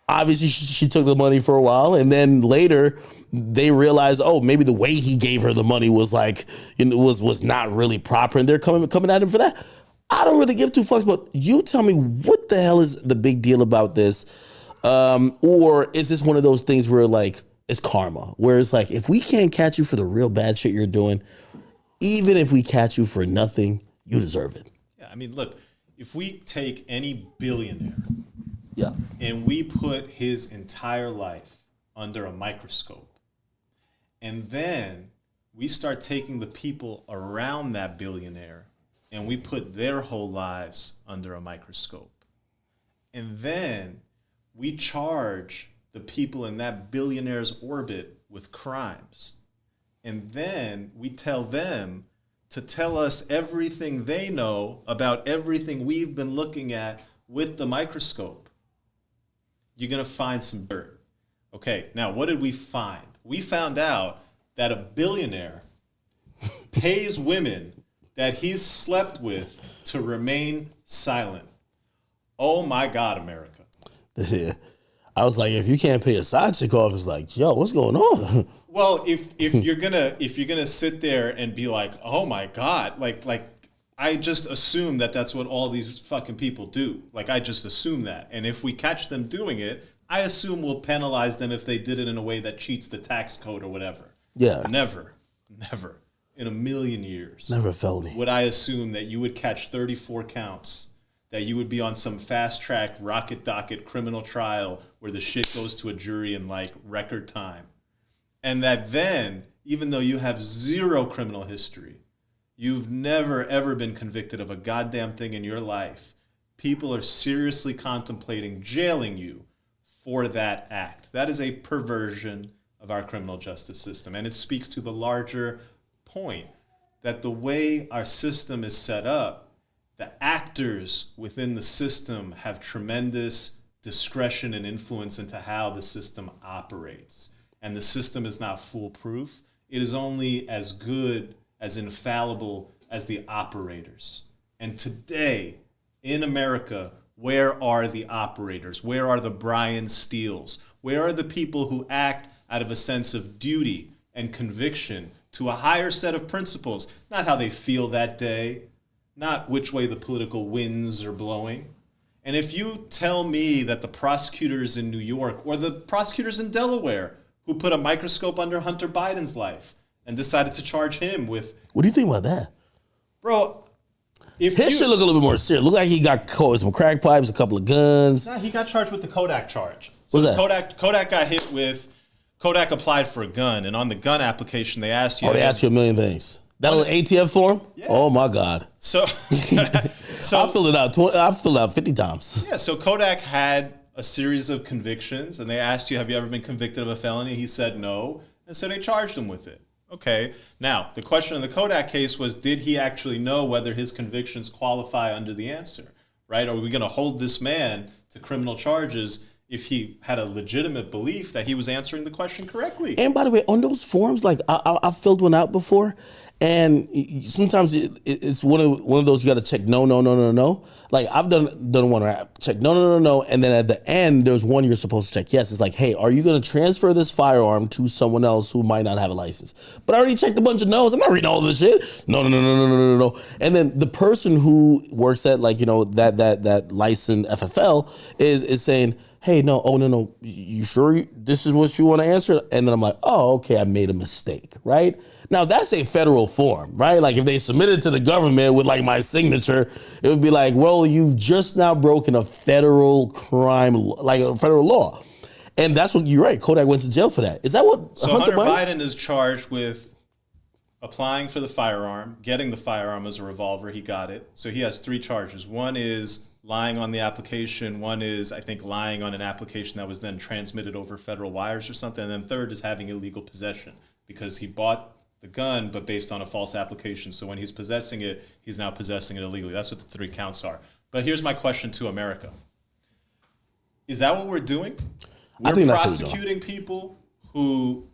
Obviously, she took the money for a while. And then later, they realized, oh, maybe the way he gave her the money was like, you know, was not really proper. And they're coming at him for that. I don't really give two fucks, but you tell me what the hell is the big deal about this? Or is this one of those things where like, it's karma, where it's like, if we can't catch you for the real bad shit you're doing, even if we catch you for nothing, you deserve it. Yeah, I mean, look, if we take any billionaire yeah, and we put his entire life under a microscope, and then we start taking the people around that billionaire and we put their whole lives under a microscope, and then we charge the people in that billionaire's orbit with crimes, and then we tell them to tell us everything they know about everything we've been looking at with the microscope, you're going to find some dirt. Okay, now what did we find? We found out that a billionaire pays women that he's slept with to remain silent. Oh my God, America. Yeah. I was like, if you can't pay a side chick off, it's like, yo, what's going on? Well, if you're gonna sit there and be like, oh my God, like I just assume that that's what all these fucking people do. Like I just assume that, and if we catch them doing it, I assume we'll penalize them if they did it in a way that cheats the tax code or whatever. Yeah. Never in a million years. Never a felony. Would I assume that you would catch 34 counts, that you would be on some fast track rocket docket criminal trial where the shit goes to a jury in like record time. And that then, even though you have zero criminal history, you've never ever been convicted of a goddamn thing in your life, people are seriously contemplating jailing you for that act. That is a perversion of our criminal justice system. And it speaks to the larger point that the way our system is set up, the actors within the system have tremendous discretion and influence into how the system operates. And the system is not foolproof. It is only as good, as infallible as the operators. And today, in America, where are the operators? Where are the Bryan Steeles? Where are the people who act out of a sense of duty and conviction to a higher set of principles? Not how they feel that day, not which way the political winds are blowing. And if you tell me that the prosecutors in New York or the prosecutors in Delaware who put a microscope under Hunter Biden's life and decided to charge him with... What do you think about that? Bro, if his shit look a little bit more serious. Look like he got caught with some crack pipes, a couple of guns. Nah, he got charged with the Kodak charge. So What's that? Kodak got hit with... Kodak applied for a gun, and on the gun application, they asked you... Oh, they ask you a million things. That little ATF form? Yeah. Oh, my God. So I'll fill it out. I'll fill it out 50 times. Yeah, so Kodak had a series of convictions, and they asked you, have you ever been convicted of a felony? He said no, and so they charged him with it. Okay, now, the question in the Kodak case was, did he actually know whether his convictions qualify under the answer, right? Are we going to hold this man to criminal charges if he had a legitimate belief that he was answering the question correctly? And by the way, on those forms, like I filled one out before, And sometimes it's one of those you got to check no. Like I've done one where I check no, and then at the end there's one you're supposed to check yes. It's like, hey, are you going to transfer this firearm to someone else who might not have a license? But I already checked a bunch of no's. I'm not reading all this shit. No. And then the person who works at like that licensed FFL is saying, hey, no, you sure this is what you want to answer? And then I'm like, oh, okay, I made a mistake, right? Now, that's a federal form, right? Like, if they submit it to the government with, like, my signature, it would be like, well, you've just now broken a federal crime, like a federal law. And that's what, you're right, Kodak went to jail for that. Is that what So Hunter Biden is charged with applying for the firearm, getting the firearm as a revolver. He got it. So he has 3 charges. One is lying on the application. One is, I think, lying on an application that was then transmitted over federal wires or something. And then third is having illegal possession because he bought the gun, but based on a false application. So when he's possessing it, he's now possessing it illegally. That's what the 3 counts are. But here's my question to America. Is that what we're doing? We're prosecuting people who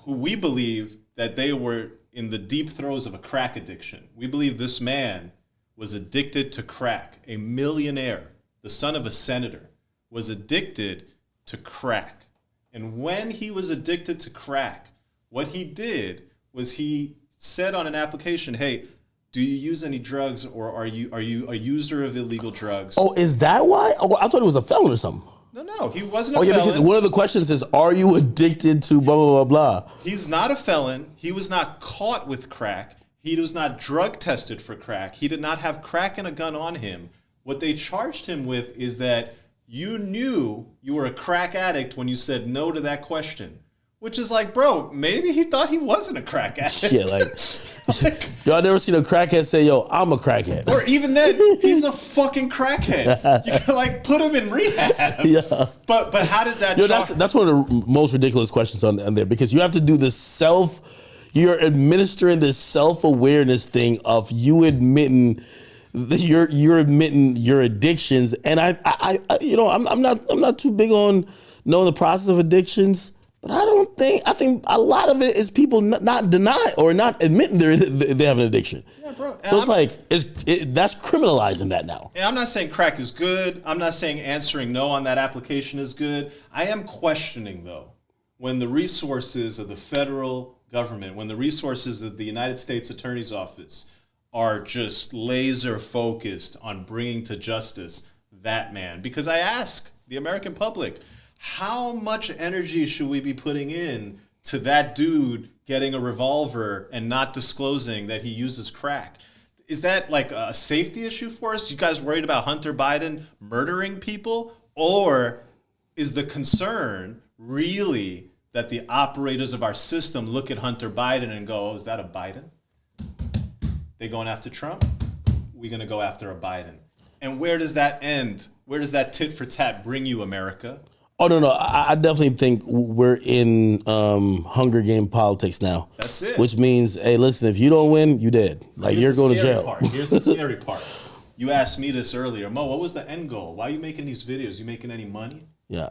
we believe that they were in the deep throes of a crack addiction. We believe this man was addicted to crack. A millionaire, the son of a senator, was addicted to crack. And when he was addicted to crack, what he did was he said on an application, hey, do you use any drugs or are you a user of illegal drugs? Oh, is that why? Oh, I thought he was a felon or something. No, he wasn't a felon. Because one of the questions is, are you addicted to blah, blah, blah, blah? He's not a felon. He was not caught with crack. He was not drug tested for crack. He did not have crack and a gun on him. What they charged him with is that you knew you were a crack addict when you said no to that question. Which is like, bro, maybe he thought he wasn't a crack addict. Yeah, like y'all never seen a crackhead say, yo, I'm a crackhead. Or even then, he's a fucking crackhead. You can like put him in rehab. Yeah. But how does that that's one of the most ridiculous questions on there, because you have to do this you're administering this self-awareness thing of you admitting you're admitting your addictions. And I'm not too big on knowing the process of addictions. But I think a lot of it is people not deny or not admitting they have an addiction. Yeah, bro. So it's like that's criminalizing that now. And I'm not saying crack is good. I'm not saying answering no on that application is good. I am questioning, though, when the resources of the federal government, when the resources of the United States Attorney's Office are just laser focused on bringing to justice that man. Because I ask the American public, how much energy should we be putting in to that dude getting a revolver and not disclosing that he uses crack? Is that like a safety issue for us? You guys worried about Hunter Biden murdering people? Or is the concern really that the operators of our system look at Hunter Biden and go, oh, is that a Biden? They going after Trump? We're going to go after a Biden. And where does that end? Where does that tit for tat bring you, America? Oh, no. I definitely think we're in Hunger Game politics now. That's it. Which means, hey, listen, if you don't win, you dead. Like, you're going to jail. Here's the scary part. You asked me this earlier. Mo, what was the end goal? Why are you making these videos? You making any money? Yeah.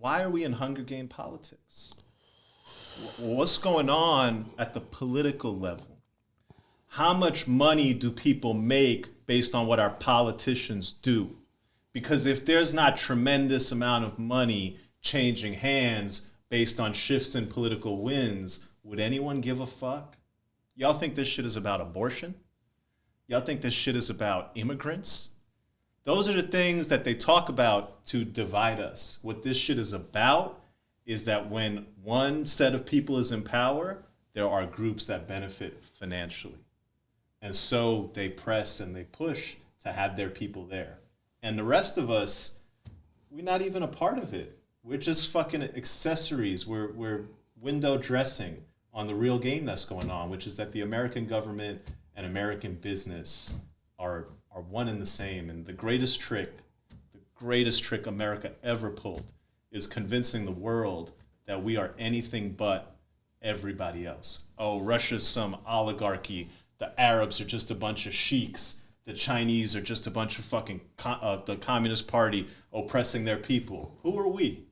Why are we in Hunger Game politics? What's going on at the political level? How much money do people make based on what our politicians do? Because if there's not tremendous amount of money changing hands based on shifts in political winds, would anyone give a fuck? Y'all think this shit is about abortion? Y'all think this shit is about immigrants? Those are the things that they talk about to divide us. What this shit is about is that when one set of people is in power, there are groups that benefit financially. And so they press and they push to have their people there. And the rest of us, we're not even a part of it. We're just fucking accessories. We're window dressing on the real game that's going on, which is that the American government and American business are one and the same. And the greatest trick America ever pulled is convincing the world that we are anything but everybody else. Oh, Russia's some oligarchy. The Arabs are just a bunch of sheiks. The Chinese are just a bunch of fucking the Communist Party oppressing their people. Who are we?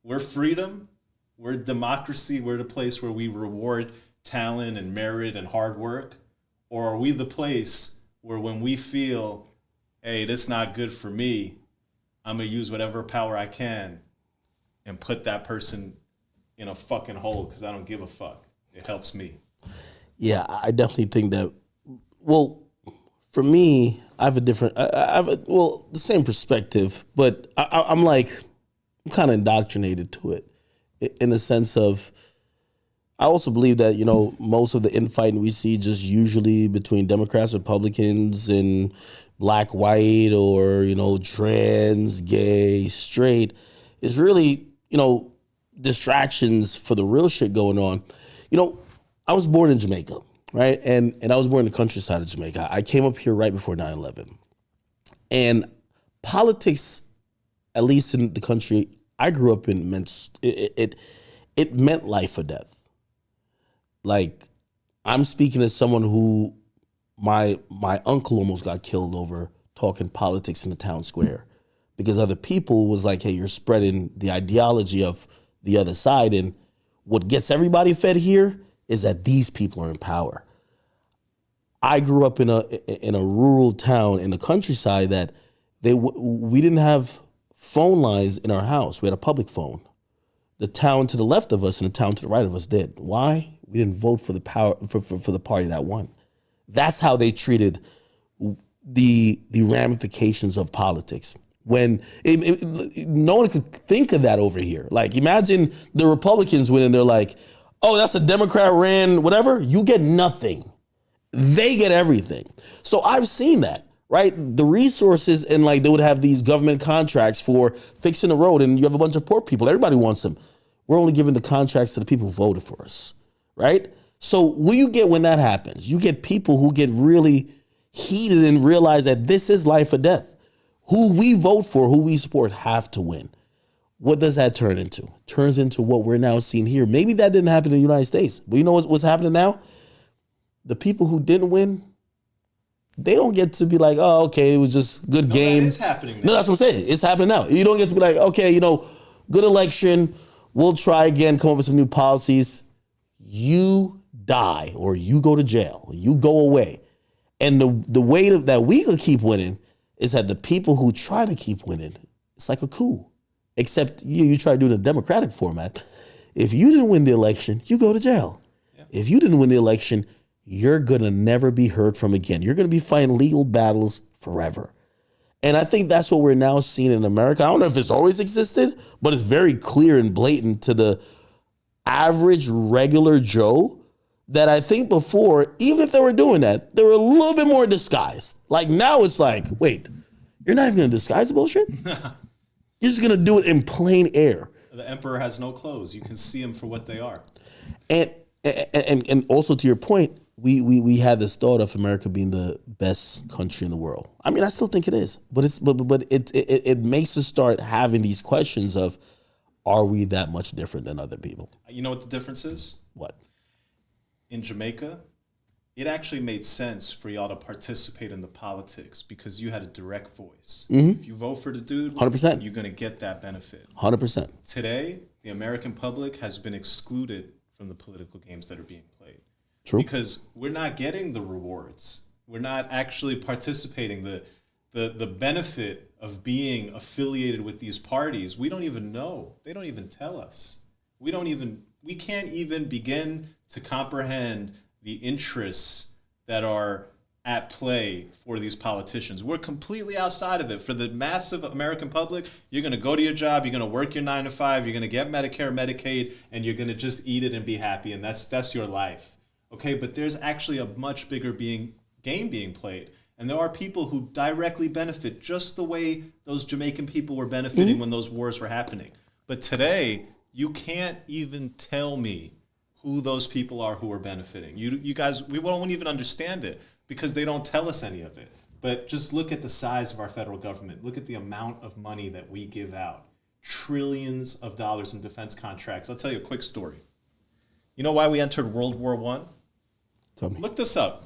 We're freedom. We're democracy. We're the place where we reward talent and merit and hard work? Or are we the place where when we feel, hey, this not good for me, I'm going to use whatever power I can and put that person in a fucking hole because I don't give a fuck. It helps me. Yeah, I definitely think that, well, for me, I have a different, the same perspective, but I'm kind of indoctrinated to it in the sense of, I also believe that, most of the infighting we see just usually between Democrats, Republicans, and black, white, or, trans, gay, straight, is really, distractions for the real shit going on. I was born in Jamaica, right? And I was born in the countryside of Jamaica. I came up here right before 9/11. And politics, at least in the country I grew up in, meant it meant life or death. Like, I'm speaking as someone who my uncle almost got killed over talking politics in the town square because other people was like, hey, you're spreading the ideology of the other side. And what gets everybody fed here is that these people are in power. I grew up in a rural town in the countryside that we didn't have phone lines in our house. We had a public phone. The town to the left of us and the town to the right of us did. Why? We didn't vote for the power for the party that won. That's how they treated the ramifications of politics. When no one could think of that over here. Like, imagine the Republicans win and they're like, oh, that's a Democrat ran, whatever. You get nothing. They get everything. So I've seen that, right? The resources, and they would have these government contracts for fixing the road, and you have a bunch of poor people. Everybody wants them. We're only giving the contracts to the people who voted for us, right? So what do you get when that happens? You get people who get really heated and realize that this is life or death. Who we vote for, who we support, have to win. What does that turn into? Turns into what we're now seeing here. Maybe that didn't happen in the United States, but you know what's happening now? The people who didn't win, they don't get to be like, oh, okay, it was just good game. That is happening now. No, that's what I'm saying. It's happening now. You don't get to be like, okay, good election. We'll try again, come up with some new policies. You die or you go to jail. You go away. And the way that we could keep winning is that the people who try to keep winning, it's like a coup. Except you try to do it in a democratic format. If you didn't win the election, you go to jail. Yeah. If you didn't win the election, you're going to never be heard from again. You're going to be fighting legal battles forever. And I think that's what we're now seeing in America. I don't know if it's always existed, but it's very clear and blatant to the average regular Joe that I think before, even if they were doing that, they were a little bit more disguised. Like now it's like, wait, you're not even going to disguise the bullshit? You're just going to do it in plain air. The emperor has no clothes. You can see them for what they are. And also to your point, we had this thought of America being the best country in the world. I mean, I still think it is, but it makes us start having these questions of, are we that much different than other people? You know what the difference is? What? In Jamaica, it actually made sense for y'all to participate in the politics because you had a direct voice. Mm-hmm. If you vote for the dude, 100%, you're going to get that benefit. 100%. Today, the American public has been excluded from the political games that are being played. True. Because we're not getting the rewards. We're not actually participating. The benefit of being affiliated with these parties, we don't even know. They don't even tell us. We can't even begin to comprehend the interests that are at play for these politicians. We're completely outside of it. For the massive American public, you're going to go to your job, you're going to work your 9 to 5, you're going to get Medicare, Medicaid, and you're going to just eat it and be happy, and that's your life. Okay, but there's actually a much bigger game being played. And there are people who directly benefit just the way those Jamaican people were benefiting when those wars were happening. But today, you can't even tell me who those people are who are benefiting. You guys, we won't even understand it because they don't tell us any of it. But just look at the size of our federal government. Look at the amount of money that we give out. Trillions of dollars in defense contracts. I'll tell you a quick story. You know why we entered World War I? Tell me. Look this up.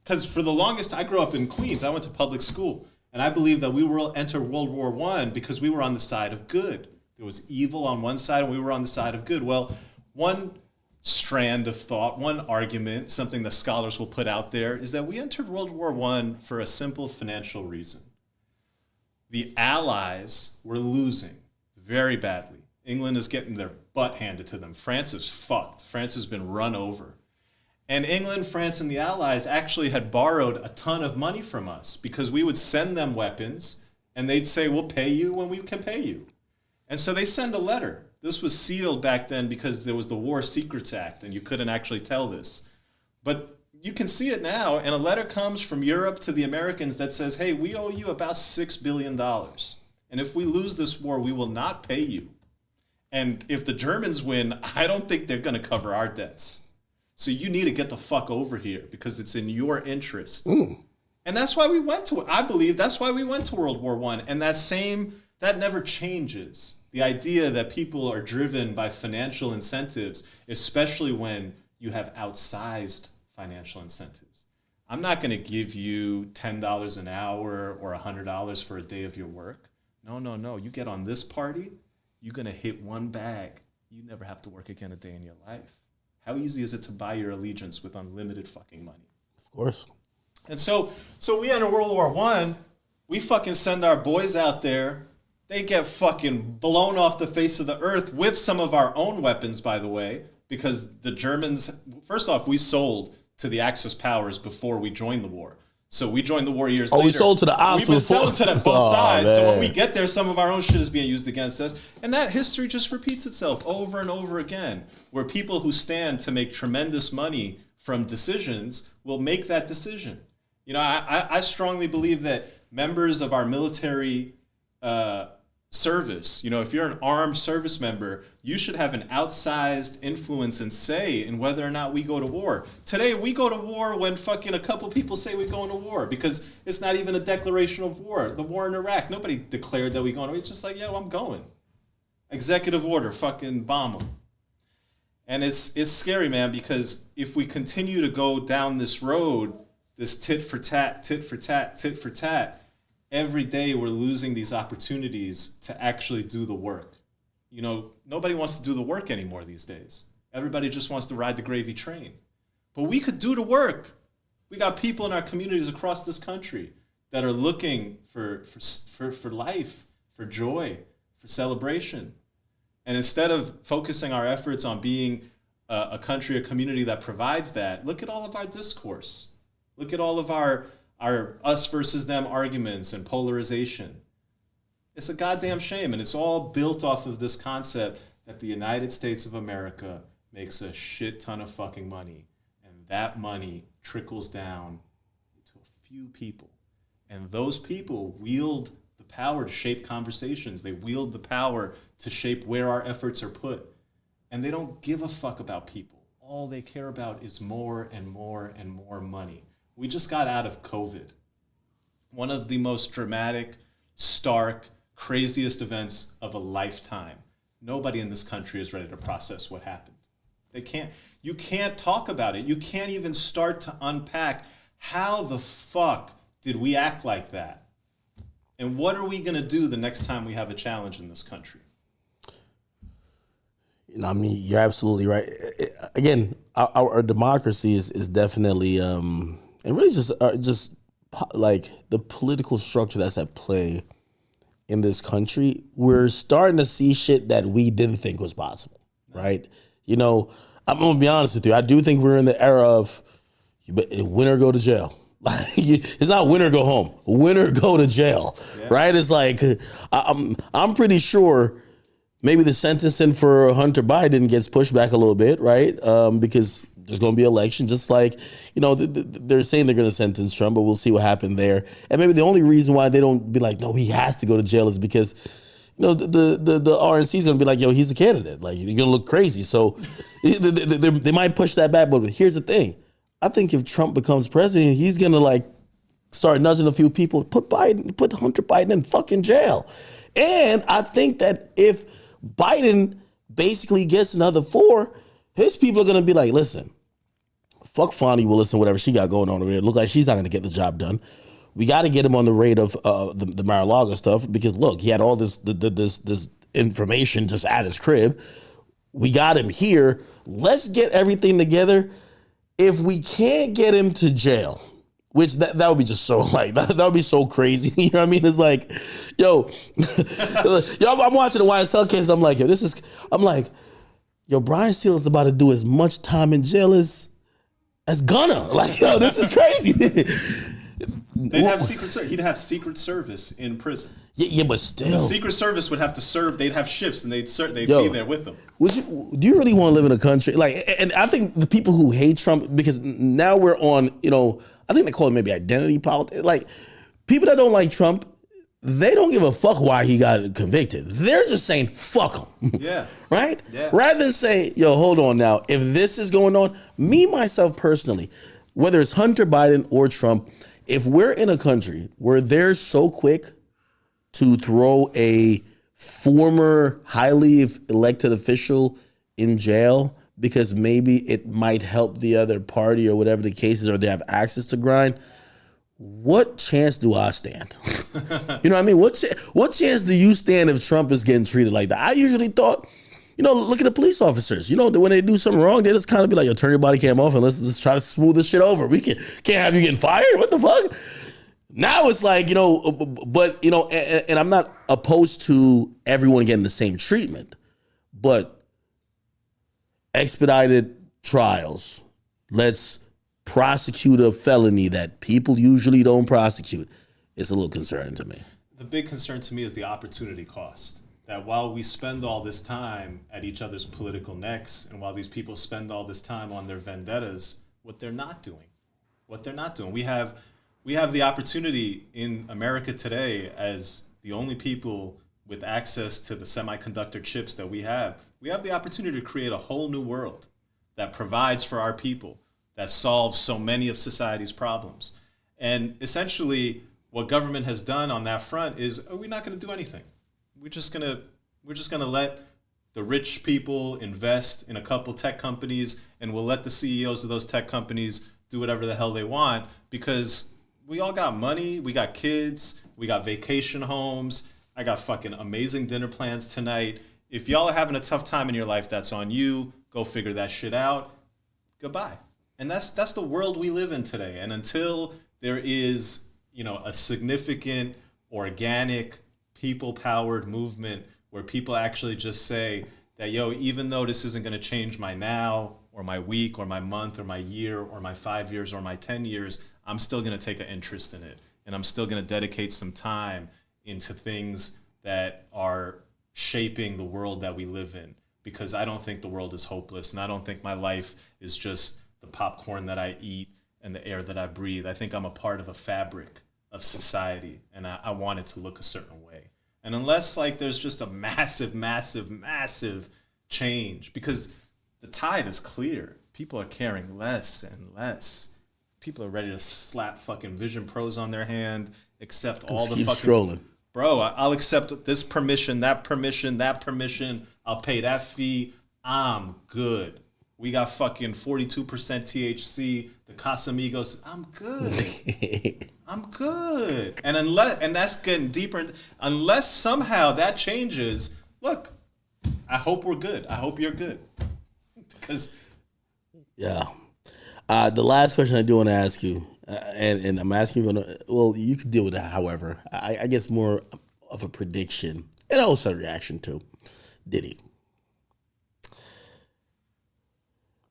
Because for the longest, I grew up in Queens. I went to public school. And I believe that we will enter World War I because we were on the side of good. There was evil on one side and we were on the side of good. Well, one strand of thought, one argument, something that scholars will put out there, is that we entered World War I for a simple financial reason. The Allies were losing very badly. England is getting their butt handed to them. France is fucked. France has been run over. And England, France, and the Allies actually had borrowed a ton of money from us because we would send them weapons and they'd say, we'll pay you when we can pay you. And so they send a letter. This was sealed back then because there was the War Secrets Act and you couldn't actually tell this. But you can see it now, and a letter comes from Europe to the Americans that says, hey, we owe you about $6 billion. And if we lose this war, we will not pay you. And if the Germans win, I don't think they're going to cover our debts. So you need to get the fuck over here because it's in your interest. And that's why we went to it. I believe that's why we went to World War I. And that never changes. The idea that people are driven by financial incentives, especially when you have outsized financial incentives. I'm not going to give you $10 an hour or $100 for a day of your work. No. You get on this party, you're going to hit one bag. You never have to work again a day in your life. How easy is it to buy your allegiance with unlimited fucking money? Of course. And so we enter World War I. We fucking send our boys out there. They get fucking blown off the face of the earth with some of our own weapons, by the way, because the Germans, first off, we sold to the Axis powers before we joined the war. So we joined the war years later. We sold to the Ops. We've been selling to both sides. Man. So when we get there, some of our own shit is being used against us. And that history just repeats itself over and over again, where people who stand to make tremendous money from decisions will make that decision. You know, I strongly believe that members of our military service, you know, if you're an armed service member, you should have an outsized influence and say in whether or not we go to war. Today, we go to war when fucking a couple people say we're going to war because it's not even a declaration of war. The war in Iraq, nobody declared that we're going to war. It's just like, yo, I'm going. Executive order, fucking bomb them. And it's scary, man, because if we continue to go down this road, this tit for tat, tit for tat, tit for tat, every day we're losing these opportunities to actually do the work. You know, nobody wants to do the work anymore these days. Everybody just wants to ride the gravy train. But we could do the work. We got people in our communities across this country that are looking for life, for joy, for celebration. And instead of focusing our efforts on being a country, a community that provides that, look at all of our discourse. Look at all of our us versus them arguments and polarization. It's a goddamn shame, and it's all built off of this concept that the United States of America makes a shit ton of fucking money, and that money trickles down to a few people. And those people wield the power to shape conversations. They wield the power to shape where our efforts are put. And they don't give a fuck about people. All they care about is more and more and more money. We just got out of COVID. One of the most dramatic, stark, craziest events of a lifetime. Nobody in this country is ready to process what happened. You can't talk about it. You can't even start to unpack how the fuck did we act like that? And what are we going to do the next time we have a challenge in this country? I mean, you're absolutely right. Again, our democracy is definitely... and really just like the political structure that's at play in this country, we're starting to see shit that we didn't think was possible, right? You know, I'm going to be honest with you. I do think we're in the era of win or go to jail. It's not win or go home. Win or go to jail, right? It's like, I'm pretty sure maybe the sentencing for Hunter Biden gets pushed back a little bit, right? Because there's going to be election, just like, you know, they're saying they're going to sentence Trump, but we'll see what happened there. And maybe the only reason why they don't be like, no, he has to go to jail is because, you know, the RNC is going to be like, yo, he's a candidate. Like, you're going to look crazy. So they might push that back. But here's the thing. I think if Trump becomes president, he's going to like start nudging a few people, put Hunter Biden in fucking jail. And I think that if Biden basically gets another 4, his people are going to be like, listen, fuck Fonnie Willis and whatever she got going on over there. Look like she's not going to get the job done. We got to get him on the rate of the Mar-a-Lago stuff because, look, he had all this information just at his crib. we got him here. Let's get everything together. If we can't get him to jail, which that would be just so like, that would be so crazy. You know what I mean? It's like, yo, I'm watching the YSL case. I'm like, yo, Bryan Steele is about to do as much time in jail as Gunna. Like, yo, this is crazy. They'd have he'd have Secret Service in prison. Yeah, but still, the Secret Service would have to serve. They'd have shifts, and they'd be there with them. Do you really want to live in a country like? And I think the people who hate Trump, because now we're on, I think they call it maybe identity politics. Like, people that don't like Trump, they don't give a fuck why he got convicted. They're just saying fuck him. Yeah. Right. Yeah. Rather than say, yo, hold on now. If this is going on, myself personally, whether it's Hunter Biden or Trump, if we're in a country where they're so quick to throw a former highly elected official in jail because maybe it might help the other party or whatever the case is, or they have access to grind, what chance do I stand? You know what I mean? What chance do you stand if Trump is getting treated like that? I usually thought, look at the police officers. When they do something wrong, they just kind of be like, yo, turn your body cam off and let's just try to smooth this shit over. We can't have you getting fired. What the fuck? Now it's like, and I'm not opposed to everyone getting the same treatment, but expedited trials. Let's prosecute a felony that people usually don't prosecute. It's a little concerning to me. The big concern to me is the opportunity cost. That while we spend all this time at each other's political necks, and while these people spend all this time on their vendettas, what they're not doing. We have the opportunity in America today, as the only people with access to the semiconductor chips that we have the opportunity to create a whole new world that provides for our people, that solves so many of society's problems. And essentially, what government has done on that front is, we're not going to do anything. We're just gonna let the rich people invest in a couple tech companies, and we'll let the CEOs of those tech companies do whatever the hell they want, because we all got money, we got kids, we got vacation homes, I got fucking amazing dinner plans tonight. If y'all are having a tough time in your life, that's on you. Go figure that shit out. Goodbye. And that's the world we live in today. And until there is, a significant, organic, people-powered movement where people actually just say that, yo, even though this isn't going to change my now or my week or my month or my year or my 5 years or my 10 years, I'm still going to take an interest in it. And I'm still going to dedicate some time into things that are shaping the world that we live in, because I don't think the world is hopeless, and I don't think my life is just the popcorn that I eat and the air that I breathe. I think I'm a part of a fabric of society, and I want it to look a certain way. And unless there's just a massive, massive, massive change, because the tide is clear. People are caring less and less. People are ready to slap fucking Vision Pros on their hand, accept all the fucking... Scrolling. Bro, I'll accept this permission, that permission, that permission. I'll pay that fee. I'm good. We got fucking 42% THC. The Casamigos. I'm good. I'm good. And that's getting deeper. Unless somehow that changes, look, I hope we're good. I hope you're good. Because... Yeah. The last question I do want to ask you, and I'm asking you, well, you can deal with it however. I guess more of a prediction and also a reaction to Diddy.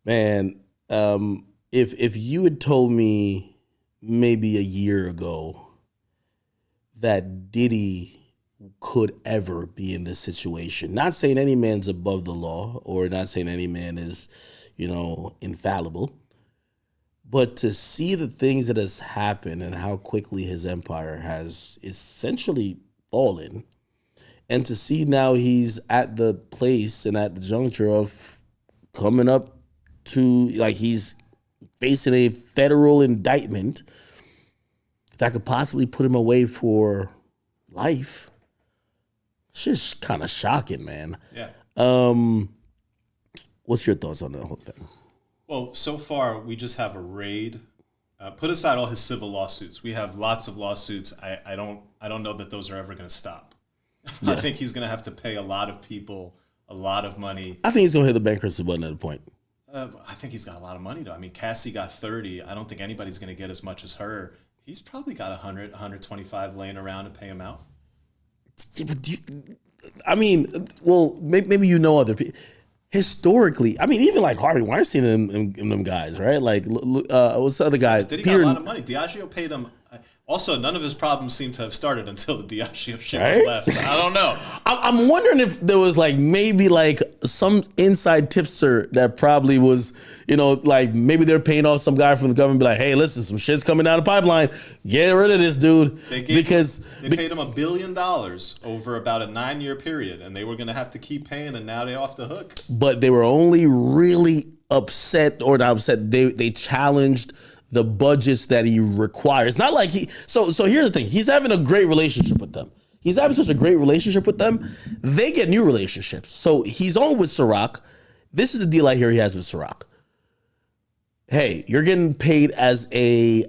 Man, if you had told me maybe a year ago that Diddy could ever be in this situation, not saying any man's above the law or not saying any man is, infallible, but to see the things that has happened and how quickly his empire has essentially fallen, and to see now he's at the place and at the juncture of coming up to, he's facing a federal indictment that could possibly put him away for life. It's just kind of shocking, man. Yeah. What's your thoughts on the whole thing? Well, so far, we just have a raid. Put aside all his civil lawsuits. We have lots of lawsuits. I don't know that those are ever going to stop. Yeah. I think he's going to have to pay a lot of people a lot of money. I think he's gonna hit the bankruptcy button at a point. I think he's got a lot of money though. I mean, Cassie got 30. I don't think anybody's gonna get as much as her. He's probably got 100, 125 laying around to pay him out. I mean, well, maybe you know other people. Historically, I mean, even like Harvey Weinstein and them guys, right? Like, what's the other guy? Did he got a lot of money? Diageo paid him. Also, none of his problems seem to have started until the Diageo shit left. I don't know. I'm wondering if there was like maybe like some inside tipster that probably was, you know, like maybe they're paying off some guy from the government, be like, hey, listen, some shit's coming down the pipeline. Get rid of this dude. They paid him $1 billion over about a 9-year period, and they were going to have to keep paying, and now they're off the hook. But they were only really upset, or not upset. They challenged the budgets that he requires. Not like so here's the thing. He's having a great relationship with them. He's having such a great relationship with them. They get new relationships. So he's on with Ciroc. This is the deal I hear he has with Ciroc. Hey, you're getting paid as a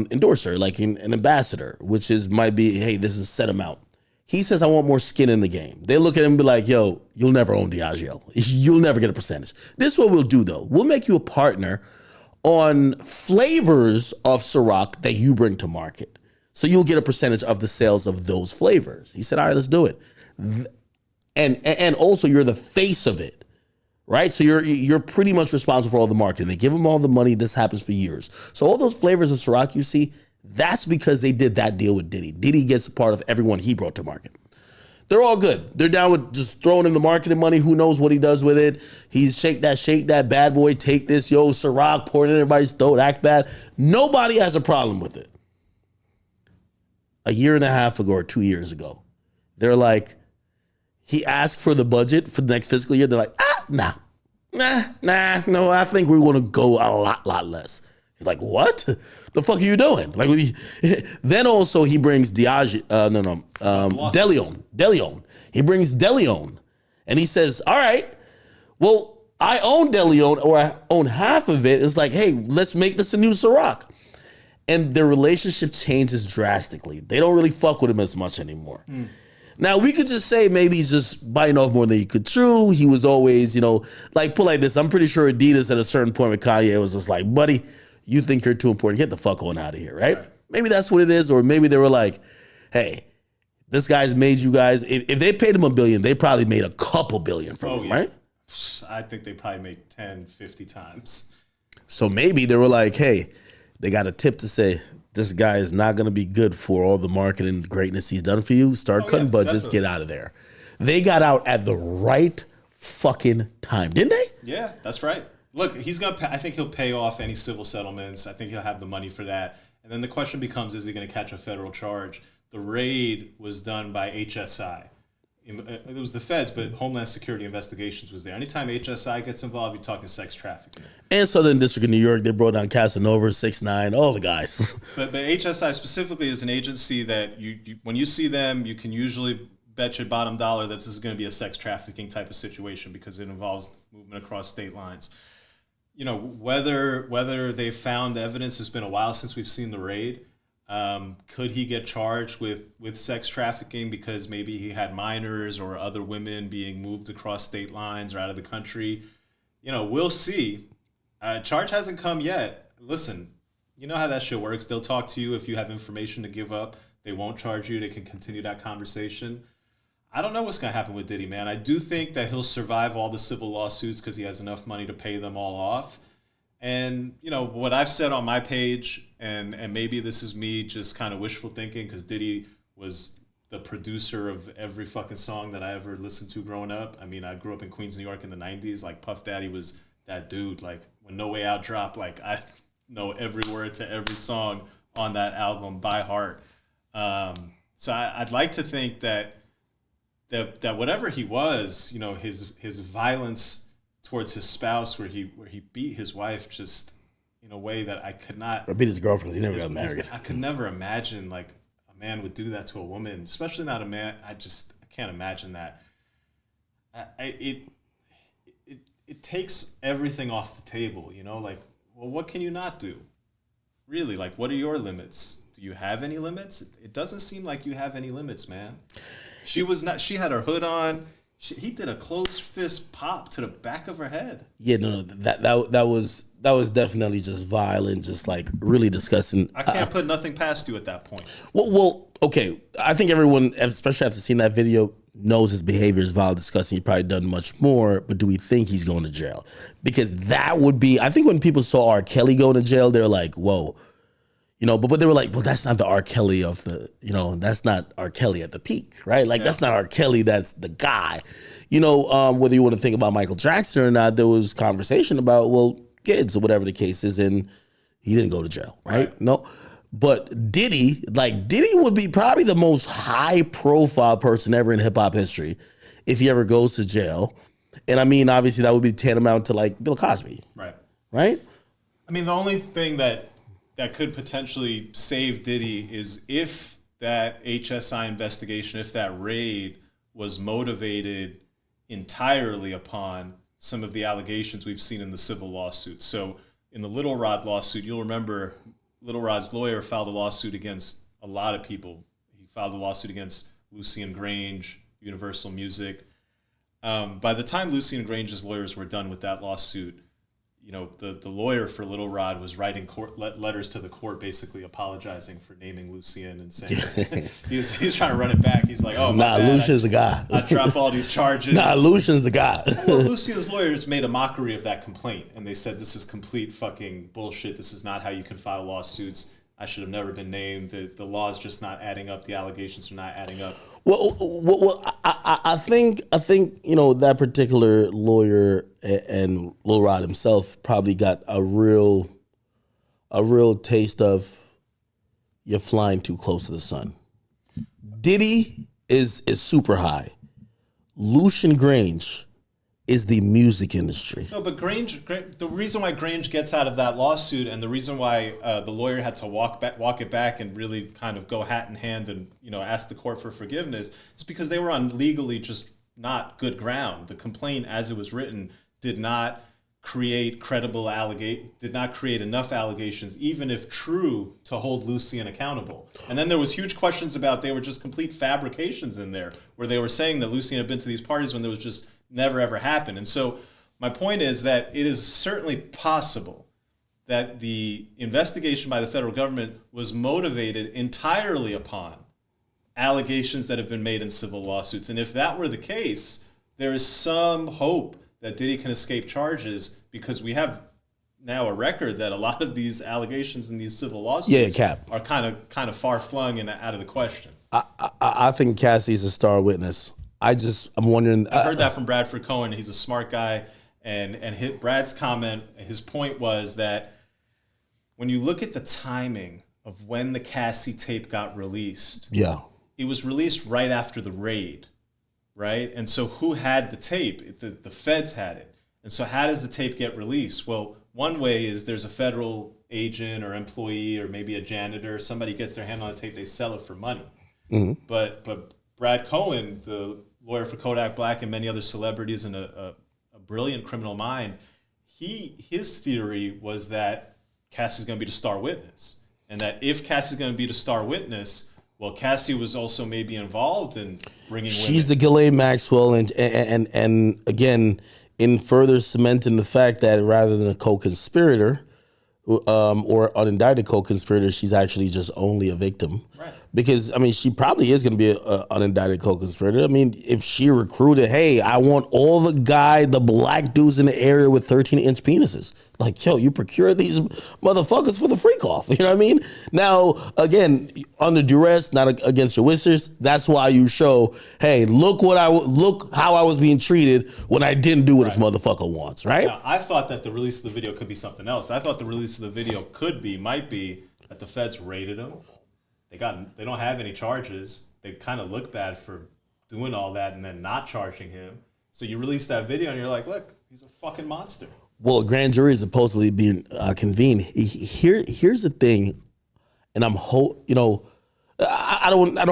endorser, like an ambassador, which might be, hey, this is a set amount. He says, I want more skin in the game. They look at him and be like, yo, you'll never own Diageo. You'll never get a percentage. This is what we'll do, though. We'll make you a partner on flavors of Ciroc that you bring to market. So you'll get a percentage of the sales of those flavors. He said, all right, let's do it. And also you're the face of it, right? So you're pretty much responsible for all the marketing. They give them all the money. This happens for years. So all those flavors of Ciroc you see, that's because they did that deal with Diddy. Diddy gets a part of everyone he brought to market. They're all good. They're down with just throwing him the marketing money. Who knows what he does with it? He's shake that, bad boy, take this, yo, Ciroc, pour it in everybody's throat, act bad. Nobody has a problem with it. A year and a half ago or 2 years ago, they're like, he asked for the budget for the next fiscal year. They're like, no, I think we're going to go a lot less. He's like, what? The fuck are you doing? Like, then also he brings DeLeon. He brings DeLeon, and he says, all right, well, I own DeLeon, or I own half of it. It's like, hey, let's make this a new Ciroc. And their relationship changes drastically. They don't really fuck with him as much anymore. Now, we could just say maybe he's just biting off more than he could chew. He was always, like, put like this. I'm pretty sure Adidas at a certain point with Kanye was just like, buddy, you think you're too important. Get the fuck on out of here, right? Maybe that's what it is. Or maybe they were like, hey, this guy's made you guys. If they paid him $1 billion, they probably made a couple billion from him, right? I think they probably make 10, 50 times. So maybe they were like, hey, they got a tip to say, this guy is not going to be good for all the marketing greatness he's done for you. Start cutting budgets, definitely. Get out of there. They got out at the right fucking time, didn't they? Yeah, that's right. Look, I think he'll pay off any civil settlements. I think he'll have the money for that. And then the question becomes, is he going to catch a federal charge? The raid was done by HSI. It was the feds, but Homeland Security Investigations was there. Anytime HSI gets involved, you're talking sex trafficking. And Southern District of New York, they brought down Casanova, 6ix9ine, all the guys. But HSI specifically is an agency that you when you see them, you can usually bet your bottom dollar that this is going to be a sex trafficking type of situation because it involves movement across state lines. Whether they found evidence, it's been a while since we've seen the raid. Could he get charged with sex trafficking because maybe he had minors or other women being moved across state lines or out of the country? We'll see. Charge hasn't come yet. Listen, you know how that shit works. They'll talk to you if you have information to give up. They won't charge you. They can continue that conversation. I don't know what's going to happen with Diddy, man. I do think that he'll survive all the civil lawsuits because he has enough money to pay them all off. And, what I've said on my page, and maybe this is me just kind of wishful thinking because Diddy was the producer of every fucking song that I ever listened to growing up. I mean, I grew up in Queens, New York in the 90s. Like, Puff Daddy was that dude. Like, when No Way Out dropped, like, I know every word to every song on that album by heart. So I'd like to think that whatever he was, his violence towards his spouse, where he beat his wife just in a way that I could not. Or beat his girlfriend because he never got married. I could never imagine like a man would do that to a woman, especially not a man. I can't imagine that. It takes everything off the table, like, well, what can you not do? Really, like, what are your limits? Do you have any limits? It doesn't seem like you have any limits, man. She had her hood on. He did a closed fist pop to the back of her head. Yeah, no, that was definitely just violent, just like really disgusting. I can't put nothing past you at that point. Well, okay. I think everyone, especially after seeing that video, knows his behavior is vile, disgusting. He probably done much more, but do we think he's going to jail? Because that would be, I think when people saw R. Kelly going to jail, they're like, whoa. But they were like, well, that's not the R. Kelly of the, that's not R. Kelly at the peak, right? Like, that's not R. Kelly, that's the guy. Whether you want to think about Michael Jackson or not, there was conversation about, well, kids or whatever the case is, and he didn't go to jail, right? No. But Diddy would be probably the most high-profile person ever in hip-hop history if he ever goes to jail. And I mean, obviously, that would be tantamount to, like, Bill Cosby. Right? I mean, the only thing that could potentially save Diddy is if that HSI investigation, if that raid was motivated entirely upon some of the allegations we've seen in the civil lawsuit. So in the Little Rod lawsuit, you'll remember Little Rod's lawyer filed a lawsuit against a lot of people. He filed a lawsuit against Lucian Grange, Universal Music. By the time Lucian Grange's lawyers were done with that lawsuit, the lawyer for Little Rod was writing letters to the court basically apologizing for naming Lucian and saying he's trying to run it back. He's like, oh, my bad. Lucian's the guy. I dropped all these charges. Lucian's the guy. Well, Lucian's lawyers made a mockery of that complaint, and they said this is complete fucking bullshit. This is not how you can file lawsuits. I should have never been named. The law's just not adding up. The allegations are not adding up. Well, I think that particular lawyer and Lil Rod himself probably got a real taste of you're flying too close to the sun. Diddy is super high. Lucian Grange is the music industry. No, but Grange, the reason why Grange gets out of that lawsuit and the reason why the lawyer had to walk it back and really kind of go hat in hand and ask the court for forgiveness is because they were on legally just not good ground. The complaint, as it was written, did not create did not create enough allegations, even if true, to hold Lucian accountable. And then there was huge questions about they were just complete fabrications in there, where they were saying that Lucian had been to these parties when there was just never ever happened. And so my point is that it is certainly possible that the investigation by the federal government was motivated entirely upon allegations that have been made in civil lawsuits. And if that were the case, there is some hope that Diddy can escape charges, because we have now a record that a lot of these allegations in these civil lawsuits are kind of far flung and out of the question. I think Cassie's a star witness. I'm wondering. I heard that from Bradford Cohen. He's a smart guy, and Brad's comment, his point was that when you look at the timing of when the Cassie tape got released, it was released right after the raid, right? And so who had the tape? The feds had it. And so how does the tape get released? Well, one way is there's a federal agent or employee or maybe a janitor. Somebody gets their hand on a tape, they sell it for money. Mm-hmm. But Brad Cohen, the lawyer for Kodak Black and many other celebrities and a brilliant criminal mind, his theory was that Cassie's going to be the star witness. And that if Cassie's going to be the star witness, well, Cassie was also maybe involved in bringing women. She's the Ghislaine Maxwell, and again, in further cementing the fact that rather than a co-conspirator or unindicted co-conspirator, she's actually just only a victim. Right. Because, I mean, she probably is going to be an unindicted co-conspirator. I mean, if she recruited, hey, I want all the black dudes in the area with 13-inch penises. Like, yo, you procure these motherfuckers for the freak off. You know what I mean? Now, again, under duress, not against your wishes. That's why you show, hey, look how I was being treated when I didn't do what this motherfucker wants, right? Now, I thought that the release of the video could be something else. I thought the release of the video might be that the feds raided him. They don't have any charges. They kind of look bad for doing all that and then not charging him. So you release that video and you're like, look, he's a fucking monster. Well, a grand jury is supposedly being convened. Here's the thing, and I don't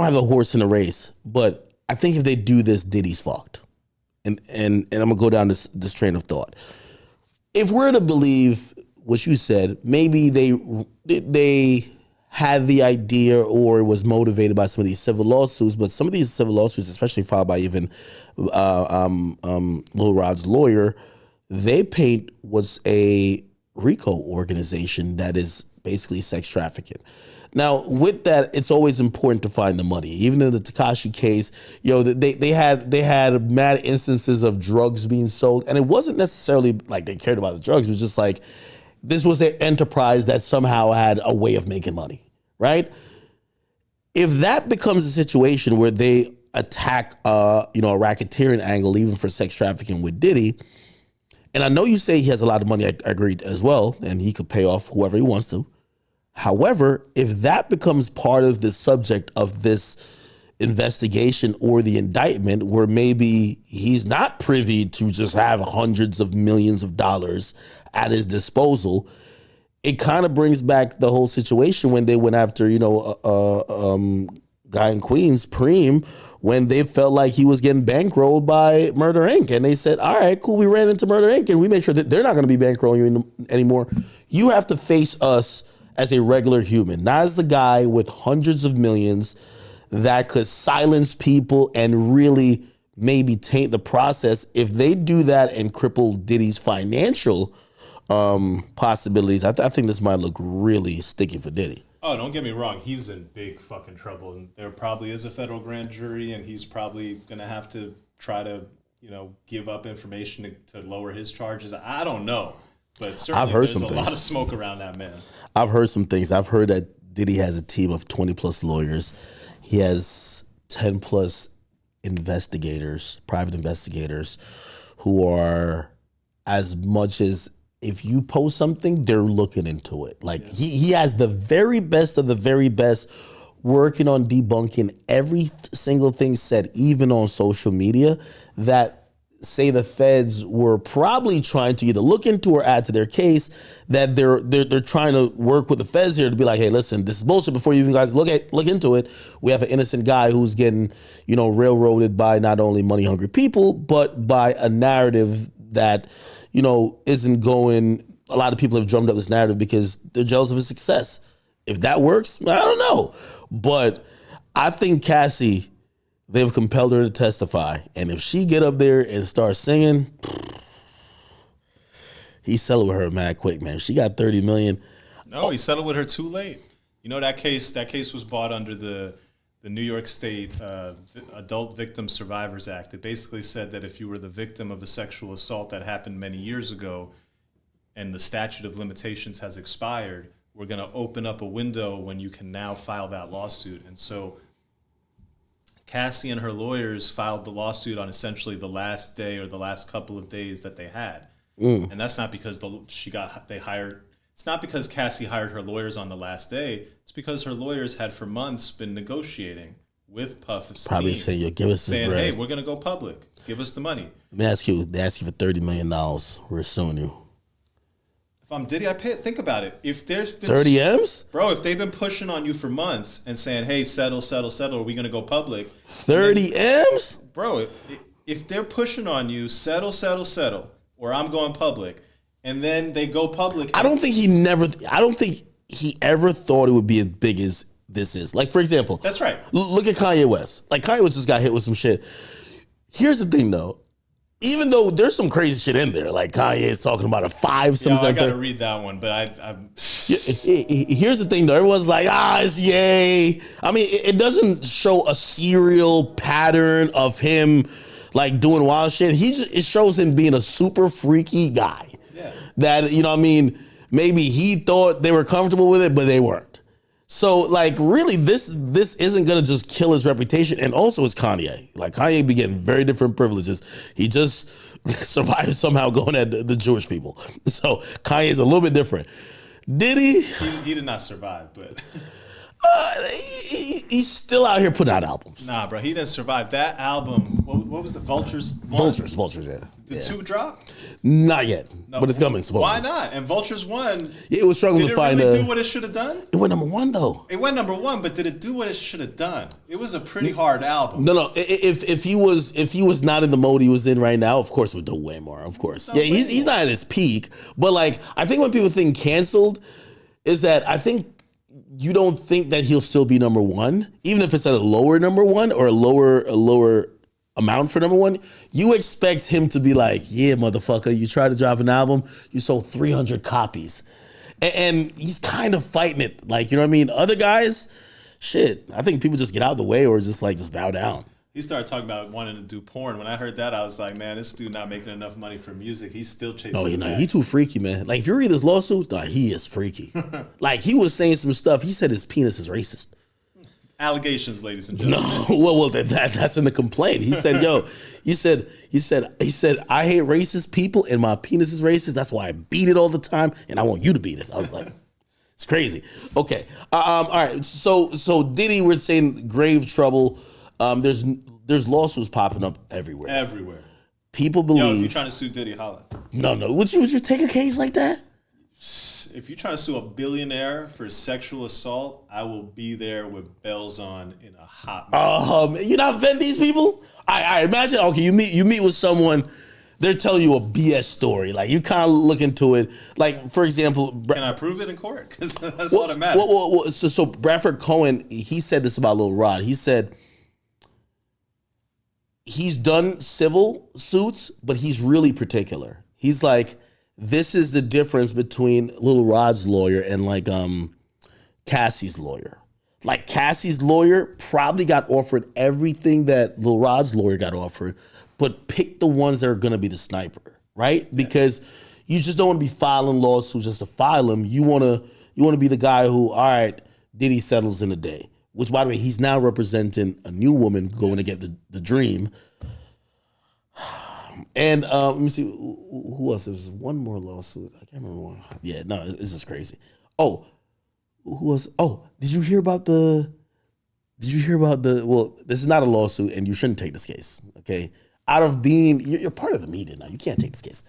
have a horse in the race, but I think if they do this, Diddy's fucked. And I'm gonna go down this train of thought. If we're to believe what you said, maybe they had the idea or was motivated by some of these civil lawsuits, but some of these civil lawsuits, especially filed by even Lil Rod's lawyer, they paint what's a RICO organization that is basically sex trafficking. Now, with that, it's always important to find the money. Even in the Tekashi case, they had mad instances of drugs being sold, and it wasn't necessarily like they cared about the drugs. It was just like this was an enterprise that somehow had a way of making money, right? If that becomes a situation where they attack, a racketeering angle, even for sex trafficking with Diddy, and I know you say he has a lot of money, I agree as well, and he could pay off whoever he wants to. However, if that becomes part of the subject of this investigation or the indictment, where maybe he's not privy to just have hundreds of millions of dollars at his disposal, it kind of brings back the whole situation when they went after, guy in Queens, Preem, when they felt like he was getting bankrolled by Murder Inc. And they said, all right, cool, we ran into Murder Inc. and we make sure that they're not going to be bankrolling you anymore. You have to face us as a regular human, not as the guy with hundreds of millions that could silence people and really maybe taint the process. If they do that and cripple Diddy's financial possibilities, I think this might look really sticky for Diddy. Oh, don't get me wrong. He's in big fucking trouble. And there probably is a federal grand jury, and he's probably going to have to try to, give up information to lower his charges. I don't know. But certainly there's a lot of smoke around that man. I've heard some things. I've heard that Diddy has a team of 20 plus lawyers. He has 10 plus investigators, private investigators, who are as much as if you post something, they're looking into it. Like he has the very best of the very best working on debunking every single thing said, even on social media, that say the feds were probably trying to either look into or add to their case, that they're trying to work with the feds here to be like, hey, listen, this is bullshit. Before you even guys look into it, we have an innocent guy who's getting, railroaded by not only money hungry people, but by a narrative that, isn't going. A lot of people have drummed up this narrative because they're jealous of his success. If that works, I don't know. But I think Cassie, they've compelled her to testify. And if she get up there and start singing, he settled with her mad quick, man. She got $30 million. No, he settled with her too late. That case was bought under the New York State Adult Victim Survivors Act. It basically said that if you were the victim of a sexual assault that happened many years ago and the statute of limitations has expired, we're going to open up a window when you can now file that lawsuit. And so Cassie and her lawyers filed the lawsuit on essentially the last day or the last couple of days that they had. And that's not because it's not because Cassie hired her lawyers on the last day. It's because her lawyers had for months been negotiating with Puff's probably team, saying, give us this bread. Hey, we're going to go public. Give us the money. Let me ask you, they ask you for $30 million. We're suing you. If I'm Diddy, I pay it. Think about it. If there's been 30 M's? Bro, if they've been pushing on you for months and saying, hey, settle, are we going to go public? 30 M's? Bro, if they're pushing on you, settle, or I'm going public, and then they go public. I don't think he ever thought it would be as big as this is. Like, for example. That's right. Look at Kanye West. Like, Kanye West just got hit with some shit. Here's the thing, though. Even though there's some crazy shit in there, like Kanye is talking about a 5 something. I got to read that one, but I'm. Here's the thing, though. Everyone's like, it's yay. I mean, it doesn't show a serial pattern of him like doing wild shit. It shows him being a super freaky guy. Yeah. That, maybe he thought they were comfortable with it, but they weren't. So, like, really, this isn't going to just kill his reputation. And also, it's Kanye. Like, Kanye be getting very different privileges. He just survived somehow going at the Jewish people. So, Kanye's a little bit different. Diddy? He did not survive, but... He's still out here putting out albums. Nah, bro, he didn't survive. That album, what was the Vultures? Vultures, yeah. The 2 drop? Not yet, but it's coming, supposedly. Why not? And Vultures 1, it was struggling to find. Did it really do what it should have done? It went number 1, though. It went number 1, but did it do what it should have done? It was a pretty hard album. No. If he was not in the mode he was in right now, of course it would do way more. Of course, yeah. He's not at his peak, but like I think when people think canceled, is that I think you don't think that he'll still be number one, even if it's at a lower number one or a lower amount for number one. You expect him to be like, yeah, motherfucker, you tried to drop an album, you sold 300 copies. And he's kind of fighting it. Like, you know what I mean? Other guys, shit, I think people just get out of the way or just bow down. He started talking about wanting to do porn. When I heard that, I was like, man, this dude not making enough money for music. He's still chasing that. He too freaky, man. Like, if you read his lawsuit, he is freaky. Like, he was saying some stuff. He said his penis is racist. Allegations, ladies and gentlemen. No, well, that's in the complaint. He said, he said, I hate racist people and my penis is racist. That's why I beat it all the time and I want you to beat it. I was like, it's crazy. Okay. All right. So Diddy, we're saying grave trouble. There's lawsuits popping up everywhere. Everywhere. People believe. If you're trying to sue Diddy, holla. No. Would you take a case like that? If you're trying to sue a billionaire for sexual assault, I will be there with bells on in a hot minute. You not offend these people? I imagine. Okay, you meet with someone. They're telling you a BS story. Like, you kind of look into it. Like, for example, can I prove it in court? Because that's all that matters. So Bradford Cohen, he said this about Lil Rod. He said he's done civil suits, but he's really particular. He's like, this is the difference between Lil Rod's lawyer and like Cassie's lawyer. Like, Cassie's lawyer probably got offered everything that Lil Rod's lawyer got offered, but pick the ones that are going to be the sniper, right? Because you just don't want to be filing lawsuits just to file them. You want to be the guy who, all right, Diddy settles in a day. Which, by the way, he's now representing a new woman going to get the dream. And let me see, who else? There was one more lawsuit. I can't remember one. Yeah, no, it's just crazy. Oh, who else? Oh, did you hear about the, well, this is not a lawsuit and you shouldn't take this case, okay? Out of being, you're part of the media now. You can't take this case.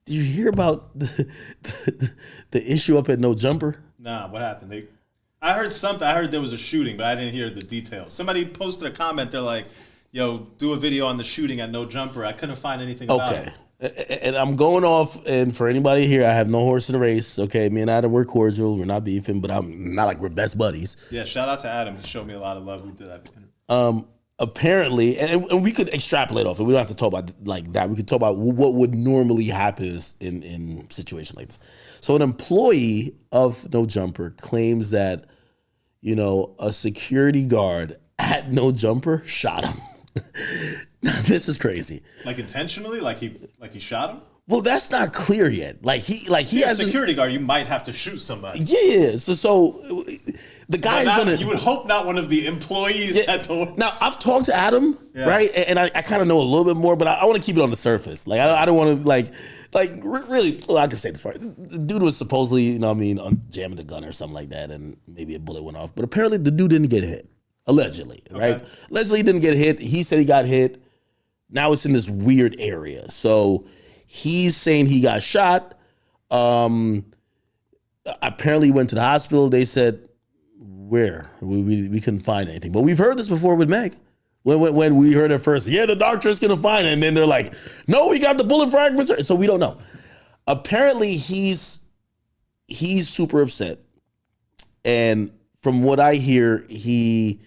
Did you hear about the issue up at No Jumper? Nah, what happened? I heard something. I heard there was a shooting, but I didn't hear the details. Somebody posted a comment. They're like, yo, do a video on the shooting at No Jumper. I couldn't find anything about it. Okay. And I'm going off, and for anybody here, I have no horse in the race. Okay, me and Adam, we're cordial. We're not beefing, but I'm not like we're best buddies. Yeah, shout out to Adam. He showed me a lot of love. We did that. Apparently, and we could extrapolate off it. We don't have to talk about like that. We could talk about what would normally happen in situations like this. So an employee of No Jumper claims that, a security guard at No Jumper shot him. This is crazy. Like, intentionally? Like he shot him? Well, that's not clear yet. He has a security guard. You might have to shoot somebody. Yeah. So the guy is gonna. You would hope not one of the employees at the. Now, I've talked to Adam, right, and I kind of know a little bit more, but I want to keep it on the surface. Like, I don't want to really. Well, I can say this part. The dude was supposedly, jamming the gun or something like that, and maybe a bullet went off. But apparently, the dude didn't get hit. Allegedly, right? Allegedly, he didn't get hit. He said he got hit. Now it's in this weird area. So he's saying he got shot. Apparently, he went to the hospital. They said, where? We couldn't find anything. But we've heard this before with Meg. When we heard it first, the doctor's going to find it. And then they're like, no, we got the bullet fragments. So we don't know. Apparently, he's super upset. And from what I hear, he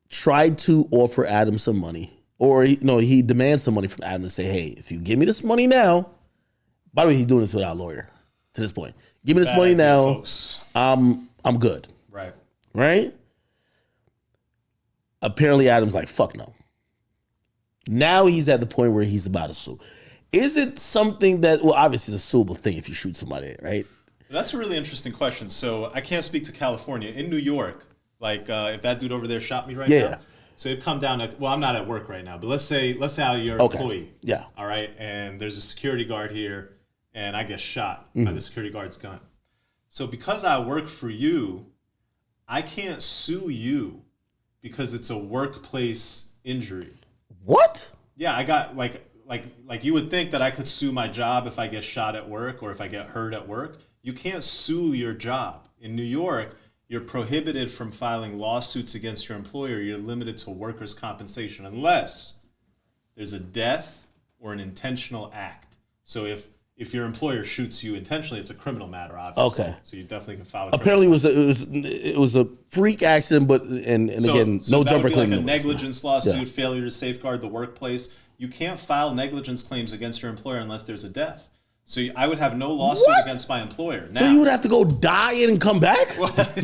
tried to offer Adam some money, or he demands some money from Adam to say, hey, if you give me this money now, by the way, he's doing this without a lawyer to this point. Give me this money now, folks. I'm good. Right? Apparently Adam's like, fuck no. Now he's at the point where he's about to sue. Is it something that, well, obviously it's a suable thing if you shoot somebody, right? That's a really interesting question. So I can't speak to California. In New York, if that dude over there shot me right now, so it'd come down to, well, I'm not at work right now, but let's say you're an employee. Yeah. All right. And there's a security guard here and I get shot by the security guard's gun. So because I work for you, I can't sue you because it's a workplace injury. What? Yeah, I got like you would think that I could sue my job if I get shot at work or if I get hurt at work. You can't sue your job. In New York, you're prohibited from filing lawsuits against your employer. You're limited to workers' compensation unless there's a death or an intentional act. So if If your employer shoots you intentionally, it's a criminal matter, obviously. Okay. So you definitely can file a Apparently it was a freak accident, but and again, so no that jumper would be claim. like a negligence lawsuit, failure to safeguard the workplace. You can't file negligence claims against your employer unless there's a death. So I would have no lawsuit against my employer. Now, so you would have to go die and come back? Well, But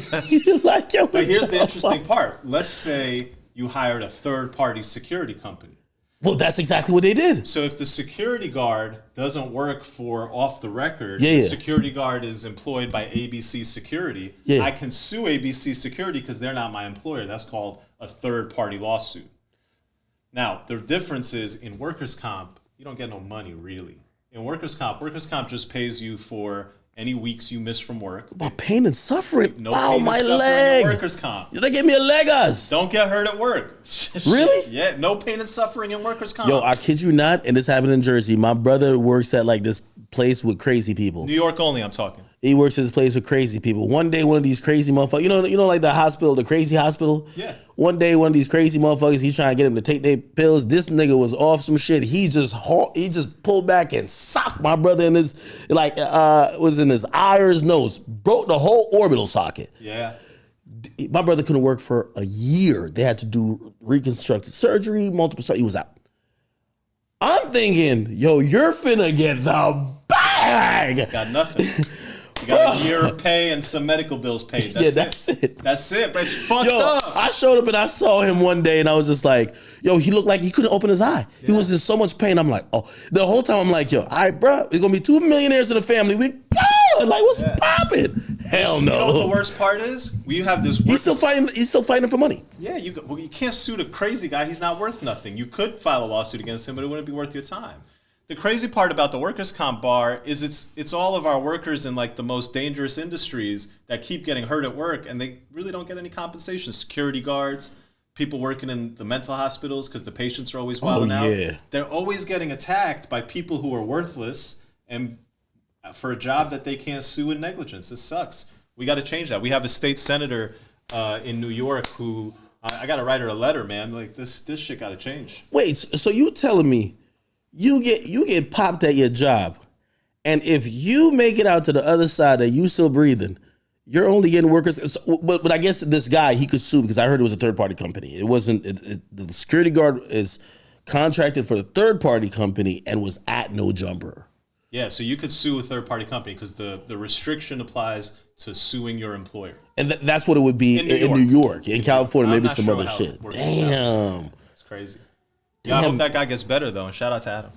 here's the interesting part. Let's say you hired a third-party security company. Well, that's exactly what they did. So if the security guard doesn't work for Off the Record, the security guard is employed by ABC Security, I can sue ABC Security because they're not my employer. That's called a third-party lawsuit. Now, the difference is in workers' comp, you don't get no money, really. In workers' comp just pays you for any weeks you miss from work. About pain and suffering. No oh, pain my and suffering leg. in workers' comp. They gave me a leg us. Don't get hurt at work. Really? Yeah, no pain and suffering in workers' comp. Yo, I kid you not, and this happened in Jersey. My brother works at like this place with crazy people. New York only, I'm talking. He works at this place with crazy people. One day, one of these crazy motherfuckers, you know, like the hospital, the crazy hospital. Yeah. One day, one of these crazy motherfuckers, he's trying to get him to take their pills. This nigga was off some shit. He just pulled back and socked my brother in his was in his eye or his nose, broke the whole orbital socket. Yeah. My brother couldn't work for a year. They had to do reconstructive surgery, multiple stuff. He was out. I'm thinking, yo, you're finna get the bag. Got nothing. You got a year of pay and some medical bills paid. That's it. That's it. But it's fucked up. I showed up and I saw him one day and I was just like, yo, he looked like he couldn't open his eye. Yeah. He was in so much pain. I'm like, oh, the whole time I'm like, yo, all right, bro, there's gonna be 2 millionaires in the family. We go. Like, what's popping? Hell no. You know what the worst part is? We have this. He's still fighting for money. Yeah, you can't sue the crazy guy. He's not worth nothing. You could file a lawsuit against him, but it wouldn't be worth your time. The crazy part about the workers' comp bar is it's all of our workers in like the most dangerous industries that keep getting hurt at work, and they really don't get any compensation. Security guards, people working in the mental hospitals because the patients are always wilding out. They're always getting attacked by people who are worthless and for a job that they can't sue in negligence. This sucks. We got to change that. We have a state senator in New York who I got to write her a letter, man. Like this shit got to change. Wait, so you telling me you get popped at your job, and if you make it out to the other side that you still breathing, you're only getting workers. But I guess this guy, he could sue because I heard it was a third party company. It wasn't. The security guard is contracted for the third party company and was at no jumper. Yeah, so you could sue a third party company because the restriction applies to suing your employer. And that's what it would be in New York. In California, maybe some other shit. Damn. It's crazy. Yeah, I hope that guy gets better, though, and shout out to Adam.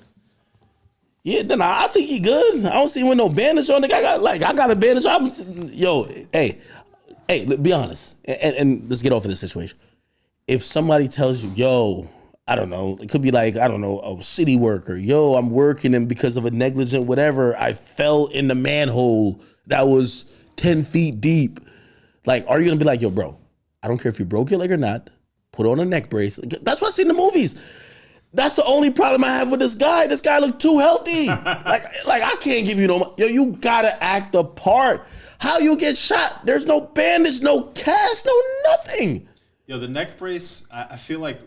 Yeah, then I think he good. I don't see him with no bandage on. The guy I got a bandage on. Yo, hey, be honest. And let's get off of this situation. If somebody tells you, yo, I don't know, it could be like, I don't know, a city worker. Yo, I'm working and because of a negligent whatever, I fell in the manhole that was 10 feet deep. Like, are you going to be like, yo, bro, I don't care if you broke your leg or not, put on a neck brace. That's what I see in the movies. That's the only problem I have with this guy. This guy looked too healthy. like I can't give you no, yo, you got to act the part. How you get shot? There's no bandage, no cast, no nothing. Yo, the neck brace, I feel like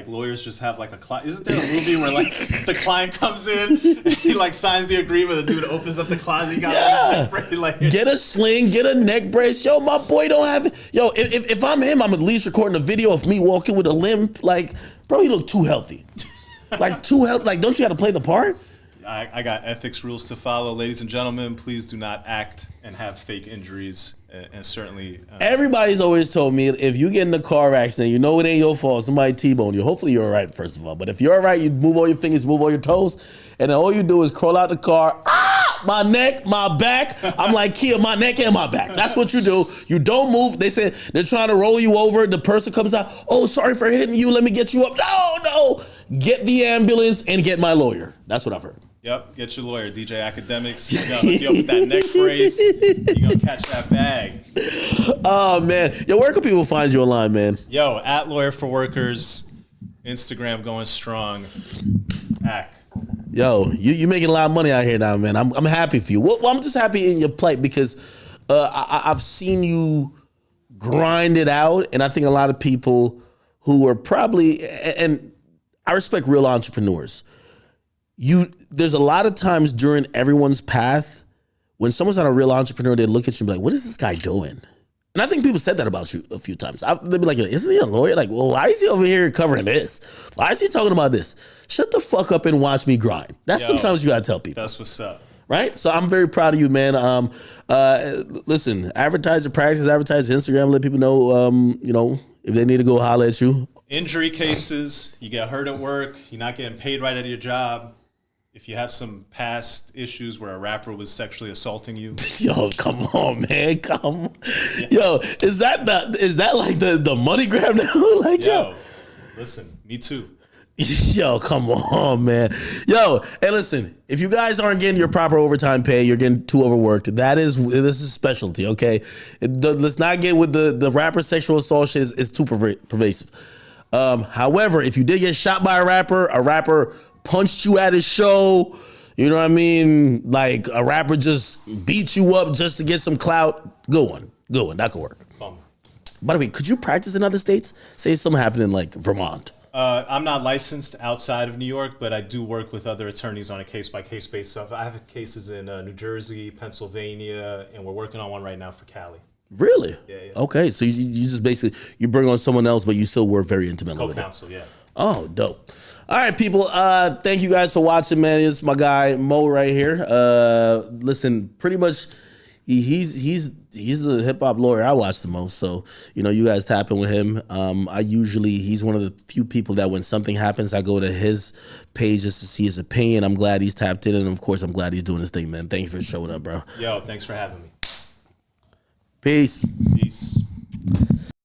lawyers just have like a client. Isn't there a movie where like the client comes in and he like signs the agreement, the dude opens up the closet, he got a neck brace, like get a sling, get a neck brace. Yo, my boy don't have it. Yo, if I'm him, I'm at least recording a video of me walking with a limp. Like, bro, you look too healthy. Like too healthy. Like, don't you got to play the part? I got ethics rules to follow, ladies and gentlemen. Please do not act and have fake injuries, and certainly. Everybody's always told me if you get in a car accident, you know it ain't your fault. Somebody T-boned you. Hopefully you're all right, first of all. But if you're all right, you move all your fingers, move all your toes, and then all you do is crawl out the car. My neck, my back. I'm like, Kia, my neck and my back. That's what you do. You don't move. They said they're trying to roll you over. The person comes out. Oh, sorry for hitting you. Let me get you up. No. Get the ambulance and get my lawyer. That's what I've heard. Yep, get your lawyer, DJ Akademiks. He's gonna hook you up with that neck brace. You're gonna catch that bag. Oh man, yo, where can people find you online, man? Yo, at Lawyer for Workers, Instagram going strong. Ack. Yo, you making a lot of money out here now, man. I'm happy for you. Well, I'm just happy in your plight because I've seen you grind it out, and I think a lot of people who are probably, and I respect real entrepreneurs. there's a lot of times during everyone's path when someone's not a real entrepreneur, they look at you and be like, what is this guy doing? And I think people said that about you a few times. They'd be like, isn't he a lawyer? Like, well, why is he over here covering this? Why is he talking about this? Shut the fuck up and watch me grind. That's sometimes you gotta tell people. That's what's up. Right? So I'm very proud of you, man. Listen, advertise your practice, advertise your Instagram, let people know, if they need to go holler at you. Injury cases, you get hurt at work, you're not getting paid right at your job. If you have some past issues where a rapper was sexually assaulting you. Yo, come on, man. Come. Yo, is that like the money grab now? Like, yo. Listen, me too. Yo, come on, man. Yo, hey, listen. If you guys aren't getting your proper overtime pay, you're getting too overworked. This is specialty, okay? Let's not get with the rapper sexual assault shit. Is too pervasive. However, if you did get shot by a rapper punched you at his show, you know what I mean? Like a rapper just beat you up just to get some clout. Good one. That could work. By the way, could you practice in other states? Say something happened in like Vermont. I'm not licensed outside of New York, but I do work with other attorneys on a case-by-case basis. I have cases in New Jersey, Pennsylvania, and we're working on one right now for Cali. Really? Yeah. Okay, so you just basically, you bring on someone else, but you still work very intimately with them. Co-counsel, yeah. Oh, dope. All right, people. Thank you guys for watching, man. It's my guy Moe right here. Listen, pretty much, he's the hip hop lawyer I watch the most. So you guys tap in with him. He's one of the few people that when something happens, I go to his page just to see his opinion. I'm glad he's tapped in, and of course, I'm glad he's doing his thing, man. Thank you for showing up, bro. Yo, thanks for having me. Peace. Peace.